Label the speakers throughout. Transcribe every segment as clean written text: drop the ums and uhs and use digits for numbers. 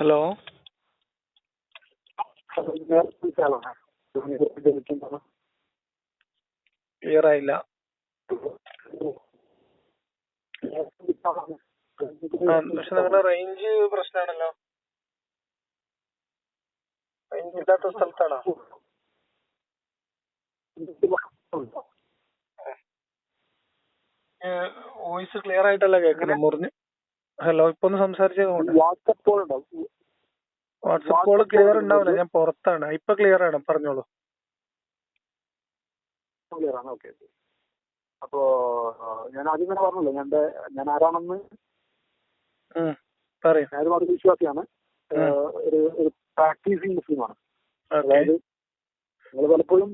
Speaker 1: Hello, clear ആയില്ല. പക്ഷെ നിങ്ങളുടെ റേഞ്ച് പ്രശ്നമാണല്ലോ. റേഞ്ച് ഇല്ലാത്ത സ്ഥലത്താണോ? വോയിസ് ക്ലിയർ ആയിട്ടല്ല കേൾക്കുന്നത്, മുറിഞ്ഞ്. ഹലോ, ഇപ്പൊ ഒന്ന് സംസാരിച്ചത്. വാട്സപ്പ് കോള് ക്ലിയർ ഉണ്ടാവില്ല, ഞാൻ പുറത്താണ്. ഇപ്പൊ ക്ലിയർ ആണ്, പറഞ്ഞോളൂ.
Speaker 2: ക്ലിയർ ആണ്, ഓക്കെ. അപ്പോ ഞാൻ ആദ്യം തന്നെ പറഞ്ഞല്ലോ ഞാൻ ആരാണെന്ന്. ഞാനൊരു മതവിശ്വാസിയാണ്, ഒരു പ്രാക്ടീസിങ് മുസ്ലിമാണ്. അതായത് നിങ്ങൾ പലപ്പോഴും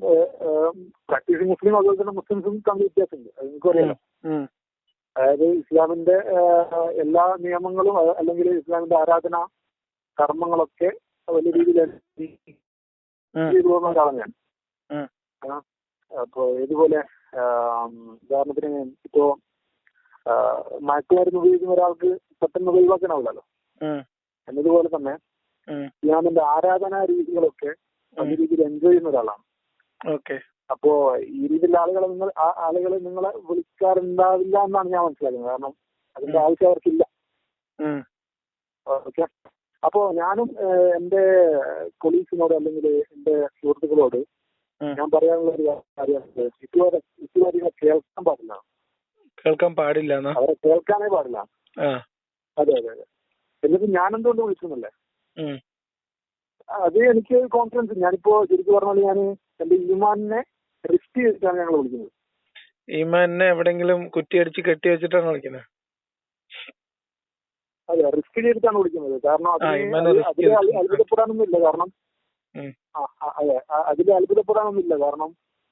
Speaker 2: പ്രാക്ടീസിങ് മുസ്ലിം അതുപോലെ തന്നെ മുസ്ലിംസും തമ്മിൽ വ്യത്യാസമുണ്ട്, അത് നിങ്ങൾക്ക് അറിയാലോ. അതായത് ഇസ്ലാമിന്റെ എല്ലാ നിയമങ്ങളും അല്ലെങ്കിൽ ഇസ്ലാമിന്റെ ആരാധന കർമ്മങ്ങളൊക്കെ വലിയ രീതിയിൽ പോകുന്ന ഒരാളാണ് ഞാൻ. അപ്പോ ഇതുപോലെ ഉദാഹരണത്തിന് ഇപ്പോ മയക്കുമരുന്ന് ഉപയോഗിക്കുന്ന ഒരാൾക്ക് പെട്ടെന്ന് ഒഴിവാക്കാനാവില്ലല്ലോ. എന്നതുപോലെ തന്നെ ഇസ്ലാമിന്റെ ആരാധനാ രീതികളൊക്കെ വലിയ രീതിയിൽ എൻജോയ് ചെയ്യുന്ന ഒരാളാണ്. അപ്പോ ഈ രീതിയിലുള്ള ആളുകളെ നിങ്ങളെ വിളിക്കാറുണ്ടാവില്ല എന്നാണ് ഞാൻ മനസ്സിലാക്കുന്നത്. കാരണം അതിന്റെ ആവശ്യം അവർക്കില്ല. ഓക്കെ. അപ്പോ ഞാനും എന്റെ കൊളീഗ്സിനോട് അല്ലെങ്കിൽ എന്റെ സുഹൃത്തുക്കളോട് ഞാൻ പറയാനുള്ള ഒരു കാര്യമാണ്, യുക്തിവാദികളെ കേൾക്കാൻ പാടില്ല. അവരെ കേൾക്കാനേ പാടില്ല. അതെ അതെ അതെ. എന്നിട്ട് ഞാൻ എന്തുകൊണ്ട് വിളിക്കുന്നില്ലേ, അത് എനിക്ക് കോൺഫിഡൻസ്. ഞാനിപ്പോ ശരിക്കും പറഞ്ഞാൽ ഞാൻ എന്റെ ഈമാനിനെ റിസ്ക് ചെയ്തിട്ടാണ് ഞങ്ങൾ വിളിക്കുന്നത്.
Speaker 1: ഈമാനിനെ എവിടെങ്കിലും കുറ്റിയടിച്ച് കെട്ടി വെച്ചിട്ടാണ് വിളിക്കുന്നത്?
Speaker 2: അതെ, റിസ്ക് ചെയ്തിട്ടാണ് വിളിക്കുന്നത്. കാരണം അതിൽ അത്ഭുതപ്പെടാനൊന്നുമില്ല. കാരണം അതെ, അതിൽ അത്ഭുതപ്പെടാനൊന്നുമില്ല. കാരണം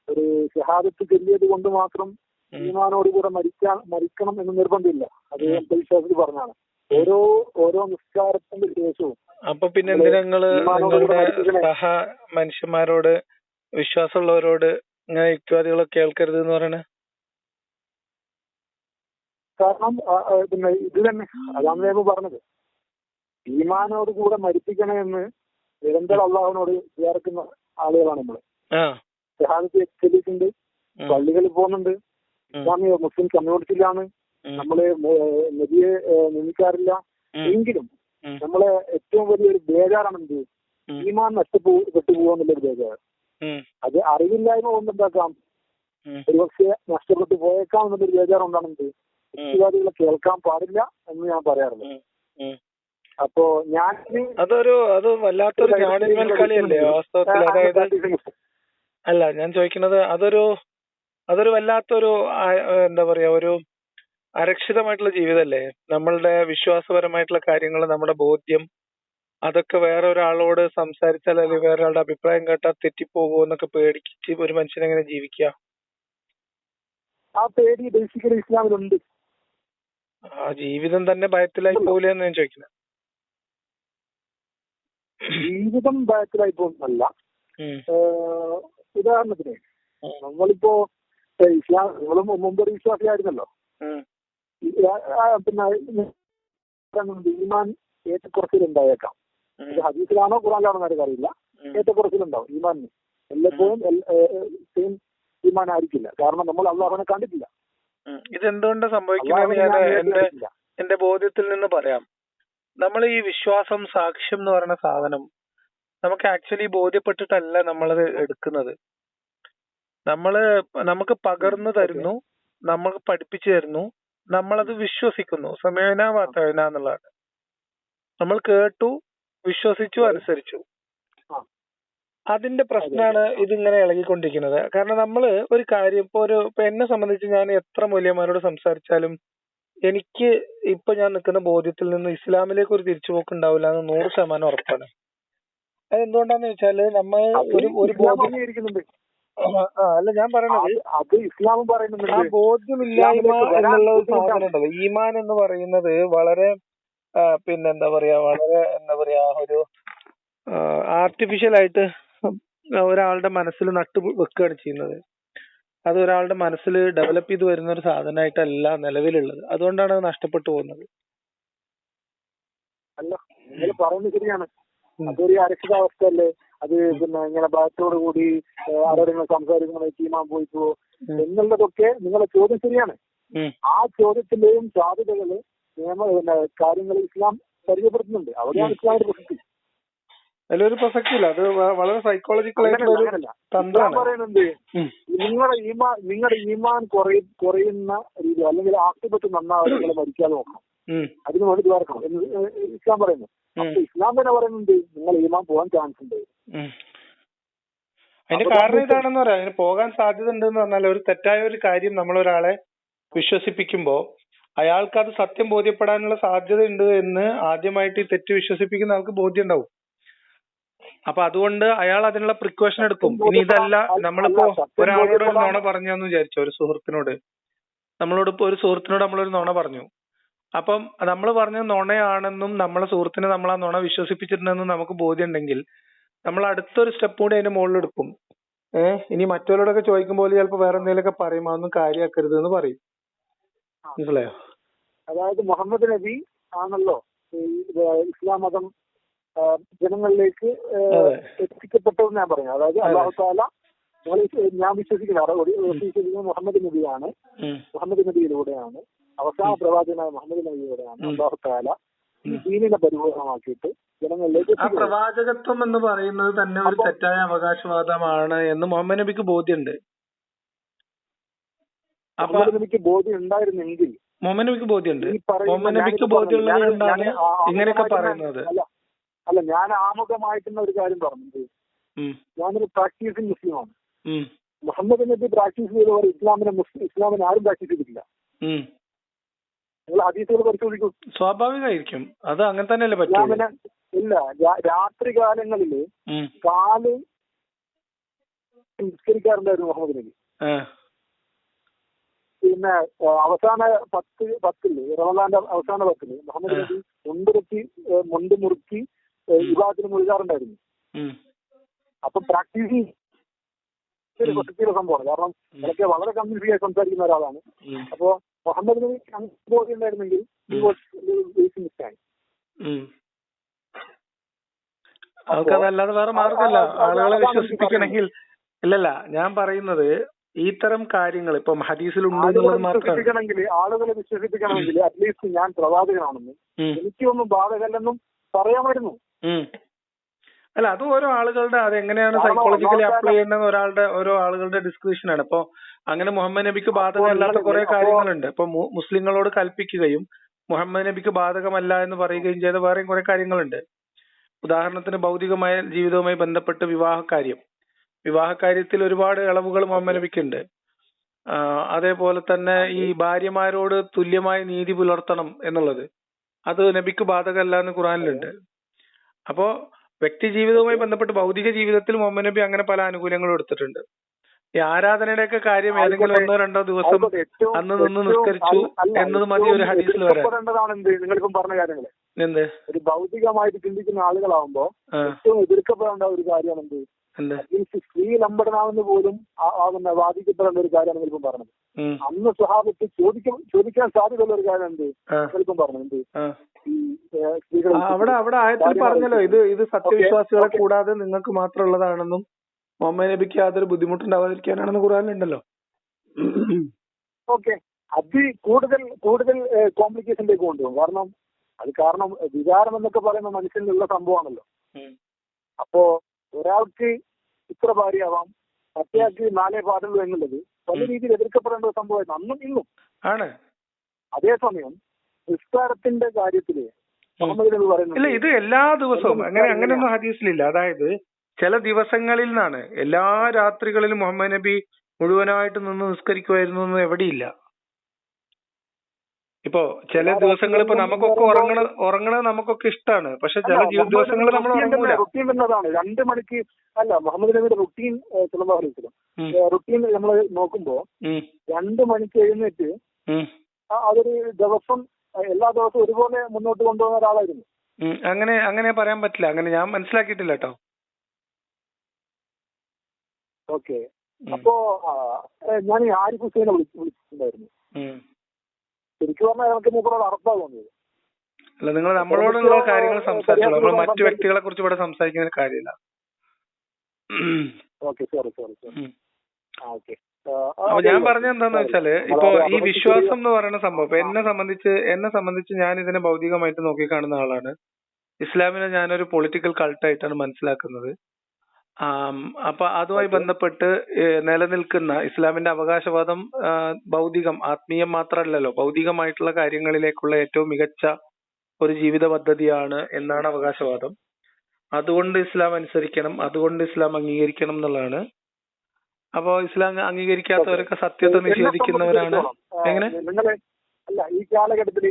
Speaker 2: ഒരു ഷഹാദത്ത് ചൊല്ലിയത് കൊണ്ട് മാത്രം ഈമാനോട് കൂടെ മരിക്കണം എന്ന് നിർബന്ധമില്ല. അത് എന്റെ വിശ്വാസത്തിൽ പറഞ്ഞാണ്. ഓരോ നിസ്കാരത്തിന്റെ ശേഷവും.
Speaker 1: അപ്പൊ പിന്നെ എന്തിനാ നിങ്ങളുടെ സഹ മനുഷ്യന്മാരോട്, വിശ്വാസമുള്ളവരോട് ഇങ്ങനെ യുക്തിവാദികളെ കേൾക്കരുത് എന്ന് പറയണേ?
Speaker 2: കാരണം പിന്നെ ഇത് തന്നെ അതാണ് ഞാൻ പറഞ്ഞത്. ഈമാനോട് കൂടെ മരിപ്പിക്കണമെന്ന് നിരന്തരം അള്ളാഹുവിനോട് ചേർക്കുന്ന ആളുകളാണ് നമ്മള്. ഷഹാദത്ത് ചെല്ലിയിട്ടുണ്ട്, പള്ളികളിൽ പോകുന്നുണ്ട്, ഇസ്ലാമിക മുസ്ലിം കമ്മ്യൂണിറ്റിയിലാണ്. നമ്മള് നബിയെ നിന്ദിക്കാറില്ല. എങ്കിലും നമ്മളെ ഏറ്റവും വലിയൊരു ബേജാറാണ് എന്ത്? ഈമാൻ നഷ്ടപ്പെട്ടു പോകാന്നുള്ളൊരു ബേജാറ്. അത് അറിവില്ലായ്മ കൊണ്ടുണ്ടാക്കാം, ഒരുപക്ഷെ നഷ്ടപ്പെട്ടു പോയേക്കാം എന്നുള്ളൊരു ബേജാറ് ഉണ്ടാണെന്ത് യുക്തിവാദികളെ കേൾക്കാൻ പാടില്ല എന്ന് ഞാൻ പറയാറുണ്ട്. അപ്പോ
Speaker 1: അത് വല്ലാത്തൊരു ഞാണിന്മേൽ കളിയല്ലേ വാസ്തവത്തിൽ? അതായത് അല്ല, ഞാൻ ചോദിക്കുന്നത് അതൊരു വല്ലാത്തൊരു എന്താ പറയാ, ഒരു അരക്ഷിതമായിട്ടുള്ള ജീവിതമല്ലേ? നമ്മളുടെ വിശ്വാസപരമായിട്ടുള്ള കാര്യങ്ങൾ, നമ്മുടെ ബോധ്യം, അതൊക്കെ വേറെ ഒരാളോട് സംസാരിച്ചാൽ അല്ലെങ്കിൽ വേറെ ഒരാളുടെ അഭിപ്രായം കേട്ടാൽ തെറ്റിപ്പോകുമോ എന്നൊക്കെ പേടിച്ച് ഒരു മനുഷ്യൻ എങ്ങനെ ജീവിക്കുക?
Speaker 2: ആ പേടി ബേസിക്കലി ഇസ്ലാമിലുണ്ട്.
Speaker 1: ആ ജീവിതം തന്നെ ഭയത്തിലായി പോകില്ല എന്ന് ഞാൻ ചോദിക്കുന്നത്.
Speaker 2: ജീവിതം ഭയത്തിലായി പോകുന്നല്ല. ഉദാഹരണത്തിന് നമ്മളിപ്പോ ഇസ്ലാം, നിങ്ങളും മുമ്പൊരു വിശ്വാസിയായിരുന്നല്ലോ. പിന്നെ ഈമാൻ ഏറ്റക്കുറച്ചിലുണ്ടായേക്കാം. ഇത് ഹദീസിലാണോ ഖുറാനിലാണോ എന്നൊക്കെ അറിയില്ല. ഏറ്റക്കുറച്ചിലുണ്ടാവും ഈമാനിന്. എല്ലായ്പ്പോഴും സെയിം ഈമാൻ ആയിരിക്കില്ല. കാരണം നമ്മൾ അള്ളാഹുവിനെ കണ്ടിട്ടില്ല.
Speaker 1: ഇതെന്തുകൊണ്ട് സംഭവിക്കുന്നത് ഞാൻ എന്റെ ബോധ്യത്തിൽ നിന്ന് പറയാം. നമ്മൾ ഈ വിശ്വാസം, സാക്ഷ്യം എന്ന് പറയുന്ന സാധനം നമുക്ക് ആക്ച്വലി ബോധ്യപ്പെട്ടിട്ടല്ല നമ്മളത് എടുക്കുന്നത്. നമുക്ക് പകർന്നു തരുന്നു, നമുക്ക് പഠിപ്പിച്ചു തരുന്നു, നമ്മളത് വിശ്വസിക്കുന്നു. സമേന വാതേന എന്നുള്ളതാണ്. നമ്മൾ കേട്ടു, വിശ്വസിച്ചു, അനുസരിച്ചു. അതിന്റെ പ്രശ്നമാണ് ഇതിങ്ങനെ ഇളകിക്കൊണ്ടിരിക്കുന്നത്. കാരണം നമ്മള് ഒരു കാര്യം ഇപ്പൊ എന്നെ സംബന്ധിച്ച് ഞാൻ എത്ര മൂല്യന്മാരോട് സംസാരിച്ചാലും എനിക്ക് ഇപ്പൊ ഞാൻ നിൽക്കുന്ന ബോധ്യത്തിൽ നിന്ന് ഇസ്ലാമിലേക്ക് ഒരു തിരിച്ചുപോക്ക് ഉണ്ടാവില്ല എന്ന് 100% ഉറപ്പാണ്. അതെന്തുകൊണ്ടാന്ന് വെച്ചാല് നമ്മൾ ഒരു അല്ല, ഞാൻ പറയണത് ആ ബോധ്യമില്ലായ്മ എന്നുള്ള ഒരു സാധനം ഉണ്ടല്ലോ. ഈമാൻ എന്ന് പറയുന്നത് വളരെ ഒരു ആർട്ടിഫിഷ്യൽ ആയിട്ട് ഒരാളുടെ മനസ്സിൽ നട്ടു വെക്കുകയാണ് ചെയ്യുന്നത്. അത് ഒരാളുടെ മനസ്സിൽ ഡെവലപ്പ് ചെയ്ത് വരുന്ന ഒരു സാധനമായിട്ടല്ല നിലവിലുള്ളത്. അതുകൊണ്ടാണ് അത് നഷ്ടപ്പെട്ടു പോകുന്നത്.
Speaker 2: നിങ്ങൾ പറയുന്നത് ശരിയാണ്. അതൊരു അരക്ഷിതാവസ്ഥയല്ലേ. അത് പിന്നെ ഇങ്ങനെ ഭയത്തോടു കൂടി ആരോടെങ്കിലും സംസാരിക്കുന്ന ടീമാൻ പോയിപ്പോ എന്നുള്ളതൊക്കെ നിങ്ങളുടെ ചോദ്യം ശരിയാണ്. ആ ചോദ്യത്തിന്റെയും സാധ്യതകള് കാര്യങ്ങൾ ഇസ്ലാം പരിചയപ്പെടുത്തുന്നുണ്ട്. അവിടെയാണ് ഇസ്ലാമിന്റെ പ്രസക്തി.
Speaker 1: അതിലൊരു പ്രസക്തിയില്ല. അത് വളരെ സൈക്കോളജിക്കൽ ആയിട്ടുള്ള തന്ത്രമാണ്.
Speaker 2: പറയുന്നുണ്ട് നിങ്ങളുടെ ഈമാൻ കുറയുന്ന രീതി അല്ലെങ്കിൽ ആക്ഷിപത്ത് നന്നാവും നിങ്ങൾ മരിക്കാതെ നോക്കണം, അതിന് വേണ്ടി ദ്വാരക്കണം എന്ന് ഇസ്ലാം പറയുന്നു. അപ്പൊ ഇസ്ലാം തന്നെ പറയുന്നുണ്ട് നിങ്ങൾ ഈമാൻ പോകാൻ ചാൻസ് ഉണ്ട്.
Speaker 1: അതിന്റെ കാരണം ഇതാണെന്ന് പറയാം. അതിന് പോകാൻ സാധ്യത ഉണ്ടെന്ന് പറഞ്ഞാൽ ഒരു തെറ്റായ ഒരു കാര്യം നമ്മളൊരാളെ വിശ്വസിപ്പിക്കുമ്പോ അയാൾക്ക് അത് സത്യം ബോധ്യപ്പെടാനുള്ള സാധ്യത ഉണ്ട് എന്ന് ആദ്യമായിട്ട് ഈ തെറ്റ് വിശ്വസിപ്പിക്കുന്ന ആൾക്ക് ബോധ്യം ഉണ്ടാവും. അപ്പൊ അതുകൊണ്ട് അയാൾ അതിനുള്ള പ്രിക്കോഷൻ എടുക്കും. ഇനി ഇതല്ല, നമ്മളിപ്പോ ഒരാളോട് ഒരു നുണ പറഞ്ഞെന്ന് വിചാരിച്ചോ, ഒരു സുഹൃത്തിനോട് നമ്മളൊരു നുണ പറഞ്ഞു. അപ്പം നമ്മൾ പറഞ്ഞ നുണയാണെന്നും നമ്മളെ സുഹൃത്തിനെ നമ്മൾ ആ നുണ വിശ്വസിപ്പിച്ചിട്ടുണ്ടെന്നും നമുക്ക് ബോധ്യം ഉണ്ടെങ്കിൽ നമ്മൾ അടുത്തൊരു സ്റ്റെപ്പ് കൂടി അതിന്റെ മുകളിൽ എടുക്കും. ഇനി മറ്റവരോടൊക്കെ ചോദിക്കുമ്പോൾ ചിലപ്പോൾ വേറെ എന്തെങ്കിലുമൊക്കെ പറയും, അതൊന്നും കാര്യമാക്കരുത് എന്ന് പറയും. മനസ്സിലായോ?
Speaker 2: അതായത് മുഹമ്മദ് നബി ആണല്ലോ ഇസ്ലാം മതം ജനങ്ങളിലേക്ക് എത്തിക്കപ്പെട്ടതെന്ന് ഞാൻ പറഞ്ഞു. അതായത് അല്ലാഹു തആല ഞാൻ വിശ്വസിക്കുന്ന മുഹമ്മദ് നബിയാണ്. മുഹമ്മദ് നബിയിലൂടെയാണ്, അവസാന പ്രവാചകനായ മുഹമ്മദ് നബിയിലൂടെയാണ് അല്ലാഹു തആല ഈ ദീനിനെ പരിപൂർണമാക്കിയിട്ട് ജനങ്ങളിലേക്ക്.
Speaker 1: ആ പ്രവാചകത്വം എന്ന് പറയുന്നത് തന്നെ ഒരു തെറ്റായ അവകാശവാദമാണ് എന്ന് മുഹമ്മദ് നബിക്ക് ബോധ്യമുണ്ട്.
Speaker 2: മുഹമ്മദ് നബിക്ക് ബോധ്യം ഉണ്ടായിരുന്നെങ്കിൽ
Speaker 1: മുഹമ്മദ് നബിക്ക് ബോധ്യമുണ്ട്. മുഹമ്മദ് നബിക്ക് ബോധ്യമുള്ളത് കൊണ്ടാണ് ഇങ്ങനെയൊക്കെ പറയുന്നത്.
Speaker 2: അല്ല, ഞാൻ ആമുഖമായിട്ടുള്ള ഒരു കാര്യം പറഞ്ഞത്, ഞാനൊരു പ്രാക്ടീസിങ് മുസ്ലിമാണ്. മുഹമ്മദ് നബി പ്രാക്ടീസ് ചെയ്തവർ ഇസ്ലാമിനെ ആരും പ്രാക്ടീസ് ചെയ്തിട്ടില്ല. നിങ്ങൾ ഹദീസുകൾ പരിശോധിക്കും.
Speaker 1: സ്വാഭാവികമായിരിക്കും, അത് അങ്ങനെ തന്നെയല്ലേ പറ്റും.
Speaker 2: ഇല്ല, രാത്രി കാലങ്ങളില് കാല് നിസ്കരിക്കാറുണ്ടായിരുന്നു മുഹമ്മദ് നബി. പിന്നെ അവസാന പത്തില് റമദാന്റെ അവസാന പത്തില് മുഹമ്മദ് നബി മുണ്ട് മുറുക്കി വിവാഹത്തിന് മുഴുകാറുണ്ടായിരുന്നു. അപ്പൊ പ്രാക്ടീസ് പ്രസക്തിയുള്ള സംഭവമാണ്. കാരണം ഇതൊക്കെ വളരെ കൺവിൻസിംഗ് ആയി സംസാരിക്കുന്ന ഒരാളാണ്. അപ്പോ മുഹമ്മദ് നബി ബോധ്യം ഉണ്ടായിരുന്നെങ്കിൽ
Speaker 1: അതല്ലാതെ വേറെ മാർഗമല്ല ആളുകളെ വിശ്വസിപ്പിക്കണമെങ്കിൽ. ഇല്ലല്ല, ഞാൻ പറയുന്നത് ഇത്തരം കാര്യങ്ങൾ ഇപ്പം ഹദീസിലുണ്ട് എന്നുള്ളത് മാത്രമാണ്.
Speaker 2: ആളുകളെ വിശ്വസിപ്പിക്കണമെങ്കിൽ അറ്റ്ലീസ്റ്റ് ഞാൻ പ്രവാചകനാണെന്നും എനിക്കൊന്നും ബാധകല്ലെന്നും പറയാമായിരുന്നു.
Speaker 1: അല്ല, അത് ഓരോ ആളുകളുടെ അതെങ്ങനെയാണ് സൈക്കോളജിക്കലി അപ്ലൈ ചെയ്യുന്നത് ഓരോ ആളുകളുടെ ഡിസ്ക്രിപ്ഷനാണ്. ഇപ്പൊ അങ്ങനെ മുഹമ്മദ് നബിക്ക് ബാധകമല്ലാത്ത കുറെ കാര്യങ്ങളുണ്ട്. ഇപ്പൊ മുസ്ലിങ്ങളോട് കൽപ്പിക്കുകയും മുഹമ്മദ് നബിക്ക് ബാധകമല്ല എന്ന് പറയുകയും ചെയ്ത വേറെയും കുറെ കാര്യങ്ങളുണ്ട്. ഉദാഹരണത്തിന് ഭൗതികമായ ജീവിതവുമായി ബന്ധപ്പെട്ട് വിവാഹകാര്യത്തിൽ ഒരുപാട് ഇളവുകൾ മുഹമ്മദ് നബിക്കുണ്ട്. അതേപോലെ തന്നെ ഈ ഭാര്യമാരോട് തുല്യമായ നീതി പുലർത്തണം എന്നുള്ളത് അത് നബിക്ക് ബാധകമല്ല എന്ന് ഖുർആനിലുണ്ട്. അപ്പോ വ്യക്തി ജീവിതവുമായി ബന്ധപ്പെട്ട് ഭൗതിക ജീവിതത്തിൽ മുഹമ്മദ് നബി അങ്ങനെ പല ആനുകൂല്യങ്ങളും എടുത്തിട്ടുണ്ട്. ഈ ആരാധനയുടെയൊക്കെ കാര്യം ഏതെങ്കിലും 1-2 ദിവസം അന്ന് നിന്ന് നിസ്കരിച്ചു എന്നത് മതി ഒരു ഹദീസിൽ വരാൻ.
Speaker 2: നിങ്ങളിപ്പം പറഞ്ഞ കാര്യങ്ങള്
Speaker 1: എന്ത്
Speaker 2: ഒരു ഭൗതികമായിട്ട് ചിന്തിക്കുന്ന ആളുകളാവുമ്പോ ഏറ്റവും എതിർക്കപ്പെടേണ്ട ഒരു കാര്യമാണ് സ്ത്രീ ലംബടനാണെന്ന് പോലും വാദിക്കപ്പെടേണ്ട ഒരു കാര്യമാണ് നിങ്ങളിപ്പം പറഞ്ഞത്. അന്ന് സ്വഹാബത്ത് ചോദിക്കാൻ സാധ്യതയുള്ള ഒരു കാര്യം എന്ത് നിങ്ങളിപ്പം പറഞ്ഞത്
Speaker 1: അവിടെ ആയത്തിൽ പറഞ്ഞല്ലോ, ഇത് സത്യവിശ്വാസികളെ കൂടാതെ നിങ്ങൾക്ക് മാത്രമുള്ളതാണെന്നും മുഹമ്മദ് നബിക്ക് യാതൊരു ബുദ്ധിമുട്ടുണ്ടാവാതിരിക്കാനാണെന്ന് ഖുർആനിലുണ്ടല്ലോ.
Speaker 2: ഓക്കെ, അത് കൂടുതൽ കോംപ്ലിക്കേഷനിലേക്ക് കൊണ്ടുപോകും. കാരണം വികാരം എന്നൊക്കെ പറയുന്ന മനുഷ്യനിലുള്ള സംഭവമാണല്ലോ. അപ്പോ ഒരാൾക്ക് ഇത്ര ഭാര്യയാവാം, മറ്റേയാൾക്ക് 4 പാടുള്ളൂ എന്നുള്ളത് പല രീതിയിൽ എതിർക്കപ്പെടേണ്ട ഒരു സംഭവമായിരുന്നു അന്നും ഇന്നും ആണ്. അതേസമയം നിസ്കാരത്തിന്റെ കാര്യത്തില് മുഹമ്മദ് നബി പറയുന്നത്
Speaker 1: ഇല്ല, ഇത് എല്ലാ ദിവസവും അങ്ങനെയൊന്നും ഹദീസിലില്ല. അതായത് ചില ദിവസങ്ങളിൽ നിന്നാണ്. എല്ലാ രാത്രികളിലും മുഹമ്മദ് നബി മുഴുവനായിട്ട് നിന്ന് നിസ്കരിക്കുമായിരുന്നു എന്ന് എവിടെയില്ല. ഇപ്പോ ചില ദിവസങ്ങൾ ഇപ്പൊ നമുക്കൊക്കെ ഉറങ്ങണത് നമുക്കൊക്കെ ഇഷ്ടമാണ്. പക്ഷെ ചില ദിവസങ്ങൾ നമ്മൾ ഉറങ്ങൂല.
Speaker 2: റുട്ടീൻ എന്നതാണ് 2 മണിക്ക് അല്ല മുഹമ്മദ് നബിയുടെ റുട്ടീൻ റുട്ടീൻ നമ്മൾ നോക്കുമ്പോ 2 മണിക്ക് എഴുന്നേറ്റ് അതൊരു ദിവസം എല്ലാ ദിവസവും ഒരുപോലെ മുന്നോട്ട് കൊണ്ടുപോകുന്ന ഒരാളായിരുന്നു.
Speaker 1: അങ്ങനെ പറയാൻ പറ്റില്ല. അങ്ങനെ ഞാൻ മനസ്സിലാക്കിയിട്ടില്ല കേട്ടോ.
Speaker 2: ഓക്കെ, അപ്പോ ഞാൻ ഈ ആരിഫ് ഹുസൈനെ വിളിച്ചിട്ടുണ്ടായിരുന്നു. ശരിക്കും പറഞ്ഞാൽ നമുക്ക് മൂപ്പറോട് അറപ്പാ തോന്നിയത്.
Speaker 1: അല്ല, നിങ്ങൾ നമ്മളോടുള്ള കാര്യങ്ങൾ സംസാരിച്ചോളൂ. നമ്മൾ മറ്റു വ്യക്തികളെ കുറിച്ച് ഇവിടെ സംസാരിക്കുന്ന കാര്യമില്ല. അപ്പൊ ഞാൻ പറഞ്ഞ എന്താന്ന് വെച്ചാല്, ഇപ്പൊ ഈ വിശ്വാസം എന്ന് പറയുന്ന സംഭവം, ഇപ്പൊ എന്നെ സംബന്ധിച്ച് ഞാൻ ഇതിനെ ഭൗതികമായിട്ട് നോക്കിക്കാണുന്ന ആളാണ്. ഇസ്ലാമിനെ ഞാനൊരു പൊളിറ്റിക്കൽ കൾട്ടായിട്ടാണ് മനസ്സിലാക്കുന്നത്. അപ്പൊ അതുമായി ബന്ധപ്പെട്ട് നിലനിൽക്കുന്ന ഇസ്ലാമിന്റെ അവകാശവാദം ഭൗതികം, ആത്മീയം മാത്രമല്ലല്ലോ, ഭൗതികമായിട്ടുള്ള കാര്യങ്ങളിലേക്കുള്ള ഏറ്റവും മികച്ച ഒരു ജീവിത പദ്ധതിയാണ് എന്നാണ് അവകാശവാദം. അതുകൊണ്ട് ഇസ്ലാം അനുസരിക്കണം, അതുകൊണ്ട് ഇസ്ലാം അംഗീകരിക്കണം എന്നുള്ളതാണ്. അപ്പോ ഇസ്ലാം അംഗീകരിക്കാത്തവരൊക്കെ സത്യത്തെ നിഷേധിക്കുന്നവരാണ്. എങ്ങനെ?
Speaker 2: അല്ല, ഈ കാലഘട്ടത്തിൽ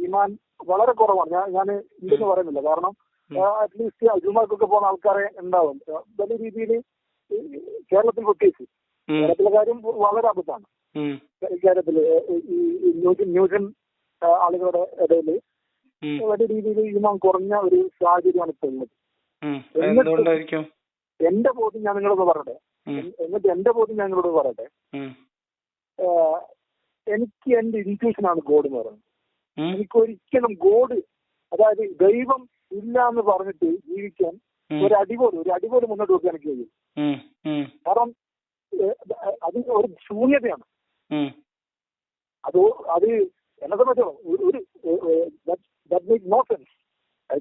Speaker 2: ഈമാൻ വളരെ കുറവാണ്. ഞാൻ ഇതെന്ന് പറയുന്നില്ല. കാരണം അറ്റ്ലീസ്റ്റ് ജുമാക്കൊക്കെ പോകുന്ന ആൾക്കാരെ ഉണ്ടാവും വലിയ രീതിയിൽ. കേരളത്തിൽ പ്രത്യേകിച്ച് കേരളത്തിലെ കാര്യം വളരെ അബദ്ധമാണ്. കേരളത്തില് ഈ ന്യൂജൻ ആളുകളുടെ ഇടയിൽ വലിയ രീതിയിൽ ഈമാൻ കുറഞ്ഞ ഒരു സാഹചര്യമാണ് ഇപ്പൊ ഉള്ളത്. എന്റെ ബോധ്യം ഞാൻ നിങ്ങളോട് പറയട്ടെ. എനിക്ക് എന്റെ ഇൻറ്റ്യൂഷനാണ് ഗോഡ് എന്ന് പറയുന്നത്. എനിക്കൊരിക്കലും ഗോഡ്, അതായത് ദൈവം ഇല്ല എന്ന് പറഞ്ഞിട്ട് ജീവിക്കാൻ ഒരു അടിപോലും മുന്നോട്ട് വെക്കാൻ എനിക്ക് കഴിയും. കാരണം അത് ഒരു ശൂന്യതയാണ്. അത് എന്നെ സംബന്ധിച്ചോളം ദാറ്റ് മേക്ക് നോ സെൻസ്.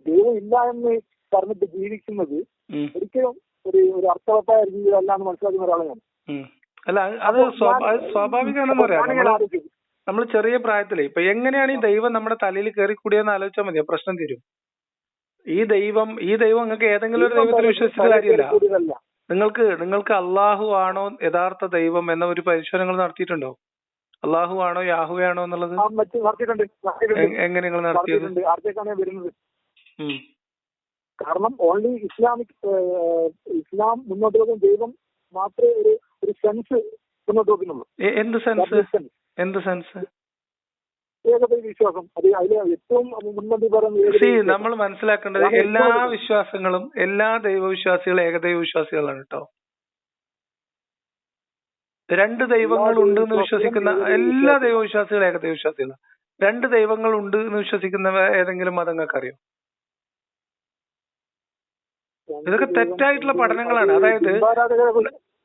Speaker 2: ദൈവം ഇല്ല എന്ന് പറഞ്ഞിട്ട് ജീവിക്കുന്നത് ഒരിക്കലും ഒരു അർത്ഥവത്തായ ജീവിതം അല്ല എന്ന് മനസ്സിലാക്കുന്ന ഒരാളാണ്.
Speaker 1: അല്ല, അത് സ്വാഭാവികമാണെന്ന് പറയാം. നമ്മൾ ചെറിയ പ്രായത്തിലേ ഇപ്പൊ എങ്ങനെയാണ് ഈ ദൈവം നമ്മുടെ തലയിൽ കയറി കൂടിയെന്ന് ആലോചിച്ചാൽ മതി, പ്രശ്നം തീരും. ഈ ദൈവം നിങ്ങൾക്ക് ഏതെങ്കിലും ഒരു ദൈവത്തിൽ വിശ്വസിച്ച കാര്യമില്ല. നിങ്ങൾക്ക് അള്ളാഹു ആണോ യഥാർത്ഥ ദൈവം എന്ന ഒരു പരിശോധന നിങ്ങൾ നടത്തിയിട്ടുണ്ടോ? അള്ളാഹു ആണോ യാഹുവേ ആണോ എന്നുള്ളത് എങ്ങനെ നിങ്ങൾ നടത്തിയത്?
Speaker 2: കാരണം ഓൺലി ഇസ്ലാം മുന്നോട്ട് വെക്കുന്ന ദൈവം മാത്രമേ ഒരു സെൻസ് മുന്നോട്ട് വെക്കുന്നുള്ളൂ.
Speaker 1: എന്ത് സെൻസ്?
Speaker 2: ഏകദൈവ വിശ്വാസം. അത് അതിൽ ഏറ്റവും മുൻപന്തി പറയുന്നത്
Speaker 1: നമ്മൾ മനസ്സിലാക്കേണ്ടത് എല്ലാ വിശ്വാസങ്ങളും, എല്ലാ ദൈവവിശ്വാസികളും ഏകദൈവ വിശ്വാസികളാണ് കേട്ടോ. രണ്ട് ദൈവങ്ങൾ ഉണ്ട് എന്ന് വിശ്വസിക്കുന്ന എല്ലാ ദൈവവിശ്വാസികളും ഏകദൈവ വിശ്വാസികളാണ്. രണ്ട് ദൈവങ്ങൾ ഉണ്ട് എന്ന് വിശ്വസിക്കുന്ന ഏതെങ്കിലും മതങ്ങൾക്ക് അറിയോ? ഇതൊക്കെ തെറ്റായിട്ടുള്ള പഠനങ്ങളാണ്. അതായത്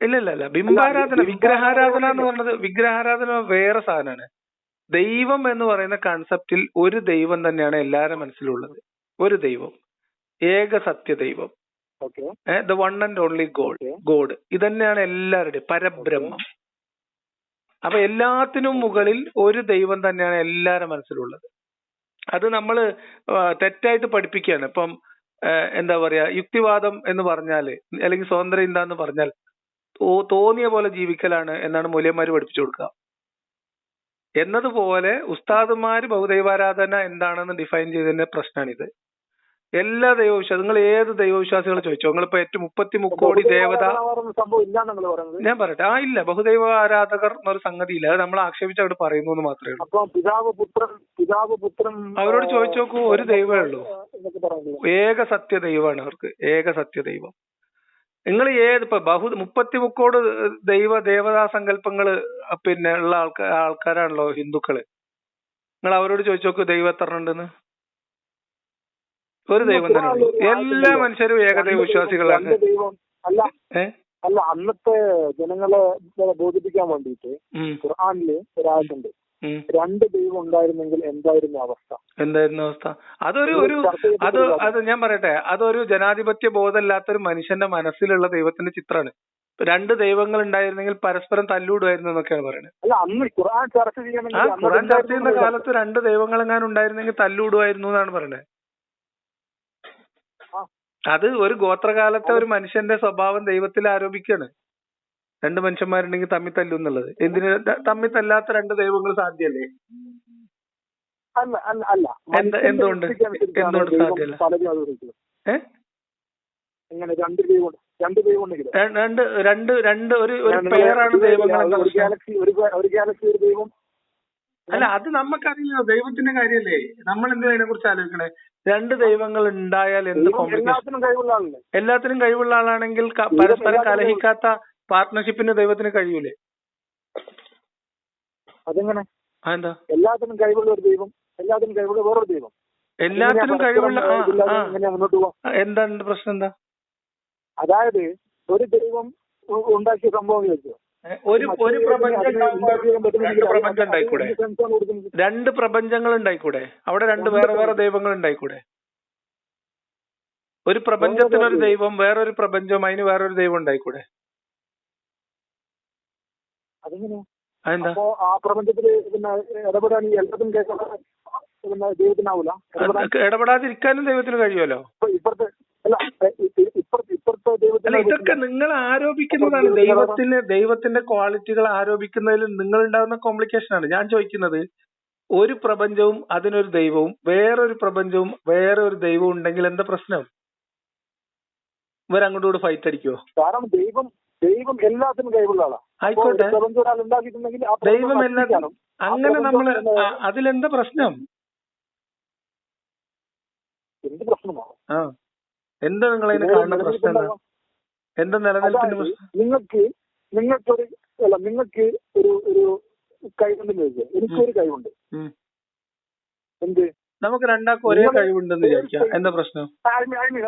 Speaker 1: ഇല്ല ബിംബാരാധന, വിഗ്രഹാരാധന എന്ന് പറയുന്നത്, വിഗ്രഹാരാധന വേറെ സാധനമാണ്. ദൈവം എന്ന് പറയുന്ന കൺസെപ്റ്റിൽ ഒരു ദൈവം തന്നെയാണ് എല്ലാവരുടെ മനസ്സിലുള്ളത്. ഒരു ദൈവം, ഏക സത്യ ദൈവം, the one and only God. ഇതന്നെയാണ് എല്ലാവരുടെയും പരബ്രഹ്മം. അപ്പൊ എല്ലാത്തിനും മുകളിൽ ഒരു ദൈവം തന്നെയാണ് എല്ലാവരുടെ മനസ്സിലുള്ളത്. അത് നമ്മള് തെറ്റായിട്ട് പഠിപ്പിക്കുകയാണ്. ഇപ്പം എന്താ പറയാ, യുക്തിവാദം എന്ന് പറഞ്ഞാല്, അല്ലെങ്കിൽ സ്വതന്ത്ര ചിന്ത എന്ന് പറഞ്ഞാൽ തോന്നിയ പോലെ ജീവിക്കലാണ് എന്നാണ് മൂല്യന്മാര് പഠിപ്പിച്ചു കൊടുക്കുക. എന്നതുപോലെ ഉസ്താദുമാര് ബഹുദൈവാരാധന എന്താണെന്ന് ഡിഫൈൻ ചെയ്തതിന്റെ പ്രശ്നമാണിത്. എല്ലാ ദൈവവിശ്വാസം, നിങ്ങൾ ഏത് ദൈവവിശ്വാസികളെ ചോദിച്ചോ, നിങ്ങളിപ്പോ 33 കോടി ദേവത, ഞാൻ പറയട്ടെ, ഇല്ല, ബഹുദൈവ ആരാധകർ എന്നൊരു സംഗതിയില്ല. അത് നമ്മൾ ആക്ഷേപിച്ച് അവിടെ പറയുന്നു എന്ന് മാത്രമേ ഉള്ളൂ. അവരോട് ചോദിച്ചു നോക്കൂ, ഒരു ദൈവമേ ഉള്ളൂ, ഏക സത്യ ദൈവമാണ് അവർക്ക്, ഏക സത്യ ദൈവം. നിങ്ങൾ ഇപ്പൊ 33 കോടി ദേവതാ സങ്കല്പങ്ങള് പിന്നെ ഉള്ള ആൾക്കാരാണല്ലോ ഹിന്ദുക്കള്. നിങ്ങൾ അവരോട് ചോദിച്ചു നോക്കൂ, ദൈവം എത്ര ഉണ്ടെന്ന്. ഒരു ദൈവം തന്നെ ഉള്ളൂ. എല്ലാ മനുഷ്യരും ഏകദൈവ വിശ്വാസികളാണ്.
Speaker 2: അല്ല, അന്നത്തെ ജനങ്ങളെ ബോധിപ്പിക്കാൻ വേണ്ടിയിട്ട് ഖുർആനില് ഒരാളുണ്ട്, രണ്ട് ദൈവം ഉണ്ടായിരുന്നെങ്കിൽ എന്തായിരുന്നു അവസ്ഥ?
Speaker 1: അത് ഞാൻ പറയട്ടെ, അതൊരു ജനാധിപത്യ ബോധമില്ലാത്തൊരു മനുഷ്യന്റെ മനസ്സിലുള്ള ദൈവത്തിന്റെ ചിത്രമാണ്. രണ്ട് ദൈവങ്ങൾ ഉണ്ടായിരുന്നെങ്കിൽ പരസ്പരം തല്ലൂടുമായിരുന്നു എന്നൊക്കെയാണ് പറയുന്നത്.
Speaker 2: അല്ല, അന്ന് ഖുർആൻ ചർച്ച
Speaker 1: ചെയ്യുന്ന കാലത്ത് രണ്ട് ദൈവങ്ങളെങ്ങാനും ഉണ്ടായിരുന്നെങ്കിൽ തല്ലൂടുമായിരുന്നു എന്നാണ് പറയുന്നത്. അത് ഒരു ഗോത്രകാലത്തെ ഒരു മനുഷ്യന്റെ സ്വഭാവം ദൈവത്തിൽ ആരോപിക്കുകയാണ്. രണ്ട് മനുഷ്യന്മാരുണ്ടെങ്കിൽ തമ്മിൽ തല്ലും എന്നുള്ളത്. എന്തിന് തമ്മിൽ തല്ലാത്ത രണ്ട് ദൈവങ്ങൾ സാധ്യല്ലേ? എന്തുകൊണ്ട് സാധ്യമല്ല? രണ്ട് ഒരു പേരാണ് ദൈവങ്ങൾ. അല്ല, അത് നമുക്കറിയില്ല, ദൈവത്തിന്റെ കാര്യല്ലേ. നമ്മൾ എന്തിനാ അതിനെ കുറിച്ച് ആലോചിക്കണേ? രണ്ട് ദൈവങ്ങൾ ഉണ്ടായാൽ എന്ത് കോംപ്ലിക്കേഷൻ? എല്ലാത്തിനും കഴിവുള്ള ആളാണെങ്കിൽ പരസ്പരം കലഹിക്കാത്ത പാർട്ട്ണർഷിപ്പിന് ദൈവത്തിന് കഴിയൂലേ?
Speaker 2: അതെങ്ങനെ? എല്ലാത്തിനും കഴിവുള്ള ഒരു ദൈവം എല്ലാത്തിനും കഴിവുള്ള വേറൊരു ദൈവം.
Speaker 1: എല്ലാത്തിനും കഴിവുള്ള
Speaker 2: എങ്ങനെയാ മുന്നോട്ട് പോവാം?
Speaker 1: എന്താണ് പ്രശ്നം? എന്താ?
Speaker 2: അതായത് ഒരു ദൈവം ഉണ്ടാക്കിയ സംഭവം ചോദിച്ചു,
Speaker 1: ഒരു പ്രപഞ്ചം ഉണ്ടായിക്കൂടെ? രണ്ട് പ്രപഞ്ചങ്ങൾ ഉണ്ടായിക്കൂടെ? അവിടെ രണ്ട് വേറെ വേറെ ദൈവങ്ങൾ ഉണ്ടായിക്കൂടെ? ഒരു പ്രപഞ്ചത്തിനൊരു ദൈവം, വേറൊരു പ്രപഞ്ചം, അതിന് വേറൊരു ദൈവം ഉണ്ടായിക്കൂടെ?
Speaker 2: അതെങ്ങനെയാ?
Speaker 1: അതെന്താ?
Speaker 2: ആ പ്രപഞ്ചത്തില് പിന്നെ ഇടപെടാൻ എല്ലാത്തിനും പിന്നെ ദൈവത്തിനാവൂല?
Speaker 1: ഇടപെടാതിരിക്കാനും ദൈവത്തിന് കഴിയുമല്ലോ.
Speaker 2: ഇപ്പുറത്തെ
Speaker 1: അല്ല, ഇതൊക്കെ നിങ്ങൾ ആരോപിക്കുന്നതാണ്. ദൈവത്തിന്റെ ക്വാളിറ്റികൾ ആരോപിക്കുന്നതിൽ നിങ്ങൾ ഉണ്ടാകുന്ന കോംപ്ലിക്കേഷൻ ആണ്. ഞാൻ ചോദിക്കുന്നത്, ഒരു പ്രപഞ്ചവും അതിനൊരു ദൈവവും, വേറൊരു പ്രപഞ്ചവും വേറെ ഒരു ദൈവവും ഉണ്ടെങ്കിൽ എന്താ പ്രശ്നം? ഇവരങ്ങോട്ടുകൂടെ ഫൈറ്റ് അടിക്കുവോ?
Speaker 2: കാരണം ദൈവം എല്ലാത്തിനും കഴിവുള്ള ആളാണ്.
Speaker 1: ആയിക്കോട്ടെ, ദൈവം എല്ലാത്തിനും. അങ്ങനെ നമ്മള് അതിലെന്താ പ്രശ്നം?
Speaker 2: എന്ത് പ്രശ്നമാണോ?
Speaker 1: എന്താ നിങ്ങൾ അതിന് കാണുന്ന പ്രശ്നം? എന്താ നിലനിൽപ്പിന്റെ പ്രശ്നം?
Speaker 2: നിങ്ങൾക്ക് ഒരു കഴിവുണ്ടെന്ന് ചോദിച്ചാൽ എനിക്കൊരു കഴിവുണ്ട്. എന്ത്?
Speaker 1: നമുക്ക് രണ്ടാൾക്കും ഒരേ കഴിവുണ്ടെന്ന് വിചാരിക്കാം. എന്താ പ്രശ്നം?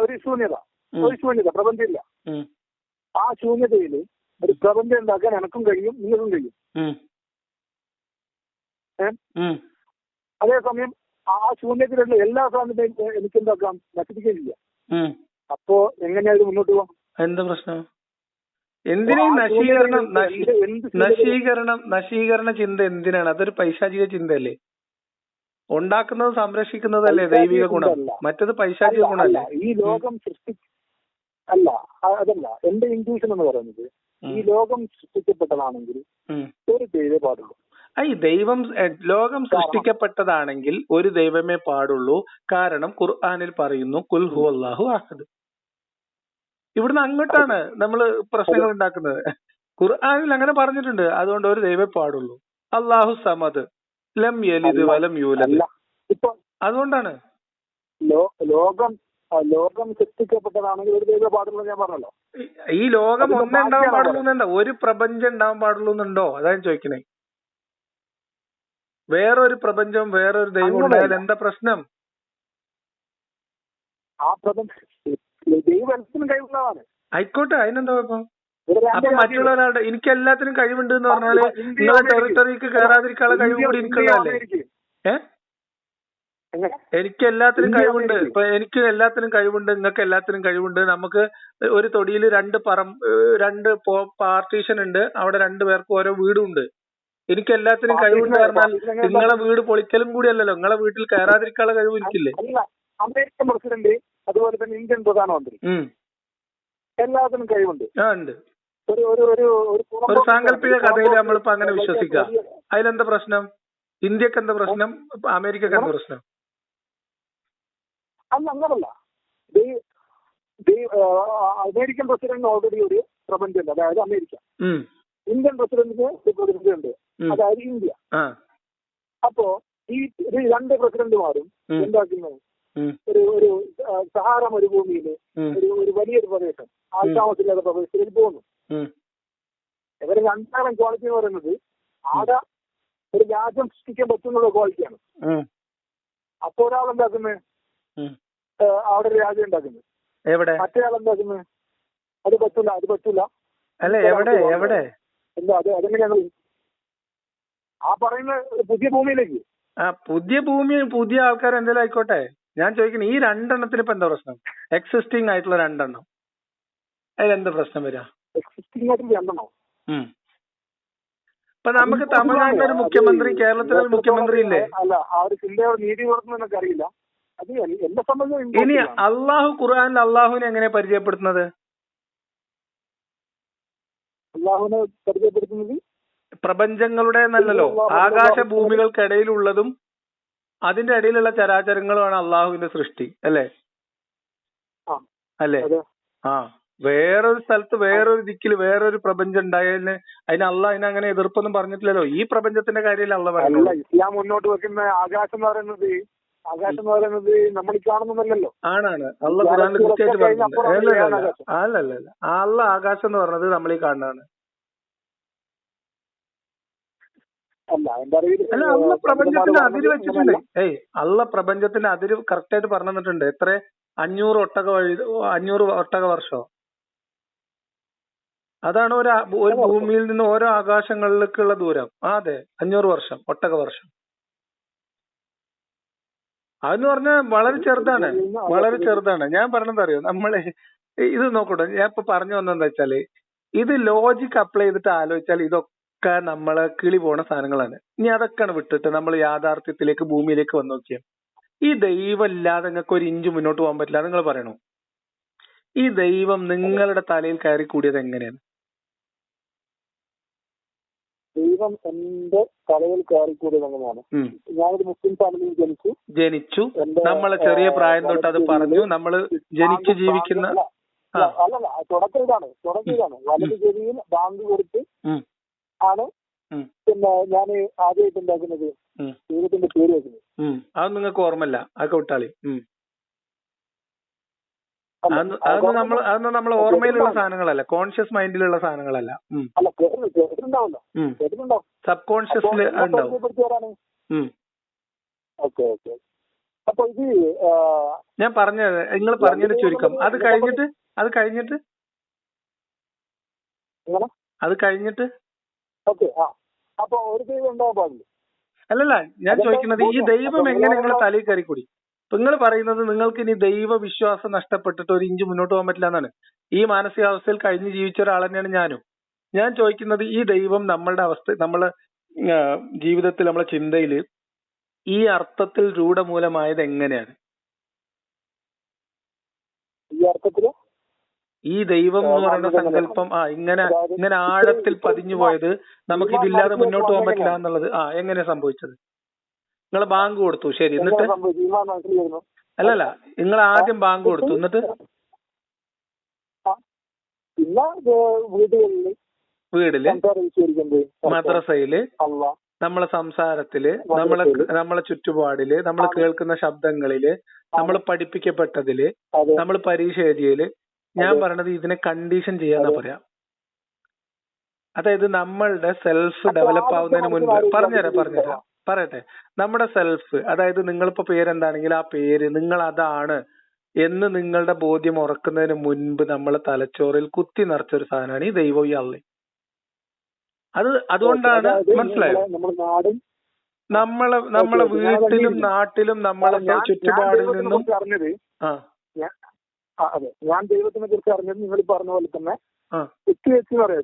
Speaker 2: ഒരു ശൂന്യത പ്രപഞ്ചമില്ല. ആ ശൂന്യതയില് ഒരു പ്രപഞ്ചം ഉണ്ടാക്കാൻ എനക്കും കഴിയും, നിങ്ങൾക്കും കഴിയും. അതേസമയം ആ ശൂന്യത്തിലുള്ള എല്ലാ സാധനത്തെയും എനിക്ക് എന്താക്കാം, നശിപ്പിക്കുകയില്ല. അപ്പോ എങ്ങനെയാ ഇത് മുന്നോട്ട് പോവാം?
Speaker 1: എന്താ പ്രശ്നം? എന്തിനാ നശീകരണ ചിന്ത എന്തിനാണ്? അതൊരു പൈശാചിക ചിന്തയല്ലേ? ഉണ്ടാക്കുന്നത് സംരക്ഷിക്കുന്നതല്ലേ ദൈവിക ഗുണം, മറ്റത് പൈശാചിക ഗുണമല്ലേ?
Speaker 2: ഈ ലോകം അതല്ല എന്റെ ഇൻട്യൂഷൻ എന്ന് പറയുന്നത്, ഈ ലോകം സൃഷ്ടിക്കപ്പെട്ടതാണെങ്കിൽ ഒരു ദൈവമേ പാടുള്ളൂ.
Speaker 1: ലോകം സൃഷ്ടിക്കപ്പെട്ടതാണെങ്കിൽ ഒരു ദൈവമേ പാടുള്ളൂ. കാരണം ഖുർആനിൽ പറയുന്നു, കുൽ ഹുവല്ലാഹു അഹദ്. ഇവിടുന്ന് അങ്ങോട്ടാണ് നമ്മൾ പ്രശ്നങ്ങൾ ഉണ്ടാക്കുന്നത്. ഖുർആനിൽ അങ്ങനെ പറഞ്ഞിട്ടുണ്ട്. അതുകൊണ്ട് ഒരു ദൈവമേ പാടുള്ളൂ. അല്ലാഹു സമദ്, ലം യലിദ് വലം യൂലദ്. അതുകൊണ്ടാണ്
Speaker 2: ലോകം സൃഷ്ടിക്കപ്പെട്ടതാണെങ്കിൽ ഒരു ദൈവമേ പാടുള്ളൂ. ഞാൻ പറഞ്ഞല്ലോ,
Speaker 1: ഈ ലോകം ഒന്നേ ഉണ്ടാവാൻ പാടുള്ളൂ എന്നുണ്ടോ? ഒരു പ്രപഞ്ചം ഉണ്ടാവാൻ പാടുള്ളൂ എന്നുണ്ടോ? അതാണ് ചോദിക്കണേ. വേറൊരു പ്രപഞ്ചവും വേറൊരു ദൈവം ഉണ്ടായാൽ എന്താ പ്രശ്നം?
Speaker 2: ആ പ്രപഞ്ചം ദൈവം എല്ലാത്തിനും കഴിവുള്ളതാണ്.
Speaker 1: ആയിക്കോട്ടെ, അതിനെന്താ കുഴപ്പം? അപ്പൊ മറ്റുള്ളവരാളുടെ എനിക്ക് എല്ലാത്തിനും കഴിവുണ്ട് എന്ന് പറഞ്ഞാല് നിങ്ങളെ ടെറിട്ടറിക്ക് കയറാതിരിക്കാനുള്ള കഴിവ് കൂടി എനിക്കുള്ളതല്ലേ? എനിക്ക് എല്ലാത്തിനും കഴിവുണ്ട്. ഇപ്പൊ എനിക്ക് എല്ലാത്തിനും കഴിവുണ്ട്, നിങ്ങൾക്ക് എല്ലാത്തിനും കഴിവുണ്ട്. നമുക്ക് ഒരു തൊടിയിൽ രണ്ട് പാർട്ടീഷൻ ഉണ്ട്. അവിടെ രണ്ടുപേർക്കും ഓരോ വീടും ഉണ്ട്. എനിക്ക് എല്ലാത്തിനും കഴിവുണ്ട് പറഞ്ഞാൽ നിങ്ങളെ വീട് പൊളിക്കലും കൂടി അല്ലല്ലോ. നിങ്ങളെ വീട്ടിൽ കയറാതിരിക്കാനുള്ള കഴിവ് എനിക്കില്ലേ?
Speaker 2: അമേരിക്കൻ പ്രസിഡന്റ്, അതുപോലെ തന്നെ ഇന്ത്യൻ പ്രധാനമന്ത്രി, എല്ലാത്തിനും കഴിവുണ്ട്.
Speaker 1: ഉണ്ട്. ഒരു സാങ്കല്പിക കഥയിൽ നമ്മളിപ്പോ അങ്ങനെ വിശ്വസിക്കുക. അതിലെന്താ പ്രശ്നം? ഇന്ത്യക്ക് എന്താ പ്രശ്നം? അമേരിക്കക്ക് എന്താ പ്രശ്നം?
Speaker 2: അങ്ങനല്ല. അമേരിക്കൻ പ്രസിഡന്റിന് ഓൾറെഡി ഒരു പ്രപഞ്ചമുണ്ട്, അതായത് അമേരിക്ക. ഇന്ത്യൻ പ്രസിഡന്റിന് ഒരു പ്രസിഡന്റ്, അതായത് ഇന്ത്യ. അപ്പോ ഈ രണ്ട് പ്രസിഡന്റുമാരും എന്താക്കുന്നത്, ഒരു സഹാറ മരുഭൂമിയില് ഒരു വലിയൊരു പ്രദേശം, ആൾത്താമസമില്ലാത്ത പ്രദേശത്തിൽ പോകുന്നു. ഇവര് രണ്ടാം ക്വാളിറ്റി എന്ന് പറയുന്നത് ആടെ ഒരു രാജ്യം സൃഷ്ടിക്കാൻ പറ്റുന്നുള്ള ക്വാളിറ്റിയാണ്. അപ്പൊ ഒരാളെന്താക്കുന്നത്, അവിടെ ഒരു രാജ്യം ഉണ്ടാക്കുന്നത്. മറ്റേ ആളെന്താക്കുന്നത്, അത് പറ്റൂല. എന്താ അതെങ്ങനെയാണ് ആ പറയുന്ന പുതിയ ഭൂമിയിലേക്ക്?
Speaker 1: പുതിയ ആൾക്കാർ എന്തെങ്കിലും ആയിക്കോട്ടെ. ഞാൻ ചോദിക്കുന്നത്, ഈ രണ്ടെണ്ണത്തിന് ഇപ്പൊ എന്താ പ്രശ്നം? എക്സിസ്റ്റിംഗ് ആയിട്ടുള്ള രണ്ടെണ്ണം, അതിലെന്താ പ്രശ്നം വരിക?
Speaker 2: എക്സിസ്റ്റിംഗ് ആയിട്ടുള്ള രണ്ടെണ്ണം.
Speaker 1: ഇപ്പൊ നമുക്ക് തമിഴ്നാട്ടിലെ ഒരു മുഖ്യമന്ത്രി, കേരളത്തിലെ ഒരു മുഖ്യമന്ത്രി ഇല്ലേ?
Speaker 2: അല്ല, ആ ഒരു ചിന്തയോട് നീതി കൊടുക്കുന്നതൊക്കെ അറിയില്ല. അത് എന്നെ സംബന്ധിച്ച്.
Speaker 1: ഇനി അള്ളാഹു ഖുർആനിൽ അള്ളാഹുവിനെ എങ്ങനെ പരിചയപ്പെടുത്തുന്നത്?
Speaker 2: അള്ളാഹുവിനെ പരിചയപ്പെടുത്തുന്നത്
Speaker 1: പ്രപഞ്ചങ്ങളുടെ നല്ലല്ലോ, ആകാശഭൂമികൾക്കിടയിലുള്ളതും അതിന്റെ ഇടയിലുള്ള ചരാചരങ്ങളുമാണ് അള്ളാഹുവിന്റെ സൃഷ്ടി, അല്ലേ? വേറൊരു സ്ഥലത്ത്, വേറൊരു ദിക്കിൽ വേറൊരു പ്രപഞ്ചം ഉണ്ടായതിന് അതിന് അള്ളാഹ് അതിനങ്ങനെ എതിർപ്പൊന്നും പറഞ്ഞിട്ടില്ലല്ലോ. ഈ പ്രപഞ്ചത്തിന്റെ കാര്യമല്ല അള്ളാഹ് പറഞ്ഞത്.
Speaker 2: ഇസ്ലാം മുന്നോട്ട് വെക്കുന്ന ആകാശം എന്ന് പറയുന്നത് നമ്മൾ കാണുന്നതല്ലോ.
Speaker 1: ആണ് അള്ളാഹ് ഖുർആനിൽ കൃത്യമായിട്ട് പറഞ്ഞിട്ടുണ്ട്. അല്ലല്ല, അള്ളാഹ് ആകാശം എന്ന് പറഞ്ഞത് നമ്മൾ ഈ കാണുന്നതാണ്.
Speaker 2: അല്ല എന്റെ അറിവിൽ
Speaker 1: അല്ല, അള്ള പ്രപഞ്ചത്തിന്റെ അതിര് വെച്ചിട്ടുണ്ട്. അള്ള പ്രപഞ്ചത്തിന്റെ അതിര് കറക്റ്റ് ആയിട്ട് പറഞ്ഞു തന്നിട്ടുണ്ട്. എത്ര 500 ഒട്ടക വർഷോ? അതാണ് ഒരു ഭൂമിയിൽ നിന്ന് ഓരോ ആകാശങ്ങളിലേക്കുള്ള ദൂരം. അതെ, 500 വർഷം, ഒട്ടക വർഷം. അതെന്ന് പറഞ്ഞാൽ വളരെ ചെറുതാണ്, വളരെ ചെറുതാണ്. ഞാൻ പറഞ്ഞത് അറിയോ, നമ്മള് ഇത് നോക്കട്ടെ, ഞാൻ ഇപ്പൊ പറഞ്ഞു വന്നെന്താ വെച്ചാല്, ഇത് ലോജിക് അപ്ലൈ ചെയ്തിട്ട് ആലോചിച്ചാൽ ഇതൊക്കെ നമ്മളെ കിളി പോണ സാധനങ്ങളാണ്. ഇനി അതൊക്കെയാണ് വിട്ടിട്ട് നമ്മൾ യാഥാർത്ഥ്യത്തിലേക്ക്, ഭൂമിയിലേക്ക് വന്നു നോക്കിയാൽ, ഈ ദൈവം ഇല്ലാതെ നിങ്ങൾക്ക് ഒരു ഇഞ്ച് മുന്നോട്ട് പോകാൻ പറ്റില്ല. നിങ്ങൾ പറയണോ? ഈ ദൈവം നിങ്ങളുടെ തലയിൽ കയറി കൂടിയത് എങ്ങനെയാണ്?
Speaker 2: ദൈവം എന്റെ തലയിൽ കയറിക്കൂടിയത് എങ്ങനെയാണ്? ഞാനൊരു മുസ്ലിം ഫാമിലിയിൽ ജനിച്ചു. നമ്മളെ
Speaker 1: ചെറിയ പ്രായം തൊട്ട് അത് പറഞ്ഞു. നമ്മള് ജനിച്ചു ജീവിക്കുന്ന
Speaker 2: അല്ലല്ല, തുടക്കം ഇതാണ്. വലത് ചെവിയിൽ ബാങ്ക് കൊടുത്ത് ആണ് പിന്നെ ഞാൻ ആദ്യമായിട്ട് ഉണ്ടാക്കുന്നത് ദൈവത്തിന്റെ പേര് വെക്കുന്നത്.
Speaker 1: അത് നിങ്ങൾക്ക് ഓർമ്മല്ല? അതൊക്കെ വിട്ടാളി. അതൊന്നും നമ്മൾ ഓർമ്മയിലുള്ള സാധനങ്ങളല്ല, കോൺഷ്യസ് മൈൻഡിലുള്ള സാധനങ്ങളല്ല. സബ് കോൺഷ്യസിൽ ഉണ്ടാവും.
Speaker 2: അപ്പൊ ഇത്
Speaker 1: ഞാൻ പറഞ്ഞത്, നിങ്ങൾ പറഞ്ഞത് ചുരുക്കം. അത് കഴിഞ്ഞിട്ട്
Speaker 2: അപ്പൊ ഒരു ദൈവം ഉണ്ടാവാൻ പാടില്ല.
Speaker 1: അല്ലല്ല, ഞാൻ ചോദിക്കുന്നത് ഈ ദൈവം എങ്ങനെ നിങ്ങളെ തലയിൽ കയറി കൂടി? ഇപ്പൊ നിങ്ങൾ പറയുന്നത് നിങ്ങൾക്ക് ഇനി ദൈവ വിശ്വാസം നഷ്ടപ്പെട്ടിട്ട് ഒരു ഇഞ്ച് മുന്നോട്ട് പോകാൻ പറ്റില്ല എന്നാണ്. ഈ മാനസികാവസ്ഥയിൽ കഴിഞ്ഞ് ജീവിച്ച ഒരാൾ തന്നെയാണ് ഞാനും. ഞാൻ ചോദിക്കുന്നത്, ഈ ദൈവം നമ്മളുടെ അവസ്ഥ, നമ്മളെ ജീവിതത്തിൽ, നമ്മളെ ചിന്തയിൽ ഈ അർത്ഥത്തിൽ രൂഢമൂലമായത് എങ്ങനെയാണ്? ഈ ദൈവം എന്ന് പറയുന്ന സങ്കല്പം ഇങ്ങനെ ആഴത്തിൽ പതിഞ്ഞു പോയത്, നമുക്കിതില്ലാതെ മുന്നോട്ട് പോകാൻ പറ്റില്ല എന്നുള്ളത് എങ്ങനെയാ സംഭവിച്ചത്? നിങ്ങൾ ബാങ്ക് കൊടുത്തു, ശരി, എന്നിട്ട്? അല്ലല്ല, നിങ്ങൾ ആദ്യം ബാങ്ക് കൊടുത്തു, എന്നിട്ട് വീട്ടില്, മദ്രസയില്, നമ്മളെ സംസാരത്തില്, നമ്മളെ ചുറ്റുപാടില്, നമ്മൾ കേൾക്കുന്ന ശബ്ദങ്ങളില്, നമ്മൾ പഠിപ്പിക്കപ്പെട്ടതില്, നമ്മൾ പരീക്ഷ എഴുതിയതില്, ഞാൻ പറയണത് ഇതിനെ കണ്ടീഷൻ ചെയ്യാന്നാ പറയാം. അതായത് നമ്മളുടെ സെൽഫ് ഡെവലപ്പ് ആവുന്നതിന് മുൻപ് പറഞ്ഞുതരാം പറയട്ടെ. നമ്മുടെ സെൽഫ്, അതായത് നിങ്ങളിപ്പോ പേരെന്താണെങ്കിൽ ആ പേര് നിങ്ങൾ അതാണ് എന്ന് നിങ്ങളുടെ ബോധ്യം ഉറക്കുന്നതിന് മുൻപ് നമ്മൾ തലച്ചോറിൽ കുത്തി നിറച്ചൊരു സാധനമാണ് ഈ ദൈവം, ഈ അള്ളി. അതുകൊണ്ടാണ്, മനസ്സിലായോ? നമ്മളെ വീട്ടിലും നാട്ടിലും നമ്മളെ ചുറ്റുപാടിൽ നിന്നും
Speaker 2: ഞാൻ ദൈവത്തിനെ കുറിച്ച് അറിഞ്ഞത് നിങ്ങൾ പറഞ്ഞ പോലെ തന്നെ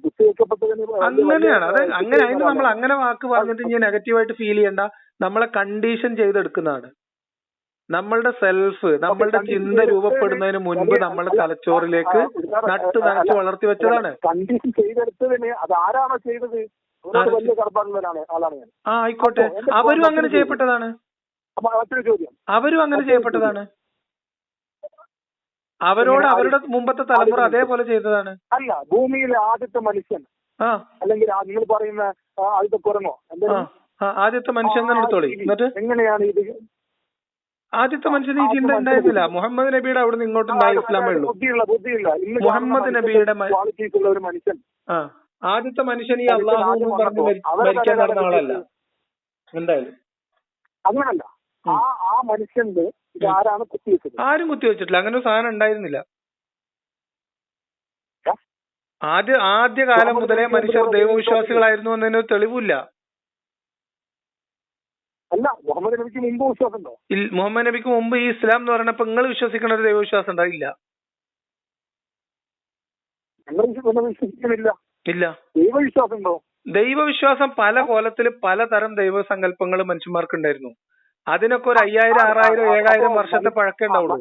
Speaker 2: കുത്തിവെക്കപ്പെട്ടതിന്
Speaker 1: അങ്ങനെയാണ്. അതിന് നമ്മൾ അങ്ങനെ വാക്ക് പറഞ്ഞിട്ട് ഇനി നെഗറ്റീവായിട്ട് ഫീൽ ചെയ്യണ്ട. നമ്മളെ കണ്ടീഷൻ ചെയ്തെടുക്കുന്നതാണ്. നമ്മളുടെ സെൽഫ്, നമ്മളുടെ ചിന്ത രൂപപ്പെടുന്നതിന് മുൻപ് നമ്മളെ തലച്ചോറിലേക്ക് നട്ട് നനച്ച് വളർത്തി വെച്ചതാണ്.
Speaker 2: കണ്ടീഷൻ ചെയ്തെടുത്തതിന് അതാരാണോ ചെയ്തത്? വലിയ കടപ്പാടുള്ളവരാണ് ആളാണ് ഞാൻ.
Speaker 1: ആയിക്കോട്ടെ, അവരും അങ്ങനെ ചെയ്യപ്പെട്ടതാണ്. അവരും അങ്ങനെ ചെയ്യപ്പെട്ടതാണ്. അവരോട് അവരുടെ മുമ്പത്തെ തലമുറ അതേപോലെ ചെയ്തതാണ്.
Speaker 2: അല്ല, ഭൂമിയിലെ ആദ്യത്തെ മനുഷ്യൻ അല്ലെങ്കിൽ നിങ്ങൾ പറയുന്ന ആദ്യത്തെ കുരങ്ങോ,
Speaker 1: ആദ്യത്തെ മനുഷ്യൻ എടുത്തോളി. എന്നിട്ട്
Speaker 2: എങ്ങനെയാണ് ഇത്?
Speaker 1: ആദ്യത്തെ മനുഷ്യന് ഈ ചിന്ത ഉണ്ടായിരുന്നില്ല. മുഹമ്മദ് നബിയുടെ അവിടെ നിന്ന് ഇങ്ങോട്ടുണ്ടായ ഇസ്ലാമേ ഉള്ളൂ.
Speaker 2: ബുദ്ധിയില്ല.
Speaker 1: മുഹമ്മദ് നബിയുടെ
Speaker 2: ഒരു മനുഷ്യൻ,
Speaker 1: ആദ്യത്തെ മനുഷ്യൻ ഈ അള്ളാഹു എന്ന് പറഞ്ഞ് മരിക്കാൻ നടന്ന ആളല്ല. എന്തായാലും
Speaker 2: അങ്ങനല്ല. ആ മനുഷ്യന്റെ ആരാണ് കുത്തിവെച്ചത്?
Speaker 1: ആരും കുത്തിവെച്ചിട്ടില്ല. അങ്ങനെ ഒരു സാധനം ഉണ്ടായിരുന്നില്ല. ആദ്യകാലം മുതലേ മനുഷ്യർ ദൈവവിശ്വാസികളായിരുന്നു എന്നതിന് തെളിവില്ല.
Speaker 2: അല്ല, മുഹമ്മദ് നബിക്ക് മുമ്പ് വിശ്വാസം ഉണ്ടോ?
Speaker 1: മുഹമ്മദ് നബിക്ക് മുമ്പ് ഈ ഇസ്ലാം എന്ന് പറഞ്ഞപ്പോ നിങ്ങൾ വിശ്വസിക്കുന്ന ഒരു ദൈവവിശ്വാസം ഉണ്ടായില്ല.
Speaker 2: വിശ്വസിക്കുന്നില്ല.
Speaker 1: ഇല്ല.
Speaker 2: ദൈവവിശ്വാസം ഉണ്ടോ?
Speaker 1: ദൈവവിശ്വാസം പല കോലത്തില് പലതരം ദൈവസങ്കല്പങ്ങൾ മനുഷ്യന്മാർക്ക് ഉണ്ടായിരുന്നു. അതിനൊക്കെ ഒരു 5000, 6000, 7000 വർഷത്തെ പഴക്കേ ഉണ്ടാവുള്ളൂ.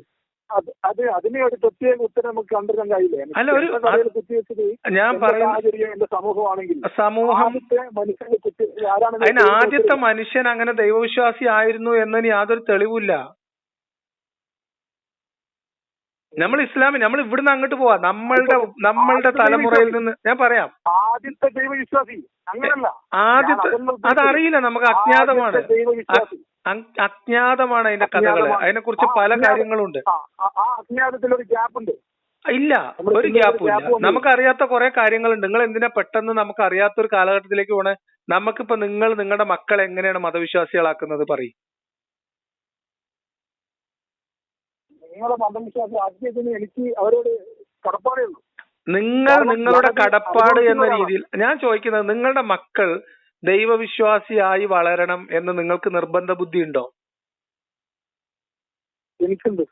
Speaker 2: അതിനെ ഒരു പ്രത്യേക ഉത്തരം നമുക്ക് കണ്ടെത്താൻ കഴിയില്ല.
Speaker 1: അല്ല, ഞാൻ പറയുന്ന സമൂഹം, അതിന് ആദ്യത്തെ മനുഷ്യൻ അങ്ങനെ ദൈവവിശ്വാസി ആയിരുന്നു എന്നതിന് യാതൊരു തെളിവില്ല. നമ്മൾ ഇവിടുന്ന് അങ്ങോട്ട് പോവാ. നമ്മളുടെ തലമുറയിൽ നിന്ന് ഞാൻ പറയാം.
Speaker 2: ആദ്യത്തെ ദൈവവിശ്വാസി അങ്ങനല്ല.
Speaker 1: അതറിയില്ല, നമുക്ക് അജ്ഞാതമാണ്. അജ്ഞാതമാണ് അതിന്റെ കഥകള്. അതിനെ കുറിച്ച് പല കാര്യങ്ങളുണ്ട്. ഇല്ല, ഒരു ഗ്യാപ്പും ഇല്ല. നമുക്കറിയാത്ത കുറെ കാര്യങ്ങളുണ്ട്. നിങ്ങൾ എന്തിനാ പെട്ടെന്ന് നമുക്ക് അറിയാത്ത ഒരു കാലഘട്ടത്തിലേക്ക് പോണേ? നമുക്കിപ്പോ നിങ്ങളുടെ മക്കളെ എങ്ങനെയാണ് മതവിശ്വാസികളാക്കുന്നത് പറയും?
Speaker 2: നിങ്ങളെ മതവിശ്വാസം ആദ്യത്തിന് എനിക്ക് അവരോട് കടപ്പാടേ ഉള്ളൂ.
Speaker 1: നിങ്ങളുടെ കടപ്പാട് എന്ന രീതിയിൽ ഞാൻ ചോദിക്കുന്നത്, നിങ്ങളുടെ മക്കൾ ദൈവവിശ്വാസിയായി വളരണം എന്ന് നിങ്ങൾക്ക് നിർബന്ധ ബുദ്ധി ഉണ്ടോ?
Speaker 2: എനിക്കുണ്ട്.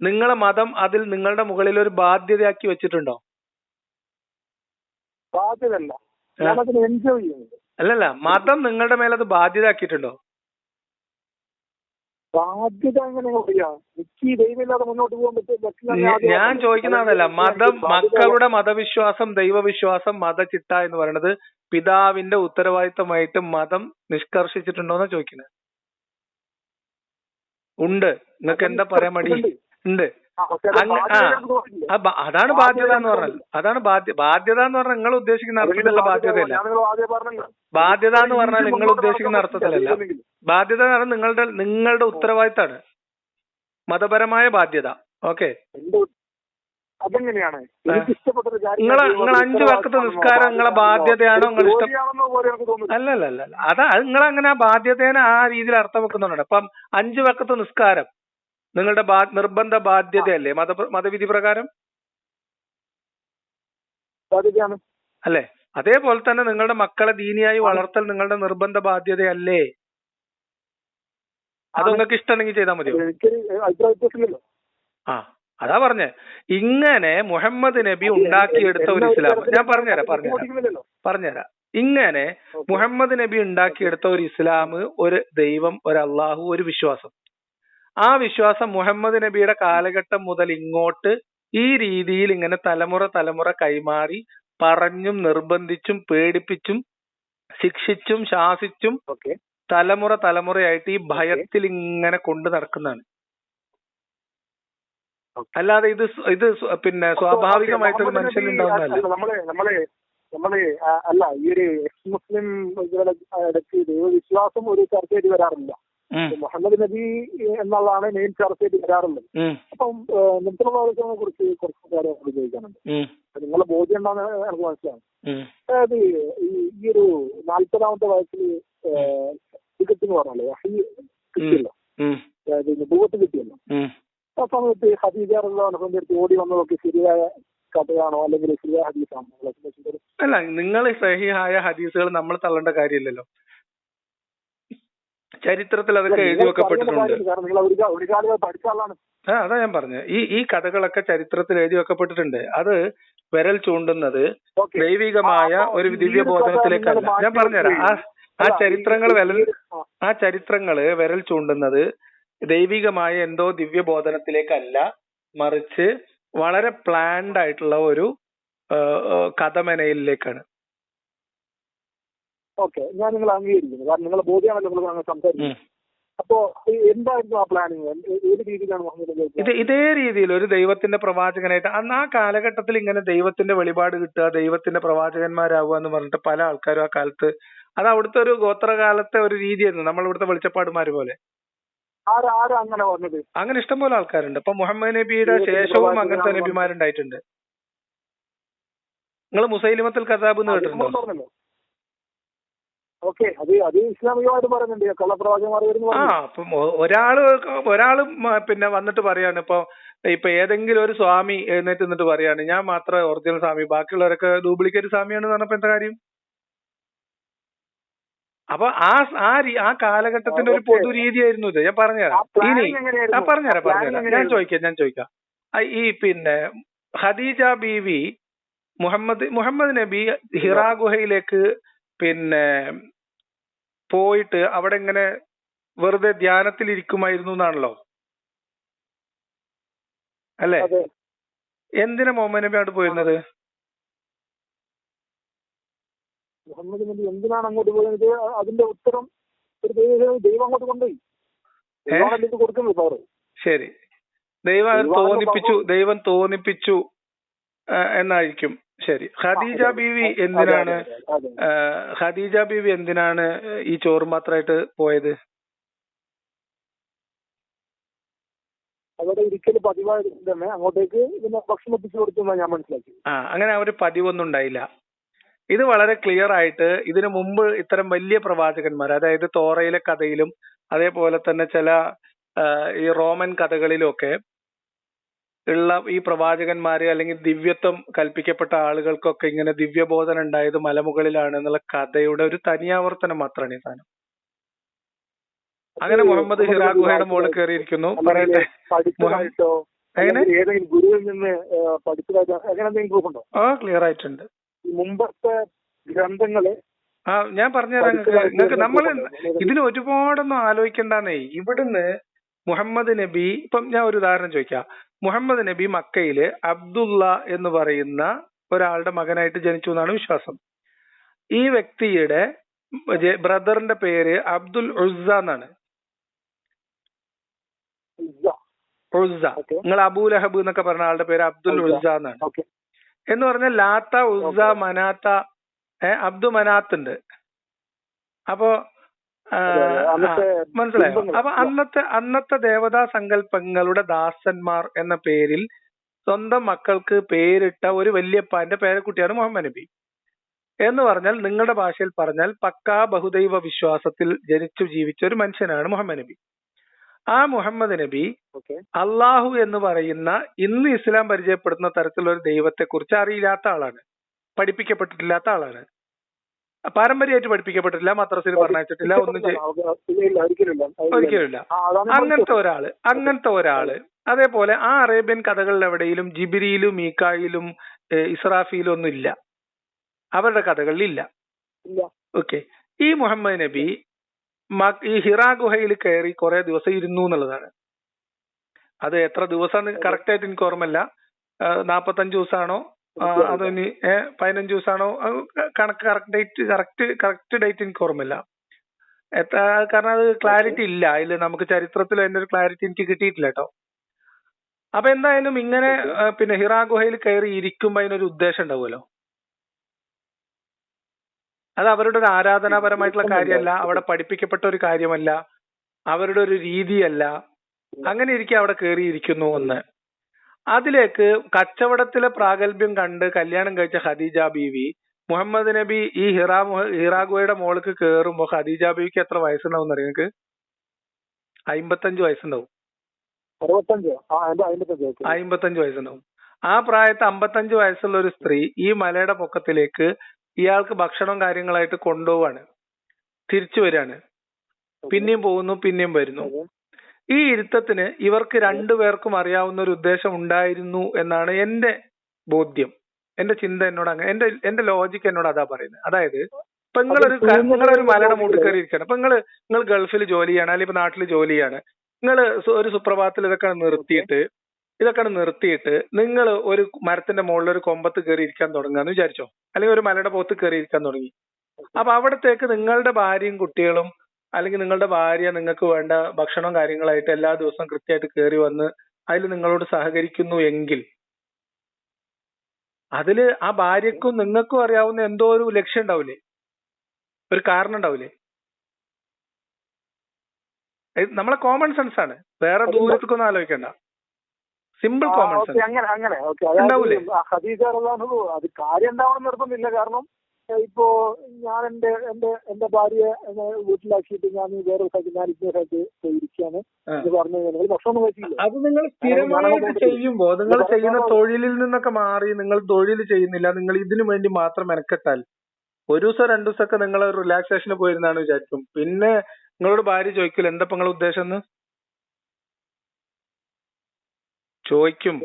Speaker 1: നിങ്ങളെ മതം അതിൽ നിങ്ങളുടെ മുകളിൽ ഒരു ബാധ്യതയാക്കി വെച്ചിട്ടുണ്ടോ?
Speaker 2: ബാധ്യതയല്ല, ഞാനതിനെ എൻജോയ് ചെയ്യുന്നുണ്ട്.
Speaker 1: അല്ലല്ല, മതം നിങ്ങളുടെ മേലത് ബാധ്യതയാക്കിയിട്ടുണ്ടോ?
Speaker 2: ബാധ്യത എങ്ങനെ പറയാ? എനിക്ക് ദൈവമില്ലാതെ മുന്നോട്ട് പോകാൻ പറ്റില്ല.
Speaker 1: ഞാൻ ചോദിക്കുന്ന അതല്ല, മക്കളുടെ മതവിശ്വാസം, ദൈവവിശ്വാസം, മതചിട്ട എന്ന് പറയുന്നത് പിതാവിന്റെ ഉത്തരവാദിത്തമായിട്ട് മതം നിഷ്കർഷിച്ചിട്ടുണ്ടോന്നാ ചോദിക്കുന്നത്. ഉണ്ട്. നിങ്ങൾക്ക് എന്താ പറയാൻ മടി? ഉണ്ട്. അതാണ് ബാധ്യത എന്ന് പറഞ്ഞാൽ. അതാണ് ബാധ്യത എന്ന് പറഞ്ഞാൽ നിങ്ങൾ ഉദ്ദേശിക്കുന്ന അർത്ഥത്തിലുള്ള ബാധ്യതയല്ല. ബാധ്യത എന്ന് പറഞ്ഞാൽ നിങ്ങൾ ഉദ്ദേശിക്കുന്ന അർത്ഥത്തിലല്ല. ബാധ്യത എന്ന് പറഞ്ഞാൽ നിങ്ങളുടെ ഉത്തരവാദിത്തമാണ്, മതപരമായ ബാധ്യത. ഓക്കെ,
Speaker 2: അതെങ്ങനെയാണ്?
Speaker 1: നിങ്ങൾ 5 വക്ത് നിസ്കാരം നിങ്ങളെ ബാധ്യതയാണോ? നിങ്ങൾ ഇഷ്ടം? അല്ലല്ല, അതാ നിങ്ങൾ അങ്ങനെ ആ ബാധ്യതേനെ ആ രീതിയിൽ അർത്ഥം വെക്കുന്നുണ്ട്. അപ്പം 5 വക്ത് നിസ്കാരം നിങ്ങളുടെ നിർബന്ധ ബാധ്യതയല്ലേ മതവിധി പ്രകാരം? അല്ലേ? അതേപോലെ തന്നെ നിങ്ങളുടെ മക്കളെ ദീനിയായി വളർത്തൽ നിങ്ങളുടെ നിർബന്ധ ബാധ്യതയല്ലേ? അത് നിങ്ങൾക്ക് ഇഷ്ടമുണ്ടെങ്കിൽ ചെയ്താൽ മതിയോ? ആ, അതാ പറഞ്ഞേ. ഇങ്ങനെ മുഹമ്മദ് നബി ഉണ്ടാക്കിയെടുത്ത ഒരു ഇസ്ലാം ഞാൻ പറഞ്ഞുതരാം. ഇങ്ങനെ മുഹമ്മദ് നബി ഉണ്ടാക്കിയെടുത്ത ഒരു ഇസ്ലാം, ഒരു ദൈവം, ഒരു അള്ളാഹു, ഒരു വിശ്വാസം. ആ വിശ്വാസം മുഹമ്മദ് നബിയുടെ കാലഘട്ടം മുതൽ ഇങ്ങോട്ട് ഈ രീതിയിൽ ഇങ്ങനെ തലമുറ കൈമാറി പറഞ്ഞും നിർബന്ധിച്ചും പേടിപ്പിച്ചും ശിക്ഷിച്ചും ശാസിച്ചും തലമുറയായിട്ട് ഈ ഭയത്തിൽ ഇങ്ങനെ കൊണ്ടു നടക്കുന്നതാണ്. അല്ലാതെ ഇത് പിന്നെ സ്വാഭാവികമായിട്ടൊരു മനുഷ്യനുണ്ടാവുന്നതല്ല.
Speaker 2: അല്ല, ഈ ഒരു എക്സ് മുസ്ലിം ഇടയ്ക്ക് ദൈവവിശ്വാസം ഒരു ചർച്ചയായിട്ട് വരാറില്ല. മുഹമ്മദ് നബി എന്നുള്ളതാണ് മെയിൻ ചർച്ചയായിട്ട് വരാറുള്ളത്. അപ്പം നിർത്തനെ കുറിച്ച് കുറച്ച് കാര്യങ്ങൾ ചോദിക്കാനുണ്ട്. നിങ്ങളെ ബോധ്യം എന്താണെന്ന് എനിക്ക് മനസ്സിലാണ്. അതായത് ഈ ഒരു 40-ാമത്തെ വയസ്സിൽ എന്ന് പറഞ്ഞല്ലോ, കിട്ടിയല്ലോ, അതായത് നുബുവത്ത് കിട്ടിയല്ലോ. ആ സമയത്ത് ഖദീജ റളിയല്ലാഹു അൻഹയുടെ അടുത്ത് ഓടി വന്നതൊക്കെ ശരിയായ കഥയാണോ അല്ലെങ്കിൽ ശരിയായ ഹദീസാണോ?
Speaker 1: അല്ല, നിങ്ങൾ സഹിഹായ ഹദീസുകൾ നമ്മൾ തള്ളേണ്ട കാര്യമില്ലല്ലോ. ചരിത്രത്തിൽ അതൊക്കെ എഴുതി വെക്കപ്പെട്ടിട്ടുണ്ട്. അതാ ഞാൻ പറഞ്ഞത്. ഈ കഥകളൊക്കെ ചരിത്രത്തിൽ എഴുതി വെക്കപ്പെട്ടിട്ടുണ്ട്. അത് വിരൽ ചൂണ്ടുന്നത് ദൈവികമായ ഒരു ദിവ്യബോധനത്തിലേക്കല്ല. ഞാൻ പറഞ്ഞുതരാം. ആ ചരിത്രങ്ങള് വിരൽ ചൂണ്ടുന്നത് ദൈവികമായ എന്തോ ദിവ്യബോധനത്തിലേക്കല്ല, മറിച്ച് വളരെ പ്ലാൻഡ് ആയിട്ടുള്ള ഒരു കഥമെനയിലേക്കാണ്.
Speaker 2: ഓക്കെ, ഞാൻ നിങ്ങളെ അംഗീകരിക്കുന്നു. കാരണം നിങ്ങളെ ബോധ്യമാണല്ലോ നിങ്ങൾ സംസാരിക്കുന്നത്. അപ്പോ എന്തായിരുന്നു ആ പ്ലാനിങ്? ഏത് രീതിയിലാണ് മുഹമ്മദ്?
Speaker 1: ഇതേ രീതിയിൽ ഒരു ദൈവത്തിന്റെ പ്രവാചകനായിട്ട് അന്ന് ആ കാലഘട്ടത്തിൽ ഇങ്ങനെ ദൈവത്തിന്റെ വെളിപാട് കിട്ടുക, ദൈവത്തിന്റെ പ്രവാചകന്മാരാവുക എന്ന് പറഞ്ഞിട്ട് പല ആൾക്കാരും ആ കാലത്ത്, അത് അവിടുത്തെ ഒരു ഗോത്രകാലത്തെ ഒരു രീതിയായിരുന്നു. നമ്മൾ ഇവിടുത്തെ വെളിച്ചപ്പാടുമാര് പോലെ. അങ്ങനെ ഇഷ്ടംപോലെ ആൾക്കാരുണ്ട്. ഇപ്പൊ മുഹമ്മദ് നബിയുടെ ശേഷവും അങ്ങനത്തെ നബിമാരുണ്ടായിട്ടുണ്ട്. നിങ്ങൾ മുസൈലിമത്തുൽ കസാബ് എന്ന് കേട്ടിട്ടുണ്ടോ? അപ്പം ഒരാള് പിന്നെ വന്നിട്ട് പറയാണ്, ഇപ്പൊ ഏതെങ്കിലും ഒരു സ്വാമി എഴുന്നേറ്റ് നിന്നിട്ട് പറയാണ് ഞാൻ മാത്രമേ ഒറിജിനൽ സ്വാമി, ബാക്കിയുള്ളവരൊക്കെ ഡ്യൂപ്ലിക്കേറ്റ് സ്വാമിയാണെന്ന് പറഞ്ഞപ്പോ എന്താ കാര്യം? അപ്പൊ ആ കാലഘട്ടത്തിന്റെ ഒരു പൊതു രീതിയായിരുന്നു ഇത്. ഞാൻ പറഞ്ഞുതരാം. ഞാൻ ചോദിക്കാം. ഈ പിന്നെ ഖദീജ ബീവി മുഹമ്മദ് നബി ഹിറാ ഗുഹയിലേക്ക് പിന്നെ പോയിട്ട് അവിടെ ഇങ്ങനെ വെറുതെ ധ്യാനത്തിൽ ഇരിക്കുമായിരുന്നു എന്നാണല്ലോ, അല്ലേ? എന്തിനാ മുഹമ്മദ് നബി അവിടെ പോയിരുന്നത്?
Speaker 2: മുഹമ്മദ് നബി എന്തിനാണ് അങ്ങോട്ട് പോയത്? അതിന്റെ ഉത്തരം ഒരു ദൈവം അങ്ങോട്ട് കൊണ്ടുപോയി.
Speaker 1: ശരി, ദൈവം തോന്നിപ്പിച്ചു എന്നായിരിക്കും. ശരി, ഖദീജ ബീവി എന്തിനാണ് ഈ ചോറും മാത്രമായിട്ട് പോയത്?
Speaker 2: അവിടെ ഒരിക്കലും പതിവായിട്ട് തന്നെ അങ്ങോട്ടേക്ക് ഭക്ഷണം എത്തിച്ചു കൊടുത്തു ഞാൻ മനസ്സിലാക്കി.
Speaker 1: അങ്ങനെ ഒരു പതിവൊന്നും ഉണ്ടായില്ല. ഇത് വളരെ ക്ലിയർ ആയിട്ട് ഇതിനു മുമ്പ് ഇത്തരം വലിയ പ്രവാചകന്മാർ, അതായത് തോറയിലെ കഥയിലും അതേപോലെ തന്നെ ചില ഈ റോമൻ കഥകളിലും ഒക്കെ ഉള്ള ഈ പ്രവാചകന്മാര് അല്ലെങ്കിൽ ദിവ്യത്വം കൽപ്പിക്കപ്പെട്ട ആളുകൾക്കൊക്കെ ഇങ്ങനെ ദിവ്യബോധനം ഉണ്ടായത് മലമുകളിലാണ് എന്നുള്ള കഥയുടെ ഒരു തനിയാവർത്തനം മാത്രമാണ് ഈ സാധനം. അങ്ങനെ മുഹമ്മദ് ഹിറാ ഗുഹയുടെ മുകളിൽ കയറിയിരിക്കുന്നു. പറയട്ടെ, എങ്ങനെ
Speaker 2: ഗുരുവിൽ നിന്ന് പഠിച്ചതായിട്ട് അങ്ങനെ എന്തെങ്കിലും പ്രൂഫ് ഉണ്ടോ?
Speaker 1: ക്ലിയർ ആയിട്ടുണ്ട്.
Speaker 2: മുമ്പത്തെ ഗ്രന്ഥങ്ങള്
Speaker 1: ഞാൻ പറഞ്ഞുതരാം നിങ്ങൾക്ക്. നമ്മൾ ഇതിന് ഒരുപാടൊന്നും ആലോചിക്കണ്ടെന്നേ. ഇവിടുന്ന് മുഹമ്മദ് നബി, ഇപ്പം ഞാൻ ഒരു ഉദാഹരണം ചോദിക്കാം. മുഹമ്മദ് നബി മക്കയില് അബ്ദുള്ള എന്ന് പറയുന്ന ഒരാളുടെ മകനായിട്ട് ജനിച്ചു എന്നാണ് വിശ്വാസം. ഈ വ്യക്തിയുടെ ബ്രദറിന്റെ പേര് അബ്ദുൽ ഉസ്സ എന്നാണ്. ഉസ്സ, നിങ്ങൾ അബൂലഹബ് എന്നൊക്കെ പറഞ്ഞ ആളുടെ പേര് അബ്ദുൽ ഉസ്സ എന്നാണ്. എന്ന് പറഞ്ഞാൽ ലാത്ത, ഉസ്സ, മനാത്ത, അബ്ദു മനാത്ത് ഉണ്ട്. അപ്പോ മനസ്സിലായോ? അപ്പൊ അന്നത്തെ ദേവതാ സങ്കല്പങ്ങളുടെ ദാസന്മാർ എന്ന പേരിൽ സ്വന്തം മക്കൾക്ക് പേരിട്ട ഒരു വല്യപ്പാന്റെ പേരക്കുട്ടിയാണ് മുഹമ്മദ് നബി. എന്ന് പറഞ്ഞാൽ നിങ്ങളുടെ ഭാഷയിൽ പറഞ്ഞാൽ പക്കാ ബഹുദൈവ വിശ്വാസത്തിൽ ജനിച്ചു ജീവിച്ച ഒരു മനുഷ്യനാണ് മുഹമ്മദ് നബി. ആ മുഹമ്മദ് നബി അള്ളാഹു എന്ന് പറയുന്ന ഇന്ന് ഇസ്ലാം പരിചയപ്പെടുന്ന തരത്തിലുള്ള ഒരു ദൈവത്തെ കുറിച്ച് അറിയില്ലാത്ത ആളാണ്, പഠിപ്പിക്കപ്പെട്ടിട്ടില്ലാത്ത ആളാണ്, പാരമ്പര്യമായിട്ട് പഠിപ്പിക്കപ്പെട്ടിട്ടില്ല, മദ്രസയിൽ പറഞ്ഞിട്ടില്ല, ഒന്നും ഒരിക്കലുമില്ല. അങ്ങനത്തെ ഒരാള് അതേപോലെ ആ അറേബ്യൻ കഥകളിൽ എവിടെയും ജിബിരിയിലും മീക്കായിലും ഇസ്രാഫീലും ഒന്നും ഇല്ല, അവരുടെ കഥകളിൽ ഇല്ല. ഓക്കെ. ഈ മുഹമ്മദ് നബി ഈ ഹിറാ ഗുഹയിൽ കയറി കുറെ ദിവസം ഇരുന്നു എന്നുള്ളതാണ്. അത് എത്ര ദിവസം കറക്റ്റ് ആയിട്ട് എനിക്ക് ഓർമ്മയില്ല. 45 ദിവസമാണോ അതോ ഇനി 15 ദിവസമാണോ, കറക്റ്റ് ഡേറ്റ് എനിക്ക് ഓർമ്മയില്ല. കാരണം അത് ക്ലാരിറ്റി ഇല്ല അതിൽ, നമുക്ക് ചരിത്രത്തിൽ അതിന്റെ ഒരു ക്ലാരിറ്റി എനിക്ക് കിട്ടിയിട്ടില്ല കേട്ടോ. അപ്പൊ എന്തായാലും ഇങ്ങനെ പിന്നെ ഹിറാ ഗുഹയിൽ കയറി ഇരിക്കുമ്പോ അതിനൊരു ഉദ്ദേശം ഉണ്ടാവുമല്ലോ. അത് അവരുടെ ഒരു ആരാധനാപരമായിട്ടുള്ള കാര്യമല്ല, അവിടെ പഠിപ്പിക്കപ്പെട്ട ഒരു കാര്യമല്ല, അവരുടെ ഒരു രീതിയല്ല. അങ്ങനെ ഇരിക്കെ അവിടെ കയറിയിരിക്കുന്നു ഒന്ന്. അതിലേക്ക് കച്ചവടത്തിലെ പ്രാഗൽഭ്യം കണ്ട് കല്യാണം കഴിച്ച ഖദീജ ബീവി മുഹമ്മദ് നബി ഈ ഹിറാ ഗുഹയുടെ മോൾക്ക് കയറുമ്പോ ഖദീജ ബീവിക്ക് എത്ര വയസ്സുണ്ടാവും അറിയാം നിങ്ങൾക്ക്? 55 വയസ്സുണ്ടാവും. 55 വയസ്സുണ്ടാവും. ആ പ്രായത്ത് 55 വയസ്സുള്ള ഒരു സ്ത്രീ ഈ മലയുടെ പൊക്കത്തിലേക്ക് ഇയാൾക്ക് ഭക്ഷണവും കാര്യങ്ങളായിട്ട് കൊണ്ടുപോവാണ്, തിരിച്ചു വരികയാണ്, പിന്നെയും പോകുന്നു, പിന്നെയും വരുന്നു. ഈ ഇരുത്തത്തിന് ഇവർക്ക് രണ്ടുപേർക്കും അറിയാവുന്ന ഒരു ഉദ്ദേശം ഉണ്ടായിരുന്നു എന്നാണ് എന്റെ ബോധ്യം. എന്റെ ചിന്ത എന്നോട് അങ്ങനെ, എന്റെ ലോജിക്ക് എന്നോട് അതാ പറയുന്നത്. അതായത് ഇപ്പൊ നിങ്ങളൊരു മലയുടെ മുകളിൽ കയറി ഇരിക്കണം. ഇപ്പൊ നിങ്ങൾ ഗൾഫിൽ ജോലി ചെയ്യാണ്, അല്ലെങ്കിൽ ഇപ്പൊ നാട്ടിൽ ജോലി ചെയ്യാണ്. നിങ്ങൾ ഒരു സുപ്രഭാതത്തിൽ ഇതൊക്കെ നിർത്തിയിട്ട് നിങ്ങൾ ഒരു മരത്തിന്റെ മുകളിൽ ഒരു കൊമ്പത്ത് കയറി ഇരിക്കാൻ തുടങ്ങാന്ന് വിചാരിച്ചോ, അല്ലെങ്കിൽ ഒരു മലയുടെ പുറത്ത് കയറി ഇരിക്കാൻ തുടങ്ങി. അപ്പൊ അവിടത്തേക്ക് നിങ്ങളുടെ ഭാര്യയും കുട്ടികളും അല്ലെങ്കിൽ നിങ്ങളുടെ ഭാര്യ നിങ്ങൾക്ക് വേണ്ട ഭക്ഷണവും കാര്യങ്ങളായിട്ട് എല്ലാ ദിവസവും കൃത്യമായിട്ട് കയറി വന്ന് അതിൽ നിങ്ങളോട് സഹകരിക്കുന്നു എങ്കിൽ അതില് ആ ഭാര്യക്കും നിങ്ങൾക്കും അറിയാവുന്ന എന്തോ ഒരു ലക്ഷ്യം ഉണ്ടാവില്ലേ, ഒരു കാരണം ഉണ്ടാവില്ലേ? നമ്മളെ കോമൺ സെൻസ് ആണ്, വേറെ ദൂരത്തേക്കൊന്നും ആലോചിക്കണ്ട. സിമ്പിൾ കോമൺ സെൻസ് ഉണ്ടാവൂലേ?
Speaker 2: അത് കാര്യം ഉണ്ടാവണം നിർബന്ധമില്ല. കാരണം ഇപ്പോ ഞാൻ എന്റെ ഭാര്യയെ വീട്ടിലാക്കിയിട്ട് ഞാൻ വേറെ സ്ഥലത്ത് പോയിരിക്കാണ് പറഞ്ഞു ഭക്ഷണം കഴിച്ചില്ല.
Speaker 1: അത് നിങ്ങൾ സ്ഥിരമായിട്ട് ചെയ്യുമ്പോ, നിങ്ങൾ ചെയ്യുന്ന തൊഴിലിൽ നിന്നൊക്കെ മാറി നിങ്ങൾ തൊഴിൽ ചെയ്യുന്നില്ല, നിങ്ങൾ ഇതിനു വേണ്ടി മാത്രം മെനക്കെട്ടാൽ ഒരു ദിവസം 2 ദിവസമൊക്കെ നിങ്ങൾ റിലാക്സേഷന് പോയിരുന്നാണ് വിചാരിക്കും. പിന്നെ നിങ്ങളോട് ഭാര്യ ചോദിക്കില്ല എന്താ നിങ്ങളുടെ ഉദ്ദേശം എന്ന് ചോദിക്കും.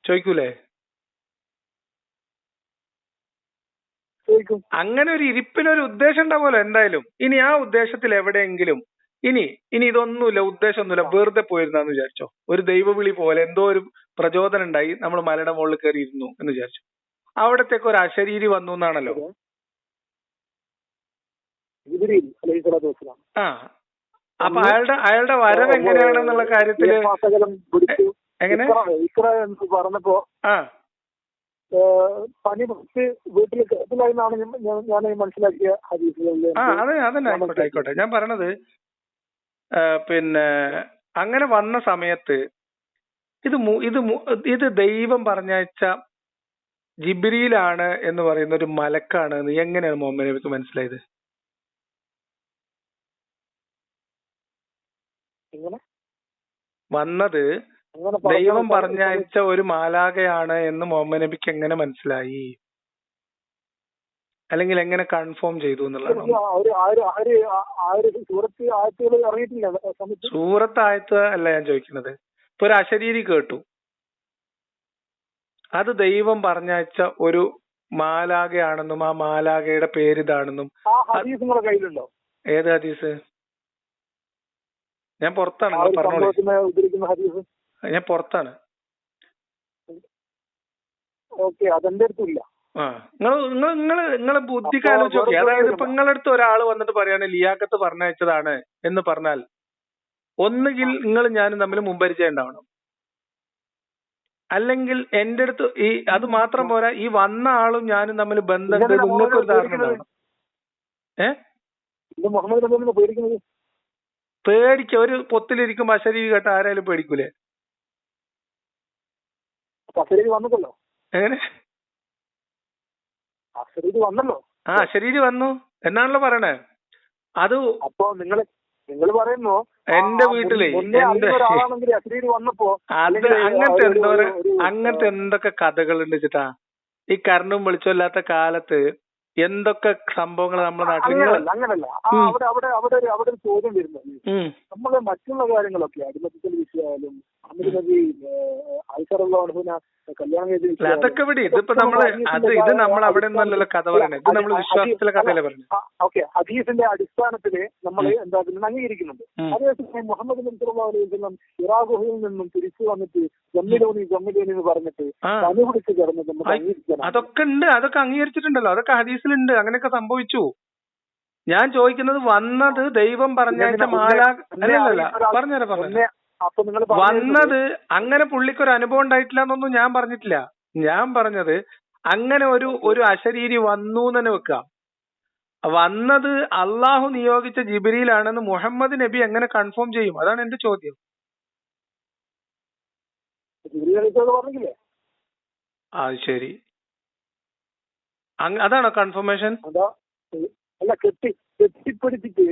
Speaker 1: ചോദിക്കൂലേ? അങ്ങനെ ഒരു ഇരിപ്പിനൊരു ഉദ്ദേശം ഉണ്ടാവുമല്ലോ എന്തായാലും. ഇനി ആ ഉദ്ദേശത്തിൽ എവിടെയെങ്കിലും ഇനി ഇതൊന്നുമില്ല, ഉദ്ദേശമൊന്നുമില്ല, വെറുതെ പോയിരുന്നാന്ന് വിചാരിച്ചോ, ഒരു ദൈവവിളി പോലെ എന്തോ ഒരു പ്രചോദനം ഉണ്ടായി, നമ്മൾ മലയുടെ മുകളിൽ കയറി ഇരുന്നു എന്ന് വിചാരിച്ചു. അവിടത്തേക്ക് ഒരു അശരീരി വന്നു എന്നാണല്ലോ. അപ്പൊ അയാളുടെ വരവ് എങ്ങനെയാണെന്നുള്ള കാര്യത്തില് എങ്ങനെ
Speaker 2: പറഞ്ഞപ്പോ പനി പിടിച്ച് വീട്ടിൽ കിടപ്പിലായെന്നാണ് ഞാൻ മനസ്സിലാക്കിയ ഹദീസുകളിൽ.
Speaker 1: അതന്നെ ആയിക്കോട്ടെ. ഞാൻ പറഞ്ഞത് പിന്നെ അങ്ങനെ വന്ന സമയത്ത് ഇത് ദൈവം പറഞ്ഞയച്ച ജിബ്രീലാണ് എന്ന് പറയുന്ന ഒരു മലക്കാണ് എന്ന് എങ്ങനെയാണ് മുഹമ്മദ് നബിക്ക് മനസ്സിലായത്? വന്നത് ദൈവം പറഞ്ഞയച്ച ഒരു മാലാഖയാണ് എന്ന് മുഹമ്മദ് നബിക്ക് എങ്ങനെ മനസ്സിലായി? അല്ലെങ്കിൽ എങ്ങനെ കൺഫേം ചെയ്തു എന്നുള്ളതാണ്. സൂറത്ത് ആയത്ത് അല്ല ഞാൻ ചോദിക്കുന്നത്. ഇപ്പൊ ഒരു അശരീരി കേട്ടു, അത് ദൈവം പറഞ്ഞയച്ച ഒരു മാലാഖയാണെന്നും ആ മാലാഖയുടെ പേര് ഇതാണെന്നും. ഏത് ഹദീസ്? ഞാൻ പുറത്താണ്, പറഞ്ഞോളൂ. ഞാൻ പുറത്താണ്. നിങ്ങളെ ബുദ്ധിക്ക് ആലോചിച്ച് നോക്കി. അതായത് ഇപ്പൊ നിങ്ങളടുത്ത് ഒരാൾ വന്നിട്ട് പറയാണ് ലിയാഖത്ത് പറഞ്ഞയച്ചതാണ് എന്ന് പറഞ്ഞാൽ, ഒന്നുകിൽ നിങ്ങൾ ഞാനും തമ്മിൽ മുമ്പരിചയം ഉണ്ടാവണം, അല്ലെങ്കിൽ എന്റെ അടുത്ത് ഈ അത് മാത്രം പോരാ, ഈ വന്ന ആളും ഞാനും തമ്മിൽ ബന്ധമുണ്ട്, നിങ്ങൾക്ക് ഒരു ധാരണ ഉണ്ടാവണം. പേടിക്ക ഒരു പൊത്തിലിരിക്കുമ്പോ അശരീരി കേട്ട ആരായാലും പേടിക്കൂലേ? എങ്ങനെ? ആ അശരീരി വന്നു എന്നാണല്ലോ പറയണേ. അത്
Speaker 2: നിങ്ങൾ പറയുന്നു
Speaker 1: എന്റെ വീട്ടില് അത് അങ്ങനത്തെ എന്തൊക്കെ കഥകളുണ്ട് വെച്ചിട്ടാ. ഈ കറണ്ടും വെളിച്ചമില്ലാത്ത കാലത്ത് എന്തൊക്കെ സംഭവങ്ങൾ നമ്മുടെ നാട്ടിൽ.
Speaker 2: അങ്ങനല്ല, അവിടെ ഒരു ചോദ്യം വരുന്നത്, നമ്മള് മറ്റുള്ള കാര്യങ്ങളൊക്കെ അടിമത്തത്തിന്റെ വിഷയമായാലും കല്യാണം
Speaker 1: അതൊക്കെ ഇവിടെ ഇതിപ്പോ നമ്മള് ഇത് നമ്മൾ അവിടെ നിന്നല്ലല്ലോ കഥ പറയുന്നത്, ഇത് നമ്മൾ വിശ്വാസത്തിലെ കഥയല്ലേ പറയുന്നത്.
Speaker 2: ഓക്കെ, ഹദീസിന്റെ അടിസ്ഥാനത്തില് നമ്മൾ എന്താക്കുന്നത് അംഗീകരിക്കുന്നുണ്ട്. അതേസമയം മുഹമ്മദ് നബി സല്ലല്ലാഹു അലൈഹി വസല്ലം ഹിറാ ഗുഹയിൽ നിന്നും തിരിച്ചു വന്നിട്ട് ജമ്മിലോനി എന്ന് പറഞ്ഞിട്ട് അനുപിടിച്ച് കിടന്നത് നമുക്ക് അംഗീകരിക്കണം.
Speaker 1: അതൊക്കെ ഉണ്ട്, അതൊക്കെ അംഗീകരിച്ചിട്ടുണ്ടല്ലോ, അതൊക്കെ ഹദീസിലുണ്ട്, അങ്ങനെയൊക്കെ സംഭവിച്ചു. ഞാൻ ചോദിക്കുന്നത് വന്നത് ദൈവം പറഞ്ഞയച്ച പറഞ്ഞുതരാം. വന്നത് അങ്ങനെ പുള്ളിക്കൊരു അനുഭവം ഉണ്ടായിട്ടില്ല എന്നൊന്നും ഞാൻ പറഞ്ഞിട്ടില്ല. ഞാൻ പറഞ്ഞത് അങ്ങനെ ഒരു അശരീരി വന്നു തന്നെ വെക്കാം. വന്നത് അള്ളാഹു നിയോഗിച്ച ജിബ്രീലാണെന്ന് മുഹമ്മദ് നബി എങ്ങനെ കൺഫേം ചെയ്യും? അതാണ് എന്റെ ചോദ്യം. അത് ശരി, അതാണോ കൺഫർമേഷൻ?
Speaker 2: അല്ല, കെട്ടിപ്പിടിച്ചിട്ട്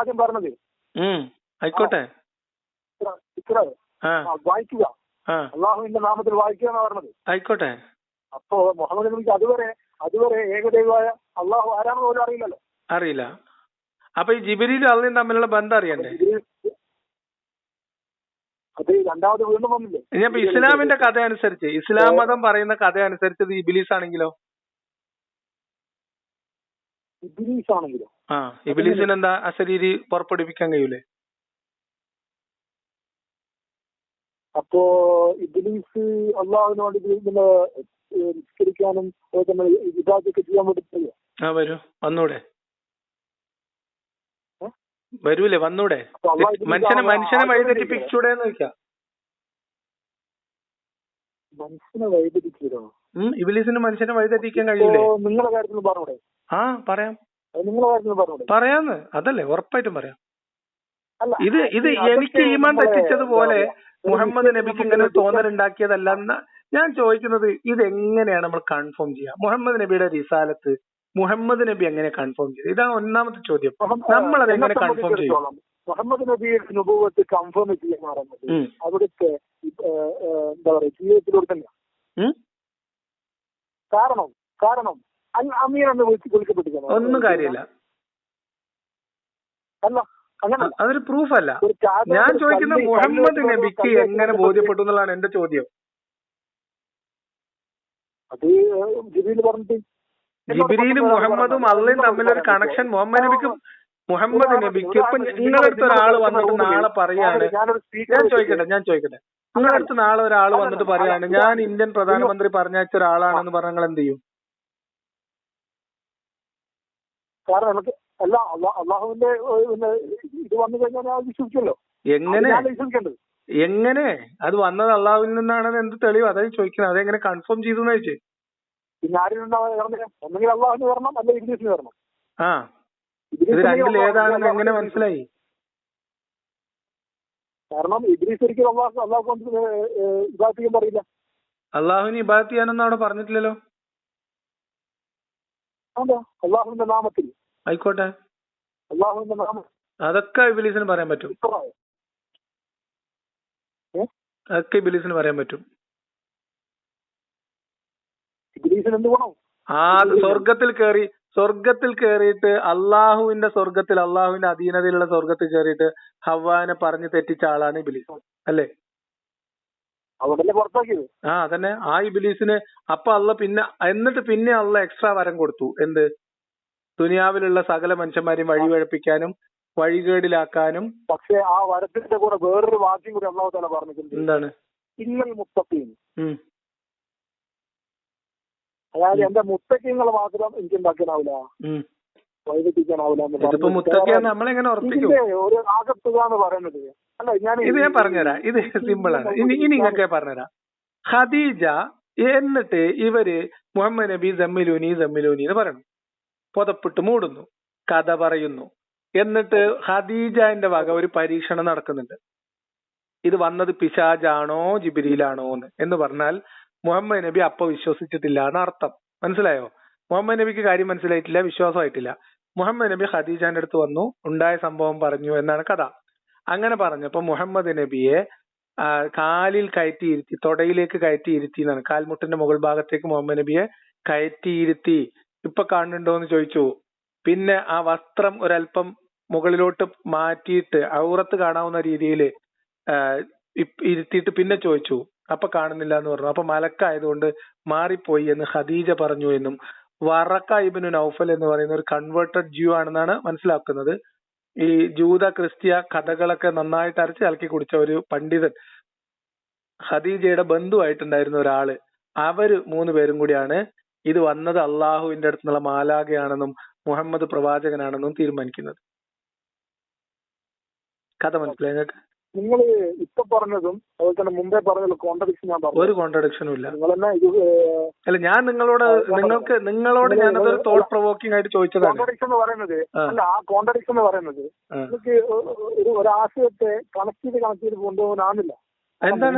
Speaker 2: ആദ്യം പറഞ്ഞത്.
Speaker 1: ആയിക്കോട്ടെ,
Speaker 2: വായിക്കുക, അള്ളാഹുവിന്റെ നാമത്തിൽ വായിക്കുക എന്ന് പറഞ്ഞത്.
Speaker 1: ആയിക്കോട്ടെ.
Speaker 2: അപ്പോ മുഹമ്മദ് നബിക്ക് അതുവരെ ഏകദൈവമായ അള്ളാഹു ആരാണെന്ന് പോലും അറിയില്ലല്ലോ.
Speaker 1: അറിയില്ല. അപ്പൊ ഈ ജിബ്രീലും അള്ളയും തമ്മിലുള്ള ബന്ധം അറിയണ്ടേ?
Speaker 2: അത് രണ്ടാമത് വീണ്ടും വന്നില്ലേ?
Speaker 1: ഇനിയിപ്പോ ഇസ്ലാമിന്റെ കഥ അനുസരിച്ച്, ഇസ്ലാം മതം പറയുന്ന കഥ അനുസരിച്ച് ഇത് ഇബ്ലീസ് ആണെങ്കിലോ?
Speaker 2: ഇബ്ലീസ് ആണെങ്കിലോ?
Speaker 1: ഇബ്ലീസിന് എന്താ അശരീരി പുറപ്പെടുവിക്കാൻ കഴിയൂലേ?
Speaker 2: അപ്പോ ഇബ്ലീസ് അള്ളാഹുവിന് വേണ്ടി നിസ്കരിക്കാനും ഇബാദത്തൊക്കെ ചെയ്യാൻ വേണ്ടി
Speaker 1: വരൂ, വന്നൂടെ? വരൂലേ? വന്നൂടെ? മനുഷ്യനെ വഴിതെറ്റിപ്പിച്ചൂടെ എന്ന് ചോദിക്കാം.
Speaker 2: മനുഷ്യനെ വഴിതെറ്റിച്ചോ?
Speaker 1: ഇബ്ലീസിന് മനുഷ്യനെ വഴിതെറ്റിക്കാൻ കഴിയൂലേ?
Speaker 2: നിങ്ങളുടെ കാര്യത്തിൽ പറഞ്ഞൂടെ?
Speaker 1: പറയാം,
Speaker 2: നിങ്ങളുടെ കാര്യത്തിൽ പറഞ്ഞൂടെ?
Speaker 1: പറയാന്ന്, അതല്ലേ ഉറപ്പായിട്ടും പറയാം. ഇത് എനിക്ക് ഈമാൻ തെറ്റിച്ചതുപോലെ മുഹമ്മദ് നബിക്ക് ഇങ്ങനെ തോന്നലുണ്ടാക്കിയതല്ല. ഞാൻ ചോദിക്കുന്നത് ഇതെങ്ങനെയാണ് നമ്മൾ കൺഫേം ചെയ്യുക? മുഹമ്മദ് നബിയുടെ റിസാലത്ത് മുഹമ്മദ് നബി എങ്ങനെ കൺഫേം ചെയ്തു? ഇതാണ് ഒന്നാമത്തെ ചോദ്യം. നമ്മൾ അതെങ്ങനെ കൺഫേം ചെയ്യും?
Speaker 2: മുഹമ്മദ് നബിയുടെ നുബുവത്ത് കൺഫേം ചെയ്യാൻ പറയുന്നത് അവിടുത്തെ എന്താ പറയുക ജീവിതത്തിലൂടെ തന്നെയാണ്. കാരണം അമീർ എന്ന് വിളിക്കപ്പെട്ടിരിക്കണം.
Speaker 1: ഒന്നും കാര്യമില്ല,
Speaker 2: അല്ല
Speaker 1: അതൊരു പ്രൂഫ് അല്ല. ഞാൻ ചോദിക്കുന്നത് മുഹമ്മദ് നബിക്ക് എങ്ങനെ ബോധ്യപ്പെട്ടു എന്നുള്ളതാണ് എന്റെ ചോദ്യം.
Speaker 2: അത് ജിബ്രീൽ പറഞ്ഞിട്ട്,
Speaker 1: ജിബ്രീലും മുഹമ്മദും അള്ളയും തമ്മിലൊരു കണക്ഷൻ മുഹമ്മദ് നബിക്ക് ഇപ്പൊ നിങ്ങളടുത്ത് ഒരാൾ വന്നിട്ട് നാളെ പറയാണ്, ഞാൻ ചോദിക്കട്ടെ, നിങ്ങളടുത്ത് നാളെ ഒരാൾ വന്നിട്ട് പറയാണ് ഞാൻ ഇന്ത്യൻ പ്രധാനമന്ത്രി പറഞ്ഞയച്ച ഒരാളാണെന്ന് പറഞ്ഞാൽ നിങ്ങൾ എന്ത് ചെയ്യും?
Speaker 2: കാരണം നമുക്ക് അല്ല അള്ളാഹുവിന്റെ ഇത് വന്നു കഴിഞ്ഞാൽ വിശ്വസിക്കല്ലോ.
Speaker 1: എങ്ങനെ അത് വന്നത് അള്ളാഹുവിൽ നിന്നാണെന്ന് എന്ത് തെളിവ്? അതായത് ചോദിക്കുന്നത്, അതെങ്ങനെ കൺഫേം ചെയ്തു എന്ന് ചോദിച്ചു.
Speaker 2: പിന്നെ ആരും ഒന്നെങ്കിൽ അള്ളാഹുവിന് വരണം, അല്ലെ ഇബ്ലീസിന് വരണം.
Speaker 1: ഇത് രണ്ടിൽ ഏതാണെന്ന് എങ്ങനെ മനസ്സിലായി?
Speaker 2: കാരണം ഇബ്ലീസ് ഒരിക്കലും അള്ളാഹു ഇബാദത്ത് ചെയ്യാൻ പറയില്ല.
Speaker 1: അള്ളാഹുവിന് ഇബാദത്ത് ചെയ്യാനൊന്നും അവിടെ പറഞ്ഞിട്ടില്ലല്ലോ.
Speaker 2: അതാ അള്ളാഹുവിന്റെ നാമത്തിൽ.
Speaker 1: ആയിക്കോട്ടെ,
Speaker 2: അള്ളാഹുവിന്റെ നാമം
Speaker 1: അതൊക്കെ ഇബ്ലീസിന് പറയാൻ പറ്റും. അതൊക്കെ ഇബ്ലീസിന് പറയാൻ പറ്റും.
Speaker 2: ഇബ്ലീസിന് എന്ത് ഗുണം?
Speaker 1: ആ സ്വർഗത്തിൽ കയറിയിട്ട് അള്ളാഹുവിന്റെ സ്വർഗത്തിൽ, അള്ളാഹുവിന്റെ അധീനതയിലുള്ള സ്വർഗത്തിൽ കയറിയിട്ട് ഹവ്വാനെ പറഞ്ഞ് തെറ്റിച്ച ആളാണ് ഇബ്ലീസ്, അല്ലേ?
Speaker 2: അവിടെ പുറത്താക്കിയത്.
Speaker 1: ആ അതന്നെ. ആ ഇബ്ലീസിന് അപ്പൊ എന്നിട്ട് പിന്നെ അള്ള എക്സ്ട്രാ വരം കൊടുത്തു. എന്ത്? ദുനിയാവിലുള്ള സകല മനുഷ്യന്മാരെയും വഴിവഴപ്പിക്കാനും വഴികേടിലാക്കാനും.
Speaker 2: പക്ഷെ ആ വരത്തിന്റെ കൂടെ വേറൊരു വാക്യം കൂടി അള്ളാഹു തആല പറഞ്ഞിട്ടുണ്ട്.
Speaker 1: എന്താണ്?
Speaker 2: ഇന്നൽ മുത്തഖീൻ. അതായത് എന്റെ മുത്തഖീങ്ങളെ മാത്രം എനിക്ക് ഉണ്ടാക്കാനാവില്ല, വൈദിപ്പിക്കാനാവില്ല. ഒരു ആകത്തുക എന്ന് പറയുന്നത് അല്ല.
Speaker 1: ഇത് ഞാൻ പറഞ്ഞുതരാം. ഇത് സിമ്പിളാണ്. ഇനി നിങ്ങൾക്ക് പറഞ്ഞുതരാം. ഖദീജ എന്നിട്ട് ഇവര് മുഹമ്മദ് നബി ജമ്മിലൂനി എന്ന് പറയണം. പുതപ്പിട്ട് മൂടുന്നു, കഥ പറയുന്നു. എന്നിട്ട് ഖദീജന്റെ വക ഒരു പരീക്ഷണം നടക്കുന്നുണ്ട്. ഇത് വന്നത് പിശാജാണോ ജിബ്രീലാണോ എന്ന് പറഞ്ഞാൽ മുഹമ്മദ് നബി അപ്പൊ വിശ്വസിച്ചിട്ടില്ല എന്ന് അർത്ഥം. മനസ്സിലായോ? മുഹമ്മദ് നബിക്ക് കാര്യം മനസ്സിലായിട്ടില്ല, വിശ്വാസമായിട്ടില്ല. മുഹമ്മദ് നബി ഖദീജന്റെ അടുത്ത് വന്നു, ഉണ്ടായ സംഭവം പറഞ്ഞു എന്നാണ് കഥ. അങ്ങനെ പറഞ്ഞപ്പോ മുഹമ്മദ് നബിയെ കാലിൽ കയറ്റിയിരുത്തി, തൊടയിലേക്ക് കയറ്റിയിരുത്തി എന്നാണ്. കാൽമുട്ടിന്റെ മുകൾ ഭാഗത്തേക്ക് മുഹമ്മദ് നബിയെ കയറ്റിയിരുത്തി. ഇപ്പൊ കാണുന്നുണ്ടോ എന്ന് ചോദിച്ചു. പിന്നെ ആ വസ്ത്രം ഒരല്പം മുകളിലോട്ട് മാറ്റിയിട്ട് ഔറത്ത് കാണാവുന്ന രീതിയിൽ ഇരുത്തിയിട്ട് പിന്നെ ചോദിച്ചു. അപ്പൊ കാണുന്നില്ല എന്ന് പറഞ്ഞു. അപ്പൊ മലക്കായതുകൊണ്ട് മാറിപ്പോയി എന്ന് ഖദീജ പറഞ്ഞു എന്നും വറക്ക ഇബ്നു നൗഫൽ എന്ന് പറയുന്ന ഒരു കൺവേർട്ടഡ് ജ്യൂ ആണെന്നാണ് മനസ്സിലാക്കുന്നത്. ഈ ജൂത ക്രിസ്ത്യ കഥകളൊക്കെ നന്നായിട്ട് അരച്ച് ഇളക്കി കുടിച്ച ഒരു പണ്ഡിതൻ, ഖദീജയുടെ ബന്ധുവായിട്ടുണ്ടായിരുന്ന ഒരാള്, അവര് 3 പേരും കൂടിയാണ് ഇത് വന്നത് അള്ളാഹുവിന്റെ അടുത്തുനിന്നുള്ള മാലാഖയാണെന്നും മുഹമ്മദ് പ്രവാചകനാണെന്നും തീരുമാനിക്കുന്നത്. കഥ മനസ്സിലായി നിങ്ങൾക്ക്?
Speaker 2: നിങ്ങൾ ഇപ്പൊ പറഞ്ഞതും അതുപോലെ തന്നെ മുമ്പേ പറഞ്ഞതും കോൺട്രഡിക്ഷൻ ഞാൻ പറഞ്ഞു.
Speaker 1: ഒരു കോൺട്രഡിക്ഷനും ഇല്ല. അല്ല, ഞാൻ നിങ്ങളോട് ഞാനതൊരു തോട്ട് പ്രൊവോക്കിംഗ് ആയിട്ട് ചോദിച്ചതാണ്.
Speaker 2: കോൺട്രഡിക്ഷൻ എന്ന് പറയുന്നത് അല്ല, ആ കോൺട്രഡിക്ഷൻ എന്ന് പറയുന്നത് നിങ്ങൾക്ക് ഒരു ആശയത്തെ കണക്ട് ചെയ്ത് കൊണ്ടുപോകാനാവില്ല.
Speaker 1: എന്താണ്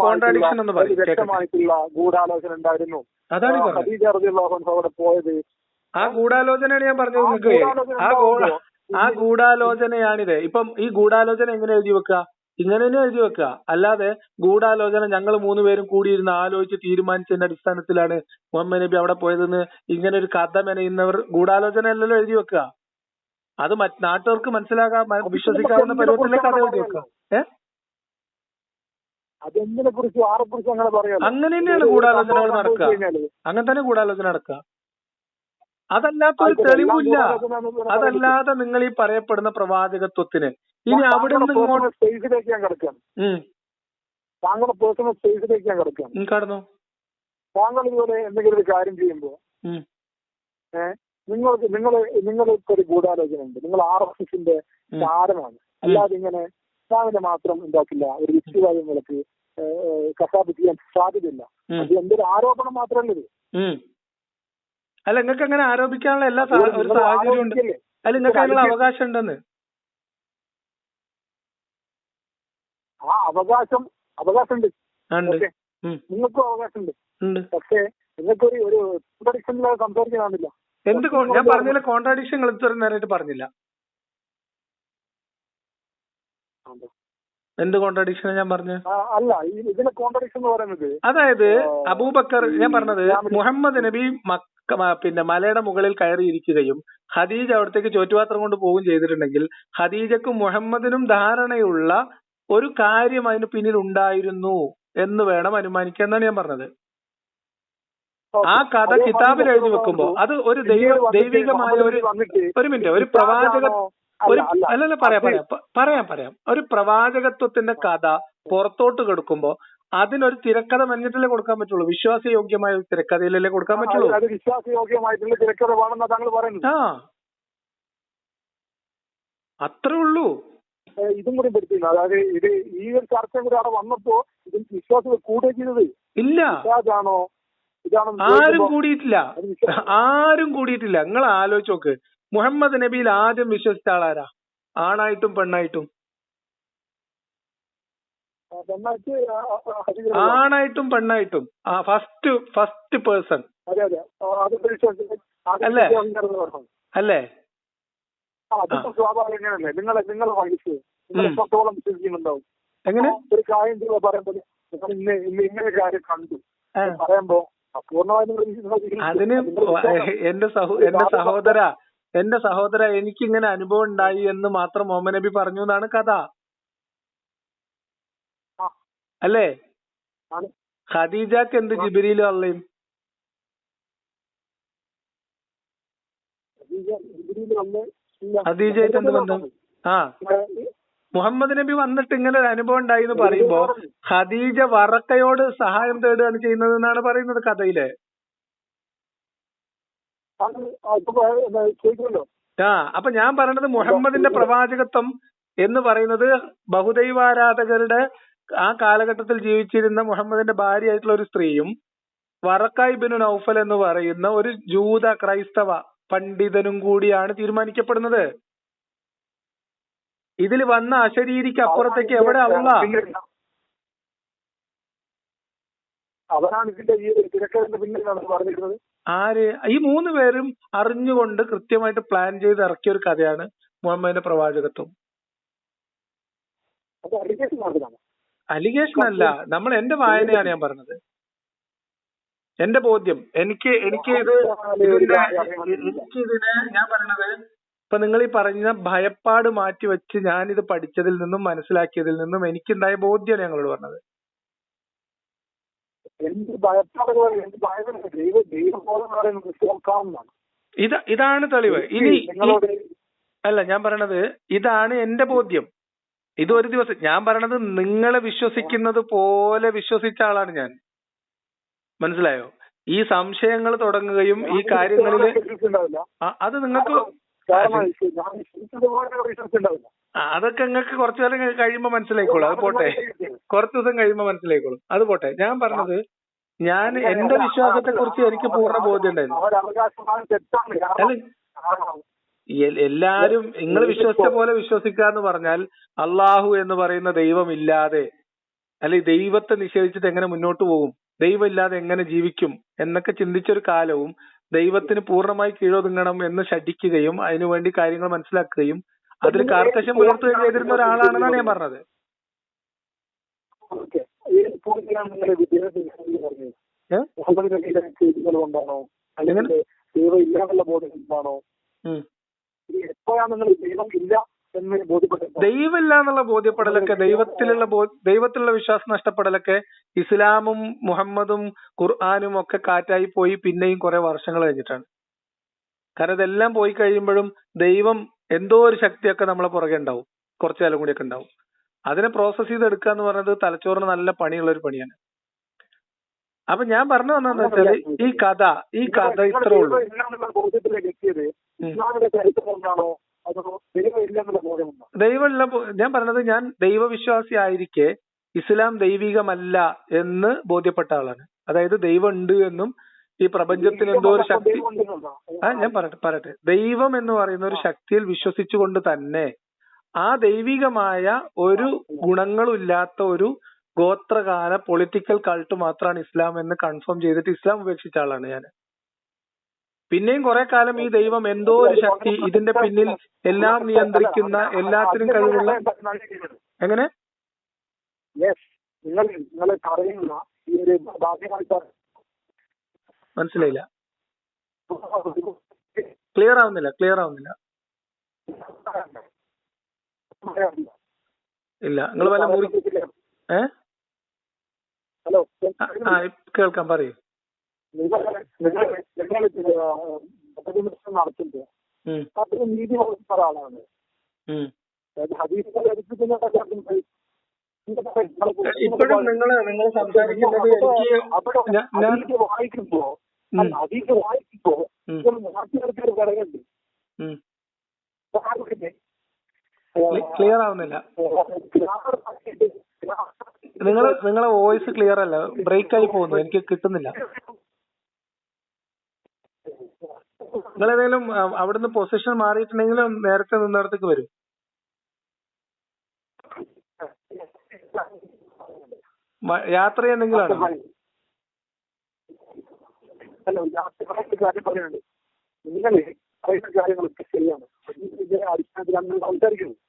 Speaker 1: കോൺട്രഡിക്ഷൻ എന്ന് പറയും?
Speaker 2: വ്യക്തമായിട്ടുള്ള ഗൂഢാലോചന ഉണ്ടായിരുന്നു.
Speaker 1: അതാണ്
Speaker 2: ഖദീജ റളിയല്ലാഹു അൻഹ അവിടെ പോയത്.
Speaker 1: ആ ഗൂഢാലോചനയാണ് ഞാൻ പറഞ്ഞത് നിങ്ങൾക്ക്. ആ ഗൂഢാലോചനയാണിത്. ഇപ്പം ഈ ഗൂഢാലോചന എങ്ങനെ എഴുതി വെക്കുക? ഇങ്ങനെ തന്നെ എഴുതി വെക്കുക. അല്ലാതെ ഗൂഢാലോചന ഞങ്ങൾ 3 പേരും കൂടിയിരുന്ന് ആലോചിച്ച് തീരുമാനിച്ചതിന്റെ അടിസ്ഥാനത്തിലാണ് മുഹമ്മദ് നബി അവിടെ പോയതെന്ന് ഇങ്ങനെ ഒരു കഥ മെനയുന്നവർ ഗൂഢാലോചന അല്ലല്ലോ എഴുതി വെക്കുക. അത് നാട്ടുകാർക്ക് മനസ്സിലാകാൻ വിശ്വസിക്കാവുന്ന പരുവത്തിലെ കഥ എഴുതി വെക്കുക. അങ്ങനെ തന്നെയാണ് ഗൂഢാലോചനകൾ നടക്കുക. അങ്ങനെ തന്നെ ഗൂഢാലോചന നടക്കുക. അതല്ലാത്തൊരു തെളിവില്ല. അതല്ലാതെ നിങ്ങൾ ഈ പറയപ്പെടുന്ന പ്രവാചകത്വത്തിന് ഇനി അവിടെ നിന്ന് ഇങ്ങോട്ട്
Speaker 2: സ്പേസിലേക്ക് ഞാൻ കിടക്കുകയാണ്. താങ്കളുടെ പേഴ്സണൽ സ്പേസിലേക്ക് ഞാൻ കിടക്കുകയാണ്.
Speaker 1: കടന്നു.
Speaker 2: താങ്കൾ ഇതുപോലെ എന്തെങ്കിലും ഒരു കാര്യം ചെയ്യുമ്പോ നിങ്ങൾക്ക് ഒരു ഗൂഢാലോചന ഉണ്ട്. നിങ്ങൾ RSSന്റെ താരമാണ്. അല്ലാതെ ഇങ്ങനെ ഇസ്ലാമിനെ മാത്രം എന്താക്കില്ല, ഒരു യുക്തിവാദങ്ങൾക്ക് കശാപ്പ് ചെയ്യാൻ സാധ്യതയില്ല. അത് എന്തൊരു ആരോപണം മാത്രമല്ല.
Speaker 1: അല്ല, നിങ്ങൾക്ക് അങ്ങനെ ആരോപിക്കാനുള്ള എല്ലാ ഒരു സാഹചര്യം ഉണ്ട്. അല്ല, നിങ്ങൾക്ക് അതിനുള്ള അവകാശം ഉണ്ടെന്ന്.
Speaker 2: ആ അവകാശമുണ്ട്. നിങ്ങൾക്കും അവകാശമുണ്ട്. പക്ഷേ നിങ്ങൾക്കൊരു കോൺട്രഡിക്ഷനിൽ സംസാരിക്കാനാവില്ല.
Speaker 1: എന്ത് ഞാൻ പറഞ്ഞില്ല? കോൺട്രഡിക്ഷൻ നിങ്ങൾ ഇത്ര നേരമായിട്ട് പറഞ്ഞില്ല. എന്ത് കോൺട്രഡിക്ഷൻ ഞാൻ പറഞ്ഞു?
Speaker 2: അല്ല, ഇതിലെ കോൺട്രഡിക്ഷൻ എന്ന് പറയുന്നത്
Speaker 1: അതായത് അബൂബക്കർ, ഞാൻ പറഞ്ഞത് മുഹമ്മദ് നബി പിന്നെ മലയുടെ മുകളിൽ കയറിയിരിക്കുകയും ഖദീജ അവിടത്തേക്ക് ചോറ്റുപാത്രം കൊണ്ട് പോവുകയും ചെയ്തിട്ടുണ്ടെങ്കിൽ ഖദീജക്കും മുഹമ്മദിനും ധാരണയുള്ള ഒരു കാര്യം അതിന് പിന്നിൽ ഉണ്ടായിരുന്നു എന്ന് വേണം അനുമാനിക്കുക എന്നാണ് ഞാൻ പറഞ്ഞത്. ആ കഥ കിതാബിൽ എഴുതി വെക്കുമ്പോ അത് ഒരു ദൈവികമായ ഒരു മിനിറ്റ്, ഒരു പ്രവാചക അല്ലല്ല പറയാം ഒരു പ്രവാചകത്വത്തിന്റെ കഥ പുറത്തോട്ട് കൊടുക്കുമ്പോ അതിനൊരു തിരക്കഥ മഞ്ഞിട്ടല്ലേ കൊടുക്കാൻ പറ്റുള്ളൂ. വിശ്വാസയോഗ്യമായ ഒരു തിരക്കഥയിലല്ലേ കൊടുക്കാൻ പറ്റുള്ളൂ.
Speaker 2: വിശ്വാസയോഗ്യമായിട്ടുള്ള തിരക്കഥ വേണമെന്നാണ് താങ്കൾ പറയുന്നത്.
Speaker 1: അത്രേ ഉള്ളൂ.
Speaker 2: ഇതും കൂടി പഠിച്ചില്ല. അതായത് ഇത് ഈ ഒരു ചർച്ച കൂടി അവിടെ വന്നപ്പോ ഇതിൽ വിശ്വാസം കൂടുകയും ചെയ്തത്
Speaker 1: ഇല്ല.
Speaker 2: ഇതാണോ
Speaker 1: ആരും കൂടിയിട്ടില്ല. നിങ്ങൾ ആലോചിച്ച് നോക്ക്. മുഹമ്മദ് നബിയിൽ ആദ്യം വിശ്വസിച്ച ആളാരാ? ആണായിട്ടും പെണ്ണായിട്ടും
Speaker 2: പെണ്ണായിട്ട്
Speaker 1: ആണായിട്ടും പെണ്ണായിട്ടും ഫസ്റ്റ് പേഴ്സൺ
Speaker 2: അതെ അതെ അതൊക്കെ വിശ്വാസം
Speaker 1: അല്ലേ? അല്ലേ?
Speaker 2: അതൊക്കെ സ്വാഭാവികമല്ലേ. നിങ്ങളെ വയസ്സ് നിങ്ങൾ എത്രത്തോളം വിശ്വസിക്കുന്നുണ്ടാവും.
Speaker 1: എങ്ങനെ
Speaker 2: ഒരു കാര്യം പറയുമ്പോൾ നിങ്ങൾ ഇങ്ങനെ കാര്യം കണ്ടു പറയുമ്പോ
Speaker 1: അതിന് എന്റെ സഹോദര എനിക്കിങ്ങനെ അനുഭവം ഉണ്ടായി എന്ന് മാത്രം മുഹമ്മദ് നബി പറഞ്ഞു എന്നാണ് കഥ. അല്ലേ? ഖദീജക്ക് എന്ത് ജിബ്രീലും അള്ളയും? ഖദീജയായിട്ട് എന്ത് ബന്ധം? മുഹമ്മദ് നബി വന്നിട്ട് ഇങ്ങനെ ഒരു അനുഭവം ഉണ്ടായി എന്ന് പറയുമ്പോ ഖദീജ വറക്കയോട് സഹായം തേടുകയാണ് ചെയ്യുന്നത് എന്നാണ് പറയുന്നത് കഥയില്. അപ്പൊ ഞാൻ പറയണത് മുഹമ്മദിന്റെ പ്രവാചകത്വം എന്ന് പറയുന്നത് ബഹുദൈവാരാധകരുടെ ആ കാലഘട്ടത്തിൽ ജീവിച്ചിരുന്ന മുഹമ്മദിന്റെ ഭാര്യയായിട്ടുള്ള ഒരു സ്ത്രീയും വറക്ക ഇബ്നു നൗഫൽ എന്ന് പറയുന്ന ഒരു ജൂത ക്രൈസ്തവ പണ്ഡിതനും കൂടിയാണ് തീരുമാനിക്കപ്പെടുന്നത്. ഇതിൽ വന്ന അശരീരിക്ക് അപ്പുറത്തേക്ക് എവിടെ അല്ല. ആര്? ഈ 3 പേരും അറിഞ്ഞുകൊണ്ട് കൃത്യമായിട്ട് പ്ലാൻ ചെയ്ത് ഇറക്കിയ ഒരു കഥയാണ് മുഹമ്മദിന്റെ പ്രവാചകത്വം. അലിഗേഷൻ അല്ല, എന്റെ വായനയാണ് ഞാൻ പറഞ്ഞത്, എന്റെ ബോധ്യം. എനിക്കിതിനെ ഞാൻ പറയണത് ഇപ്പൊ നിങ്ങൾ ഈ പറഞ്ഞ ഭയപ്പാട് മാറ്റി വെച്ച് ഞാനിത് പഠിച്ചതിൽ നിന്നും മനസ്സിലാക്കിയതിൽ നിന്നും എനിക്കുണ്ടായ ബോധ്യമാണ് ഞങ്ങളോട് പറഞ്ഞത്. ഇതാണ് തെളിവ്. ഇനി അല്ല, ഞാൻ പറയണത് ഇതാണ് എന്റെ ബോധ്യം. ഇത് ഒരു ദിവസം ഞാൻ പറയണത് നിങ്ങളെ വിശ്വസിക്കുന്നത് പോലെ വിശ്വസിച്ച ആളാണ് ഞാൻ. മനസ്സിലായോ? ഈ സംശയങ്ങൾ തുടങ്ങുകയും ഈ കാര്യങ്ങളിൽ അത് നിങ്ങൾക്ക് അതൊക്കെ നിങ്ങൾക്ക് കുറച്ചു കാലം കഴിയുമ്പോ മനസ്സിലായിക്കോളും. അത് പോട്ടെ, കുറച്ചു ദിവസം കഴിയുമ്പോ മനസ്സിലായിക്കോളും. അത് പോട്ടെ. ഞാൻ പറഞ്ഞത് ഞാൻ എന്റെ വിശ്വാസത്തെ കുറിച്ച് എനിക്ക് പൂർണ്ണ ബോധ്യം ഉണ്ടായിരുന്നു. എല്ലാരും നിങ്ങൾ വിശ്വസിച്ച പോലെ വിശ്വസിക്കാന്ന് പറഞ്ഞാൽ അള്ളാഹു എന്ന് പറയുന്ന ദൈവം ഇല്ലാതെ അല്ലെങ്കിൽ ദൈവത്തെ നിഷേധിച്ചിട്ട് എങ്ങനെ മുന്നോട്ട് പോകും, ദൈവം ഇല്ലാതെ എങ്ങനെ ജീവിക്കും എന്നൊക്കെ ചിന്തിച്ചൊരു കാലവും ദൈവത്തിന് പൂർണ്ണമായി കീഴൊതുങ്ങണം എന്ന് ശഠിക്കുകയും അതിനുവേണ്ടി കാര്യങ്ങൾ മനസ്സിലാക്കുകയും അതിൽ കാർക്കശ്യം പുലർത്തുകയും ചെയ്തിരുന്ന ഒരാളാണെന്നാണ് ഞാൻ പറഞ്ഞത്. ദൈവമില്ല എന്നുള്ള ബോധ്യപ്പെടലൊക്കെ ദൈവത്തിലുള്ള വിശ്വാസം നഷ്ടപ്പെടലൊക്കെ ഇസ്ലാമും മുഹമ്മദും ഖുർആാനും ഒക്കെ കാറ്റായി പോയി പിന്നെയും കുറെ വർഷങ്ങൾ കഴിഞ്ഞിട്ടാണ്. കാരണം ഇതെല്ലാം പോയി കഴിയുമ്പോഴും ദൈവം എന്തോ ഒരു ശക്തിയൊക്കെ നമ്മളെ പുറകെ ഉണ്ടാവും, കുറച്ചു കാലം കൂടിയൊക്കെ ഉണ്ടാവും. അതിനെ പ്രോസസ് ചെയ്തെടുക്കുക എന്ന് പറയുന്നത് തലച്ചോറിന് നല്ല പണിയുള്ള ഒരു പണിയാണ്. അപ്പൊ ഞാൻ പറഞ്ഞു വന്നതെന്ന് വെച്ചാല് ഈ കഥ ഇത്രേ ഉള്ളൂ. ദൈവമില്ല. ഞാൻ പറഞ്ഞത് ഞാൻ ദൈവവിശ്വാസി ആയിരിക്കെ ഇസ്ലാം ദൈവികമല്ല എന്ന് ബോധ്യപ്പെട്ട ആളാണ്. അതായത് ദൈവം ഉണ്ട് എന്നും ഈ പ്രപഞ്ചത്തിന് എന്തോ ഒരു ശക്തി ഞാൻ പറയട്ടെ ദൈവം എന്ന് പറയുന്ന ഒരു ശക്തിയിൽ വിശ്വസിച്ചുകൊണ്ട് തന്നെ ആ ദൈവികമായ ഒരു ഗുണങ്ങളും ഇല്ലാത്ത ഒരു ഗോത്രകാല പൊളിറ്റിക്കൽ കൾട്ട് മാത്രമാണ് ഇസ്ലാം എന്ന് കൺഫേം ചെയ്തിട്ട് ഇസ്ലാം ഉപേക്ഷിച്ച ആളാണ് ഞാൻ. പിന്നെയും കുറെ കാലം ഈ ദൈവം എന്തോ ഒരു ശക്തി ഇതിന്റെ പിന്നിൽ എല്ലാം നിയന്ത്രിക്കുന്ന എല്ലാത്തിനും കഴിവുള്ള എങ്ങനെ മനസ്സിലായില്ല. ക്ലിയർ ആവുന്നില്ല. ഇല്ല, നിങ്ങൾ വല്ല മുറി
Speaker 2: ഹലോ
Speaker 1: കേൾക്കാം, പറയൂ.
Speaker 2: നടത്തുമ്പോൾ അതൊരു നീതി വകുപ്പ് ആളാണ്.
Speaker 1: ഇപ്പോഴും നിങ്ങൾ സംസാരിക്കുന്നത്
Speaker 2: എനിക്ക് വായിക്കുമ്പോ നാട്ടുകാർക്ക് പറയുന്നുണ്ട്
Speaker 1: ക്ലിയർ ആവുന്നില്ല. നിങ്ങളെ വോയിസ് ക്ലിയർ അല്ല, ബ്രേക്ക് ആയി പോകുന്നു, എനിക്ക് കിട്ടുന്നില്ല. നിങ്ങൾ ഏതെങ്കിലും അവിടുന്ന് പൊസിഷൻ മാറിയിട്ടുണ്ടെങ്കിൽ നേരത്തെ നിന്നിടത്തേക്ക് വരും. യാത്ര ചെയ്യുന്നെങ്കിലാണോ?
Speaker 2: അല്ല, യാത്രയുടെ കാര്യം പറയുന്നുണ്ട്. നിങ്ങൾ പറയുന്ന കാര്യങ്ങളൊക്കെ ശരിയാണ്. അടിസ്ഥാനത്തിലാണ് നിങ്ങൾ സംസാരിക്കുന്നത്.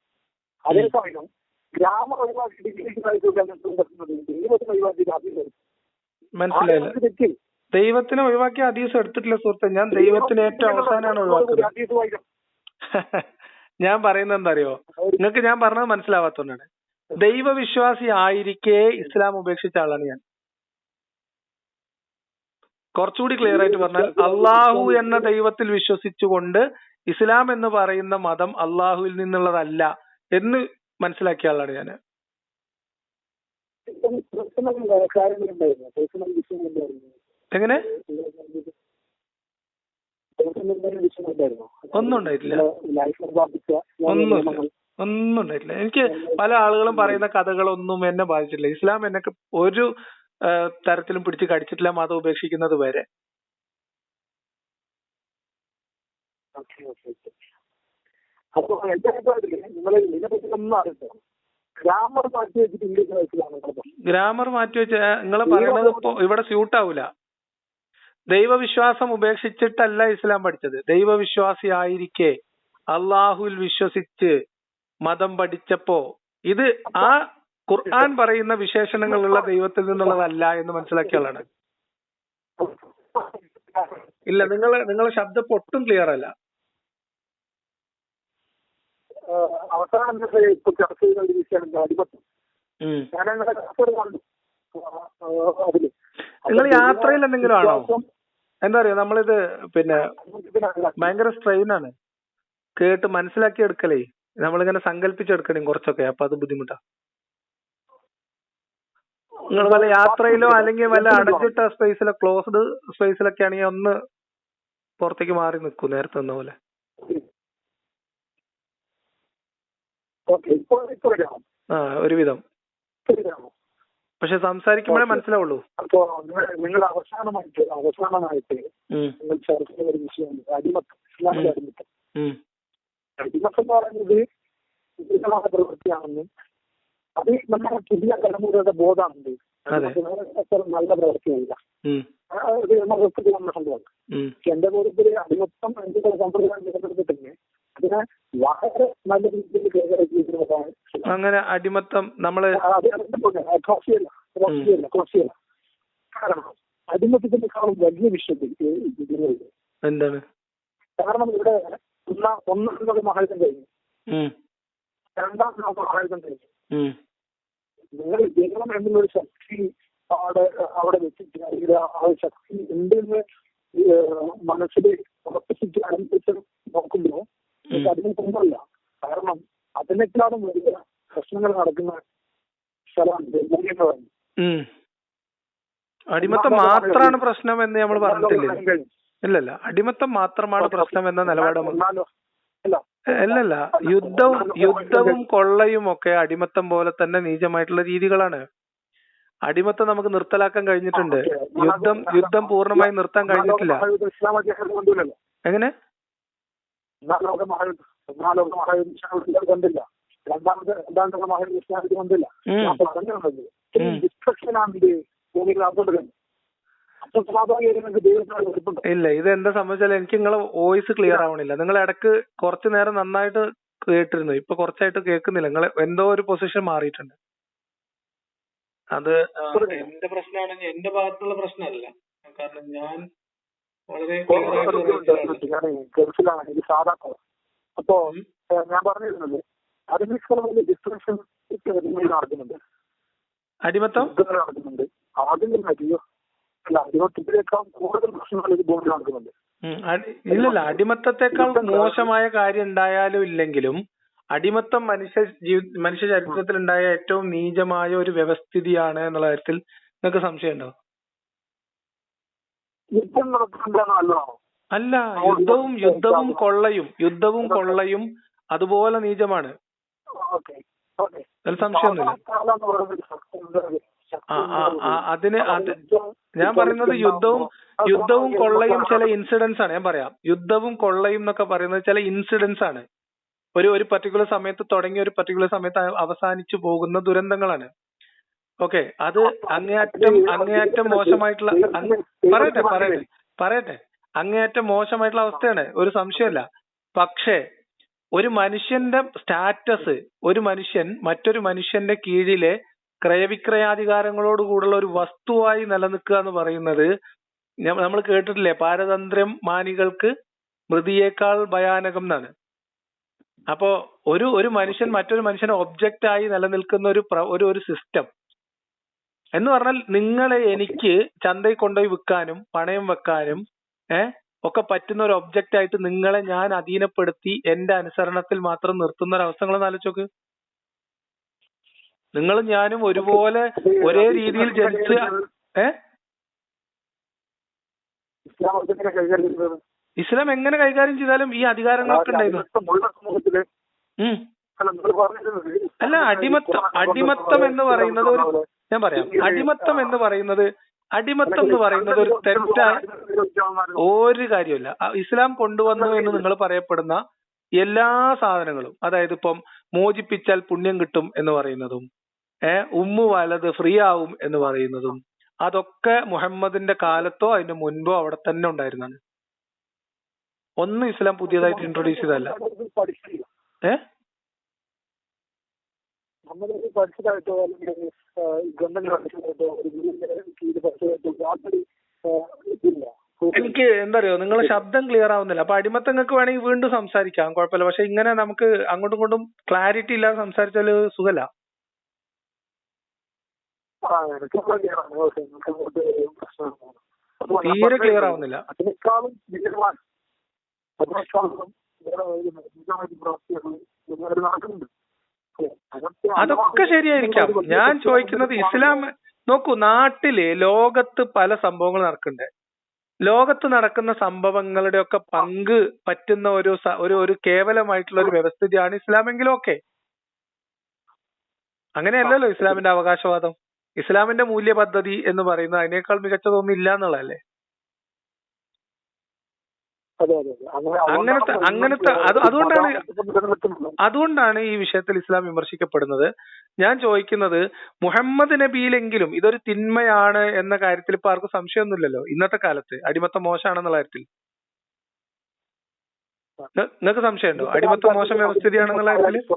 Speaker 2: അതേസമയം ഗ്രാമർ ഒഴിവാക്കി ദൈവത്തിന് ഒഴിവാക്കി
Speaker 1: മനസ്സിലായില്ല. ദൈവത്തിനെ ഒഴിവാക്കിയ ഹദീസ് എടുത്തിട്ടില്ല സുഹൃത്തെ. ഞാൻ ദൈവത്തിന് ഏറ്റവും അവസാനമാണ് ഒഴിവാക്കുന്നത്. ഞാൻ പറയുന്നത് എന്താ അറിയോ, നിങ്ങൾക്ക് ഞാൻ പറഞ്ഞത് മനസ്സിലാവാത്തോണ്ടാണ്. ദൈവവിശ്വാസി ആയിരിക്കെ ഇസ്ലാം ഉപേക്ഷിച്ച ആളാണ് ഞാൻ. കുറച്ചുകൂടി ക്ലിയർ ആയിട്ട് പറഞ്ഞാൽ, അള്ളാഹു എന്ന ദൈവത്തിൽ വിശ്വസിച്ചുകൊണ്ട് ഇസ്ലാം എന്ന് പറയുന്ന മതം അള്ളാഹുവിൽ നിന്നുള്ളതല്ല എന്ന് മനസ്സിലാക്കിയ ആളാണ് ഞാൻ. എങ്ങനെ? ഒന്നും ഉണ്ടായിട്ടില്ല. ഒന്നും ഉണ്ടായിട്ടില്ല. എനിക്ക് പല ആളുകളും പറയുന്ന കഥകളൊന്നും എന്നെ ബാധിച്ചിട്ടില്ല. ഇസ്ലാം എന്നെ ഒരു തരത്തിലും പിടിച്ച് കടിച്ചിട്ടില്ല, മതം ഉപേക്ഷിക്കുന്നത് വരെ.
Speaker 2: അപ്പൊ എന്റെ അഭിപ്രായത്തില് നിങ്ങൾ ഇതിനെപ്പറ്റി ഒന്നും അറിയില്ല. ഗ്രാമർ മാറ്റി വെച്ചിട്ട് ഇംഗ്ലീഷ് മനസ്സിലാണ്.
Speaker 1: ഗ്രാമർ മാറ്റി വെച്ച നിങ്ങൾ പറയുന്നത് ഇവിടെ സ്യൂട്ട് ആവൂല. ദൈവവിശ്വാസം ഉപേക്ഷിച്ചിട്ടല്ല ഇസ്ലാം പഠിച്ചത്. ദൈവവിശ്വാസി ആയിരിക്കെ അള്ളാഹുവിൽ വിശ്വസിച്ച് മതം പഠിച്ചപ്പോ ഇത് ആ ഖുർആൻ പറയുന്ന വിശേഷണങ്ങളുള്ള ദൈവത്തിൽ നിന്നുള്ളതല്ല എന്ന് മനസ്സിലാക്കിയ ആളാണ്. ഇല്ല, നിങ്ങളെ ശബ്ദം ഒട്ടും ക്ലിയർ അല്ല.
Speaker 2: അവസാനം ഇപ്പൊ ചർച്ച ചെയ്യുന്ന ഒരു വിഷയമാണ് അടിമത്തം.
Speaker 1: നിങ്ങൾ യാത്രയിൽ എന്തെങ്കിലും ആണോ? എന്താ അറിയോ, നമ്മളിത് പിന്നെ ഭയങ്കര സ്ട്രെയിൻ ആണ് കേട്ട് മനസ്സിലാക്കി എടുക്കലേ. നമ്മളിങ്ങനെ സങ്കല്പിച്ചെടുക്കണേ കുറച്ചൊക്കെ, അപ്പൊ അത് ബുദ്ധിമുട്ടാ. നിങ്ങൾ വല്ല യാത്രയിലോ അല്ലെങ്കിൽ വല്ല അടച്ചിട്ട സ്പേസിലോ ക്ലോസ്ഡ് സ്പേസിലൊക്കെ ആണെങ്കിൽ ഒന്ന് പുറത്തേക്ക് മാറി നിൽക്കൂ, നേരത്തെ വന്ന പോലെ. ആ, ഒരുവിധം. പക്ഷെ സംസാരിക്കുമ്പോഴേ മനസ്സിലാവുള്ളൂ.
Speaker 2: അപ്പോ നിങ്ങൾ അവസാനമായിട്ട് നിങ്ങൾ ചർച്ച ചെയ്യുന്ന ഒരു വിഷയമാണ് അടിമത്തം. ഇസ്ലാമിലെ അടിമത്തം. അടിമത്തം എന്ന് പറയുന്നത് വിപരീതമായ പ്രവൃത്തിയാണെന്നും അത് നമ്മുടെ പുതിയ തലമുറയുടെ ബോധമാണുണ്ട്. നല്ല പ്രവൃത്തിയല്ല. സംഭവം എന്റെ ബോധത്തില് അടിമത്തം എന്റെ സമ്പ്രദായം നിലനിർത്തിട്ടുണ്ട്. അതിനെ വളരെ നല്ല രീതിയിൽ കൈകാര്യം.
Speaker 1: അങ്ങനെ അടിമത്തം നമ്മള്
Speaker 2: കാരണം അടിമത്തത്തിനേക്കാളും വലിയ വിഷയത്തിൽ
Speaker 1: എന്താണ്?
Speaker 2: കാരണം ഇവിടെ ഒന്നാമത് മഹായുദ്ധം കഴിഞ്ഞു, രണ്ടാമത് മഹായുദ്ധം കഴിഞ്ഞു. നിങ്ങൾ ജനം എന്നുള്ളൊരു ശക്തി അവിടെ വെച്ചിട്ട് അല്ലെങ്കിൽ ആ ശക്തി ഉണ്ടെന്ന് മനസ്സിൽ ഉറപ്പിച്ചിട്ട് അനുസരിച്ച് നോക്കുമ്പോൾ അതിന് ഒന്നല്ല. കാരണം അതിനേക്കാളും വലിയ പ്രശ്നങ്ങൾ നടക്കുന്ന സ്ഥലമാണ്.
Speaker 1: അടിമത്തം മാത്രമാണ് പ്രശ്നം എന്ന് നമ്മൾ പറഞ്ഞിട്ടില്ല. ഇല്ലല്ല, അടിമത്തം മാത്രമാണ് പ്രശ്നം എന്ന നിലപാട്. അല്ലല്ല, യുദ്ധവും കൊള്ളയും ഒക്കെ അടിമത്തം പോലെ തന്നെ നീചമായിട്ടുള്ള രീതികളാണ്. അടിമത്തം നമുക്ക് നിർത്തലാക്കാൻ കഴിഞ്ഞിട്ടുണ്ട്. യുദ്ധം പൂർണ്ണമായി നിർത്താൻ കഴിഞ്ഞിട്ടില്ല. എങ്ങനെ? ഇല്ല, ഇത് എന്താ സംബന്ധിച്ചാൽ എനിക്ക് നിങ്ങളെ വോയിസ് ക്ലിയർ ആവണില്ല. നിങ്ങൾ ഇടക്ക് കുറച്ചു നേരം നന്നായിട്ട് കേട്ടിരുന്നു, ഇപ്പൊ കുറച്ചായിട്ട് കേൾക്കുന്നില്ല. നിങ്ങൾ എന്തോ ഒരു പൊസിഷൻ മാറിയിട്ടുണ്ട്. അത് എന്റെ പ്രശ്നമാണെങ്കിൽ എന്റെ ഭാഗത്തുള്ള പ്രശ്നമല്ല. കാരണം ഞാൻ വളരെ
Speaker 2: അപ്പോ ഞാൻ പറഞ്ഞിരുന്നത് ഡിസ്ട്രക്ഷൻ നടക്കുന്നുണ്ട്.
Speaker 1: അടിമത്തം
Speaker 2: നടക്കുന്നുണ്ട്. ആദ്യം അടിമത്തത്തിനേക്കാൾ കൂടുതൽ പ്രശ്നങ്ങൾ ഇത് ബോർഡിൽ നടക്കുന്നുണ്ട്.
Speaker 1: ഇല്ലല്ല, അടിമത്തത്തെക്കാൾ മോശമായ കാര്യം ഉണ്ടായാലും ഇല്ലെങ്കിലും അടിമത്തം മനുഷ്യ ചരിത്രത്തിൽ ഉണ്ടായ ഏറ്റവും നീചമായ ഒരു വ്യവസ്ഥിതിയാണ് എന്നുള്ള കാര്യത്തിൽ നിങ്ങൾക്ക് സംശയമുണ്ടോ? അല്ല, യുദ്ധവും കൊള്ളയും അതുപോലെ നീചമാണ്. അതിൽ സംശയമൊന്നുമില്ല. ഞാൻ പറയുന്നത് യുദ്ധവും കൊള്ളയും ചില ഇൻസിഡൻസ് ആണ്. ഞാൻ പറയാം, യുദ്ധവും കൊള്ളയും എന്നൊക്കെ പറയുന്നത് ചില ഇൻസിഡൻസ് ആണ്. ഒരു പർട്ടിക്കുലർ സമയത്ത് തുടങ്ങി ഒരു പർട്ടിക്കുലർ സമയത്ത് അവസാനിച്ചു പോകുന്ന ദുരന്തങ്ങളാണ്. ഓക്കെ, അത് അങ്ങേയറ്റം മോശമായിട്ടുള്ള പറയട്ടെ അങ്ങേയറ്റം മോശമായിട്ടുള്ള അവസ്ഥയാണ്, ഒരു സംശയമില്ല. പക്ഷേ ഒരു മനുഷ്യന്റെ സ്റ്റാറ്റസ്, ഒരു മനുഷ്യൻ മറ്റൊരു മനുഷ്യന്റെ കീഴിലെ ക്രയവിക്രയാധികാരങ്ങളോട് കൂടുള്ള ഒരു വസ്തുവായി നിലനിൽക്കുക എന്ന് പറയുന്നത് നമ്മൾ കേട്ടിട്ടില്ലേ, പാരതന്ത്ര്യം മാനികൾക്ക് മൃതിയേക്കാൾ ഭയാനകം എന്നാണ്. അപ്പോ ഒരു മനുഷ്യൻ മറ്റൊരു മനുഷ്യനെ ഒബ്ജക്റ്റ് ആയി നിലനിൽക്കുന്ന ഒരു സിസ്റ്റം എന്ന് പറഞ്ഞാൽ, നിങ്ങളെ എനിക്ക് ചന്തയിൽ കൊണ്ടുപോയി വിൽക്കാനും പണയം വെക്കാനും ഒക്കെ പറ്റുന്ന ഒരു ഒബ്ജക്റ്റ് ആയിട്ട് നിങ്ങളെ ഞാൻ അധീനപ്പെടുത്തി എന്റെ അനുസരണത്തിൽ മാത്രം നിർത്തുന്ന ഒരു അവസ്ഥകളൊന്നും ആലോചിച്ചോക്ക്. നിങ്ങളും ഞാനും ഒരുപോലെ ഒരേ രീതിയിൽ ജനിച്ച് ഇസ്ലാം എങ്ങനെ കൈകാര്യം ചെയ്താലും ഈ അധികാരങ്ങളൊക്കെ ഉണ്ടായിരുന്നു. അല്ല, അടിമത്തം എന്ന് പറയുന്നത് ഞാൻ പറയാം, അടിമത്തം എന്ന് പറയുന്നത് ഒരു തെറ്റായ ഒരു കാര്യമല്ല. ഇസ്ലാം കൊണ്ടുവന്നു എന്ന് നിങ്ങൾ പറയപ്പെടുന്ന എല്ലാ സാധനങ്ങളും, അതായത് ഇപ്പം മോചിപ്പിച്ചാൽ പുണ്യം കിട്ടും എന്ന് പറയുന്നതും ഉമ്മു വലത് ഫ്രീ ആവും എന്ന് പറയുന്നതും, അതൊക്കെ മുഹമ്മദിന്റെ കാലത്തോ അതിന്റെ മുൻപോ അവിടെ തന്നെ ഉണ്ടായിരുന്നാണ്. ഒന്നും ഇസ്ലാം പുതിയതായിട്ട് ഇൻട്രൊഡ്യൂസ് ചെയ്തല്ല. എനിക്ക് എന്താ അറിയോ, നിങ്ങളെ ശബ്ദം ക്ലിയർ ആവുന്നില്ല. അപ്പൊ അടിമത്തങ്ങൾക്ക് വേണമെങ്കിൽ വീണ്ടും സംസാരിക്കാം, കുഴപ്പമില്ല. പക്ഷെ ഇങ്ങനെ നമുക്ക് അങ്ങോട്ടും ഇങ്ങോട്ടും ക്ലാരിറ്റി ഇല്ലാതെ സംസാരിച്ചാൽ സുഖല്ല. തീരെ ക്ലിയർ ആവുന്നില്ല. അതൊക്കെ ശരിയായിരിക്കാം. ഞാൻ ചോദിക്കുന്നത്, ഇസ്ലാം നോക്കൂ, നാട്ടില് ലോകത്ത് പല സംഭവങ്ങൾ നടക്കുന്നുണ്ട്. ലോകത്ത് നടക്കുന്ന സംഭവങ്ങളുടെ ഒക്കെ പങ്ക് പറ്റുന്ന ഒരു കേവലമായിട്ടുള്ള ഒരു വ്യവസ്ഥിതിയാണ് ഇസ്ലാമെങ്കിലും ഓക്കെ. അങ്ങനെയല്ലല്ലോ ഇസ്ലാമിന്റെ അവകാശവാദം. ഇസ്ലാമിന്റെ മൂല്യ പദ്ധതി എന്ന് പറയുന്നത് അതിനേക്കാൾ മികച്ചതൊന്നും ഇല്ല എന്നുള്ളതല്ലേ. അങ്ങനത്തെ അതുകൊണ്ടാണ് ഈ വിഷയത്തിൽ ഇസ്ലാം വിമർശിക്കപ്പെടുന്നത്. ഞാൻ ചോദിക്കുന്നത്, മുഹമ്മദ് നബിയിലെങ്കിലും ഇതൊരു തിന്മയാണ് എന്ന കാര്യത്തിൽ ഇപ്പൊ ആർക്കും സംശയമൊന്നുമില്ലല്ലോ ഇന്നത്തെ കാലത്ത്. അടിമത്തം മോശമാണെന്നുള്ള കാര്യത്തിൽ നിങ്ങൾക്ക് സംശയമുണ്ടോ? അടിമത്തം മോശം വ്യവസ്ഥിതിയാണെന്നുള്ള കാര്യത്തിൽ?